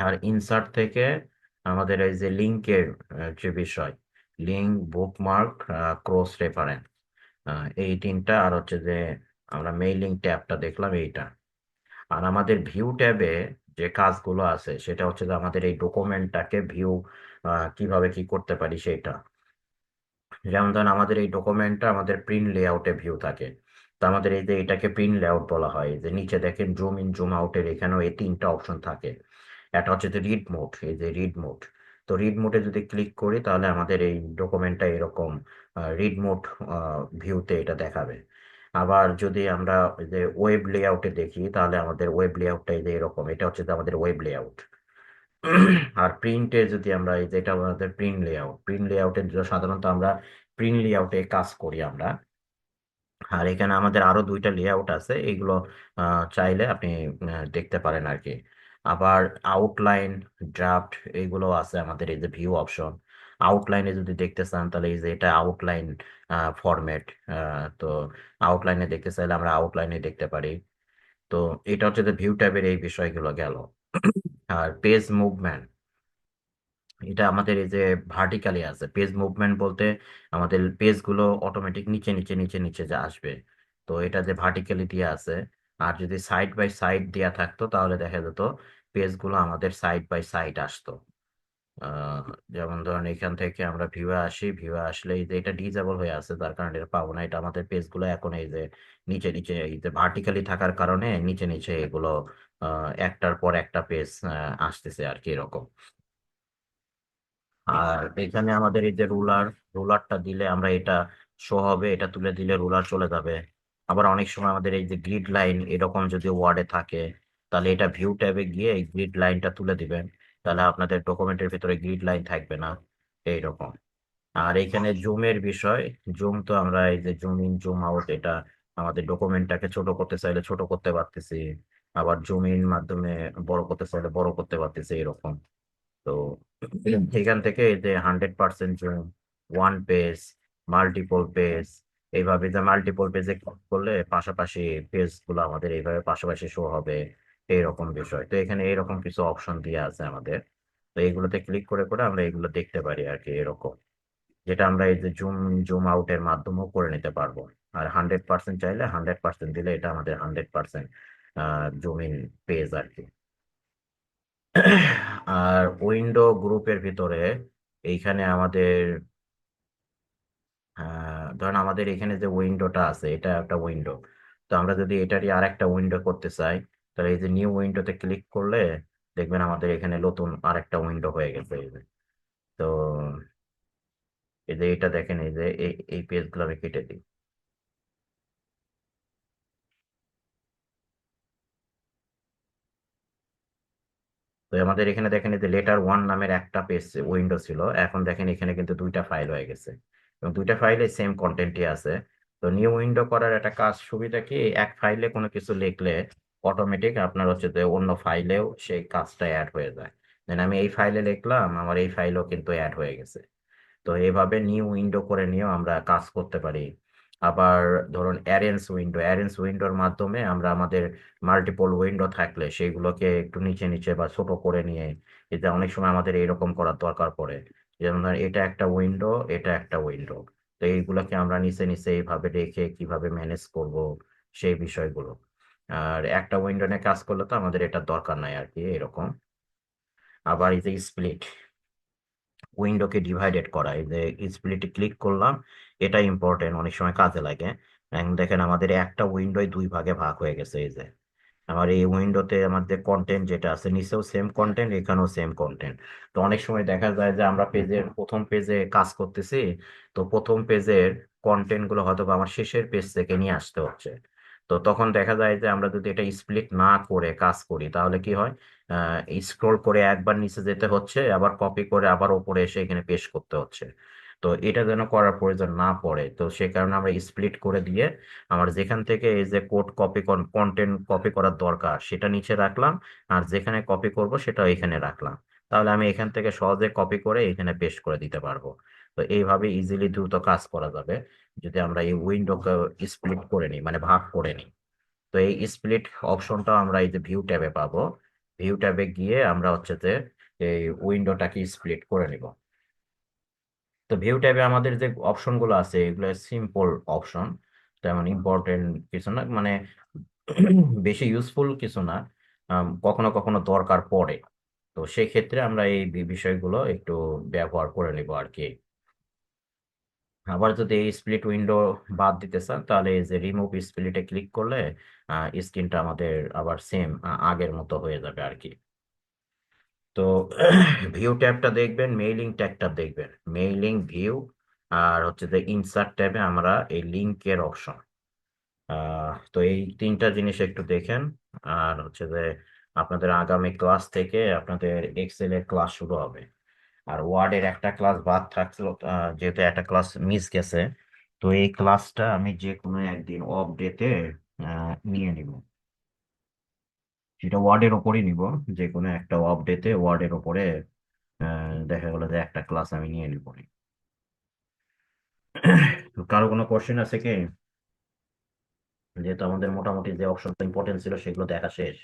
আর ইনসার্ট থেকে আমাদের এই যে লিঙ্কের যে বিষয়, লিঙ্ক, বুকমার্ক, ক্রস রেফারেন্স, এই তিনটা, আর হচ্ছে যে আমরা মেইলিং ট্যাবটা দেখলাম এইটা। আর আমাদের ভিউ ট্যাবে যে কাজগুলো আছে সেটা হচ্ছে যে আমাদের এই ডকুমেন্টটাকে ভিউ কিভাবে কি করতে পারি সেটা। যেমন ধরেন আমাদের এই ডকুমেন্টটা আমাদের প্রিন্ট লেআউটে ভিউ থাকে, তো আমাদের এই যে এটাকে প্রিন্ট লেআউট বলা হয়। এই যে নিচে দেখেন জুম ইন জুম আউটের এখানেও এই 3টা অপশন থাকে। একটা হচ্ছে যে রিড মোড, এই যে রিড মোড, তো রিড মোডে যদি ক্লিক করি তাহলে আমাদের এই ডকুমেন্টটা এরকম রিড মোড ভিউতে এটা দেখাবে। আবার যদি আমরা এই যে ওয়েব লেআউটে দেখি তাহলে আমাদের ওয়েব লেআউটটা এই যে এরকম, এটা হচ্ছে যে আমাদের ওয়েব লেআউট। আর প্রিন্টে যদি আমরা এই যে এটা আমাদের প্রিন্ট লেআউট, প্রিন্ট লেআউটে সাধারণত আমরা প্রিন্ট লেআউটে কাজ করি আমরা। আর এখানে আমাদের আরো 2টা লেআউট আছে, এগুলো চাইলে আপনি দেখতে পারেন আর কি। আবার আউটলাইন, ড্রাফট, এগুলো আছে আমাদের এই যে ভিউ অপশন। আউটলাইনে যদি দেখতে চান তাহলে এই যে এটা আউটলাইন ফরম্যাট, তো আউটলাইনে দেখতে চাইলে আমরা আউটলাইনে দেখতে পারি। তো এটা হচ্ছে যে ভিউ ট্যাবের এই বিষয়গুলো গেল। আর পেজ মুভমেন্ট, এটা আমাদের এই যে ভার্টিক্যালি আছে। পেজ মুভমেন্ট বলতে আমাদের পেজগুলো অটোমেটিক নিচে নিচে নিচে নিচে যে আসবে, তো এটা যে ভার্টিক্যালি দিয়ে আছে। আর যদি সাইড বাই সাইড দেয়া থাকতো তাহলে দেখা যেত পেজগুলো আমাদের সাইড বাই সাইড আসতো। আহ, যেমন ধরেন এখান থেকে আমরা ভিউয়ে আসি, ভিউয়ে আসলে এই যে এটা ডিজেবল হয়ে আছে তার কারণে এটা পাবো না। এটা আমাদের পেজগুলো এখন এই যে নিচে নিচে এই যে ভার্টিক্যালি থাকার কারণে নিচে নিচে এগুলো একটার পর একটা পেজ আসতেছে আর কি, এরকম। আর এখানে আমাদের এই যে রুলার, রুলারটা দিলে আমরা এটা শো হবে, এটা তুলে দিলে রুলার চলে যাবে। আবার অনেক সময় আমাদের এই যে গ্রিড লাইন এরকম যদি ওয়ার্ডে থাকে তাহলে এটা ভিউ ট্যাবে গিয়ে এই গ্রিড লাইনটা তুলে দিবেন, তাহলে আপনাদের ডকুমেন্টের ভিতরে গ্রিড লাইন থাকবে না, এইরকম। আর এখানে জুমের বিষয়, জুম তো আমরা এই যে জুম ইন জুম আউট, এটা আমাদের ডকুমেন্টটাকে ছোট করতে চাইলে ছোট করতে পারতেছি, আবার জুম ইন মাধ্যমে বড় করতে চাইলে বড় করতে পারতেছি, এরকম। তো এখান থেকে এই যে 100% zoom, one page, multiple page, এইভাবে যে মাল্টিপল পেজে ক্লিক করলে পাশাপাশি পেজ গুলো আমাদের এইভাবে পাশাপাশি শো হবে, এইরকম বিষয়। তো এখানে এইরকম কিছু অপশন দিয়ে আছে আমাদের, তো এইগুলোতে ক্লিক করে করে আমরা এগুলো দেখতে পারি আর কি, এরকম। যেটা আমরা এই যে জুম জুম আউটের মাধ্যমেও করে নিতে পারবো। আর 100% চাইলে 100% দিলে এটা আমাদের 100% জুম ইন পেজ আর কি। আর উইন্ডো গ্রুপের ভিতরে এইখানে আমাদের ধরেন আমাদের এখানে যে উইন্ডোটা আছে এটা একটা উইন্ডো। তো আমরা যদি এটারই আর একটা উইন্ডো করতে চাই, তাহলে এই যে নিউ উইন্ডোতে ক্লিক করলে দেখবেন আমাদের এখানে নতুন আরেকটা উইন্ডো হয়ে গেছে এই যে। তো এই যে এটা দেখেন, এই যে এই পেজগুলো আমি কেটে দিই। তো আমাদের এখানে দেখেন এই যে লেটার ওয়ান নামের একটা পেজ উইন্ডো ছিল, এখন দেখেন এখানে কিন্তু দুইটা ফাইল হয়ে গেছে এবং দুইটা ফাইলে সেম কন্টেন্টই আছে। তো নিউ উইন্ডো করার একটা কাজ সুবিধা কি, এক ফাইলে কোনো কিছু লিখলে অটোমেটিক আপনার হচ্ছে যে অন্য ফাইলেও সেই কাজটা অ্যাড হয়ে যায়। দেন আমি এই ফাইলে লিখলাম, আমার এই ফাইলও কিন্তু অ্যাড হয়ে গেছে। তো এইভাবে নিউ উইন্ডো করে নিয়েও আমরা কাজ করতে পারি। আবার ধরুন অ্যারেঞ্জ উইন্ডোর মাধ্যমে আমরা আমাদের মাল্টিপল উইন্ডো থাকলে সেগুলোকে একটু নিচে নিচে বা ছোট করে নিয়ে, এটা অনেক সময় আমাদের এরকম করার দরকার পড়ে। যেমন ধরেন এটা একটা উইন্ডো, এটা একটা উইন্ডো। তো এইগুলোকে আমরা নিচে নিচে এইভাবে রেখে কিভাবে ম্যানেজ করব সেই বিষয়গুলো। আর একটা উইন্ডো নিয়ে কাজ করলে তো আমাদের এটা দরকার নাই আর কি এরকম। আবার এই যে স্প্লিট উইন্ডোকে ডিভাইডেড করা, এই যে স্প্লিটে ক্লিক করলাম, এটা ইম্পর্টেন্ট, অনেক সময় কাজে লাগে। এখন দেখেন আমাদের একটা উইন্ডোয় দুই ভাগে ভাগ হয়ে গেছে এই যে। আমার এই উইন্ডোতে আমাদের কন্টেন্ট যেটা আছে নিচেও সেম কন্টেন্ট, এখানেও সেম কন্টেন্ট। তো অনেক সময় দেখা যায় যে আমরা প্রথম পেজে কাজ করতেছি, তো প্রথম পেজের কন্টেন্ট গুলো হয়তো বা আমার শেষের পেজ থেকে নিয়ে আসতে হচ্ছে। তো তখন দেখা যায় যে আমরা যদি এটা স্প্লিট না করে কাজ করি তাহলে কি হয়, স্ক্রোল করে একবার নিচে যেতে হচ্ছে, আবার কপি করে আবার ওপরে এসে এখানে পেস্ট করতে হচ্ছে। তো এটা যেন করার প্রয়োজন না পড়ে, তো সে কারণে আমরা স্প্লিট করে দিয়ে আমার যেখান থেকে এই যে কোড কপি কন্টেন্ট কপি করার দরকার সেটা নিচে রাখলাম, আর যেখানে কপি করব সেটা এখানে রাখলাম। তাহলে আমি এখান থেকে সহজে কপি করে এখানে পেস্ট করে দিতে পারবো। তো এইভাবে ইজিলি দ্রুত কাজ করা যাবে যদি আমরা এই উইন্ডোকে স্প্লিট করে নিই, মানে ভাগ করে নিই। তো এই স্প্লিট অপশনটা আমরা এই যে ভিউ ট্যাবে পাবো। ভিউ ট্যাবে গিয়ে আমরা হচ্ছে যে এই উইন্ডোটাকে স্প্লিট করে নিব। তো ভিউ ট্যাবে আমাদের যে অপশন গুলো আছে এগুলো সিম্পল অপশন, তেমন ইম্পর্টেন্ট কিছু না, মানে বেশি ইউজফুল কিছু না। কখনো কখনো দরকার পড়ে। তো সেই ক্ষেত্রে আমরা এই বিষয়গুলো একটু ব্যবহার করে নিব আর কি। আবার যদি এই স্প্লিট উইন্ডো বাদ দিতে চান তাহলে এই যে রিমুভ স্প্লিটে ক্লিক করলে স্ক্রিনটা আমাদের আবার সেম আগের মতো হয়ে যাবে আর কি। তো ভিউ ট্যাবটা দেখবেন, মেইলিং ট্যাবটা দেখবেন, মেইলিং ভিউ আর হচ্ছে যে ইনসার্ট ট্যাবে আমরা এই লিঙ্কের অপশন, তো এই তিনটা জিনিস একটু দেখেন। আর হচ্ছে যে আপনাদের আগামী ক্লাস থেকে আপনাদের এক্সেল এর ক্লাস শুরু হবে। আর ওয়ার্ডের একটা ক্লাস বাদ থাকছিল, যেহেতু একটা ক্লাস মিস গেছে, তো এই ক্লাসটা আমি যে কোনো একদিন অফ ডেতে নিয়ে নিব। সেটা ওয়ার্ডের ওপরই নিব, যে কোনো একটা অফ ডেতে ওয়ার্ডের ওপরে দেখা গেলো যে একটা ক্লাস আমি নিয়ে নিব। তো কারো কোনো কোশ্চেন আছে কি? যেহেতু আমাদের মোটামুটি যে অপশন ইম্পর্টেন্ট ছিল সেগুলো দেখা শেষ।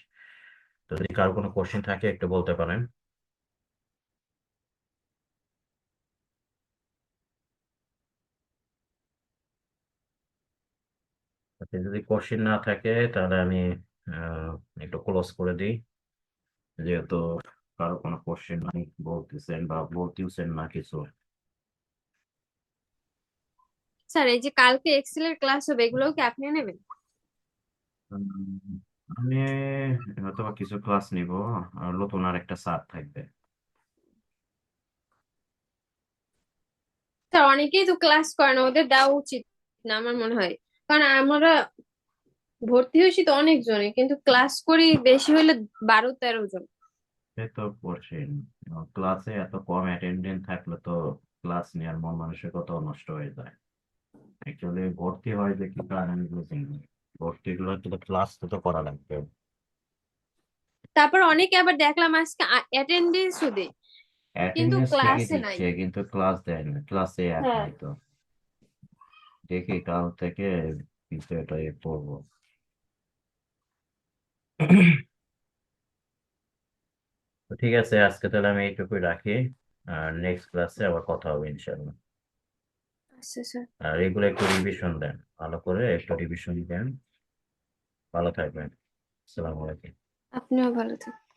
তো যদি কারো কোনো কোশ্চেন থাকে একটু বলতে পারেন। যদি কোশ্চেন না থাকে তাহলে আমি একটু ক্লোজ করে দিই, যেহেতু কারো কোনো কোশ্চেন নাই বলতেছেন বা বলতেওছেন না কিছু।
স্যার এই যে কালকে এক্সেল এর ক্লাস হবে এগুলোও কি আপনি নেবেন?
উম, আমি হয়তো বা কিছু ক্লাস নিব, আর নতুন আর একটা স্যার থাকবে।
স্যার অনেকেই তো ক্লাস করে না, ওদের দেওয়া উচিত না আমার মনে হয়। কারণ আমরা ভর্তি হয়েছি তো অনেকজনে, কিন্তু ক্লাস করি বেশি হলে 12-13 জন।
সে তো কোশ্চেন ক্লাসে এত কম অ্যাটেন্ডেন্স থাকলে তো ক্লাস নেওয়ার মন মানসিকতাও নষ্ট হয়ে যায়। অ্যাকচুয়ালি ভর্তি হয় যে কি কারণে আমি বুঝি না। ভর্তি গুলো তো ক্লাস তো করা লাগবে।
তারপর অনেকে আবার দেখলাম আজকে অ্যাটেন্ডেন্সও দেয় কিন্তু
অ্যাটেন্ডেন্স ঠিকই
ক্লাসে নাই।
দিচ্ছে কিন্তু ক্লাস দেয় না, ক্লাসে অ্যাড
হ্যাঁ।
নাই তো। দেখি কাল থেকে বিষয়টা পড়বো। তো ঠিক আছে, আজকে তাহলে আমি এইটুকুই রাখি। আর নেক্সট ক্লাসে আবার কথা হবে ইনশাল্লাহ।
আচ্ছা স্যার।
আর এগুলো একটু রিভিশন দেন, ভালো করে একটু রিভিশন দেন। ভালো থাকবেন। আসসালামু আলাইকুম।
আপনিও ভালো থাকবেন।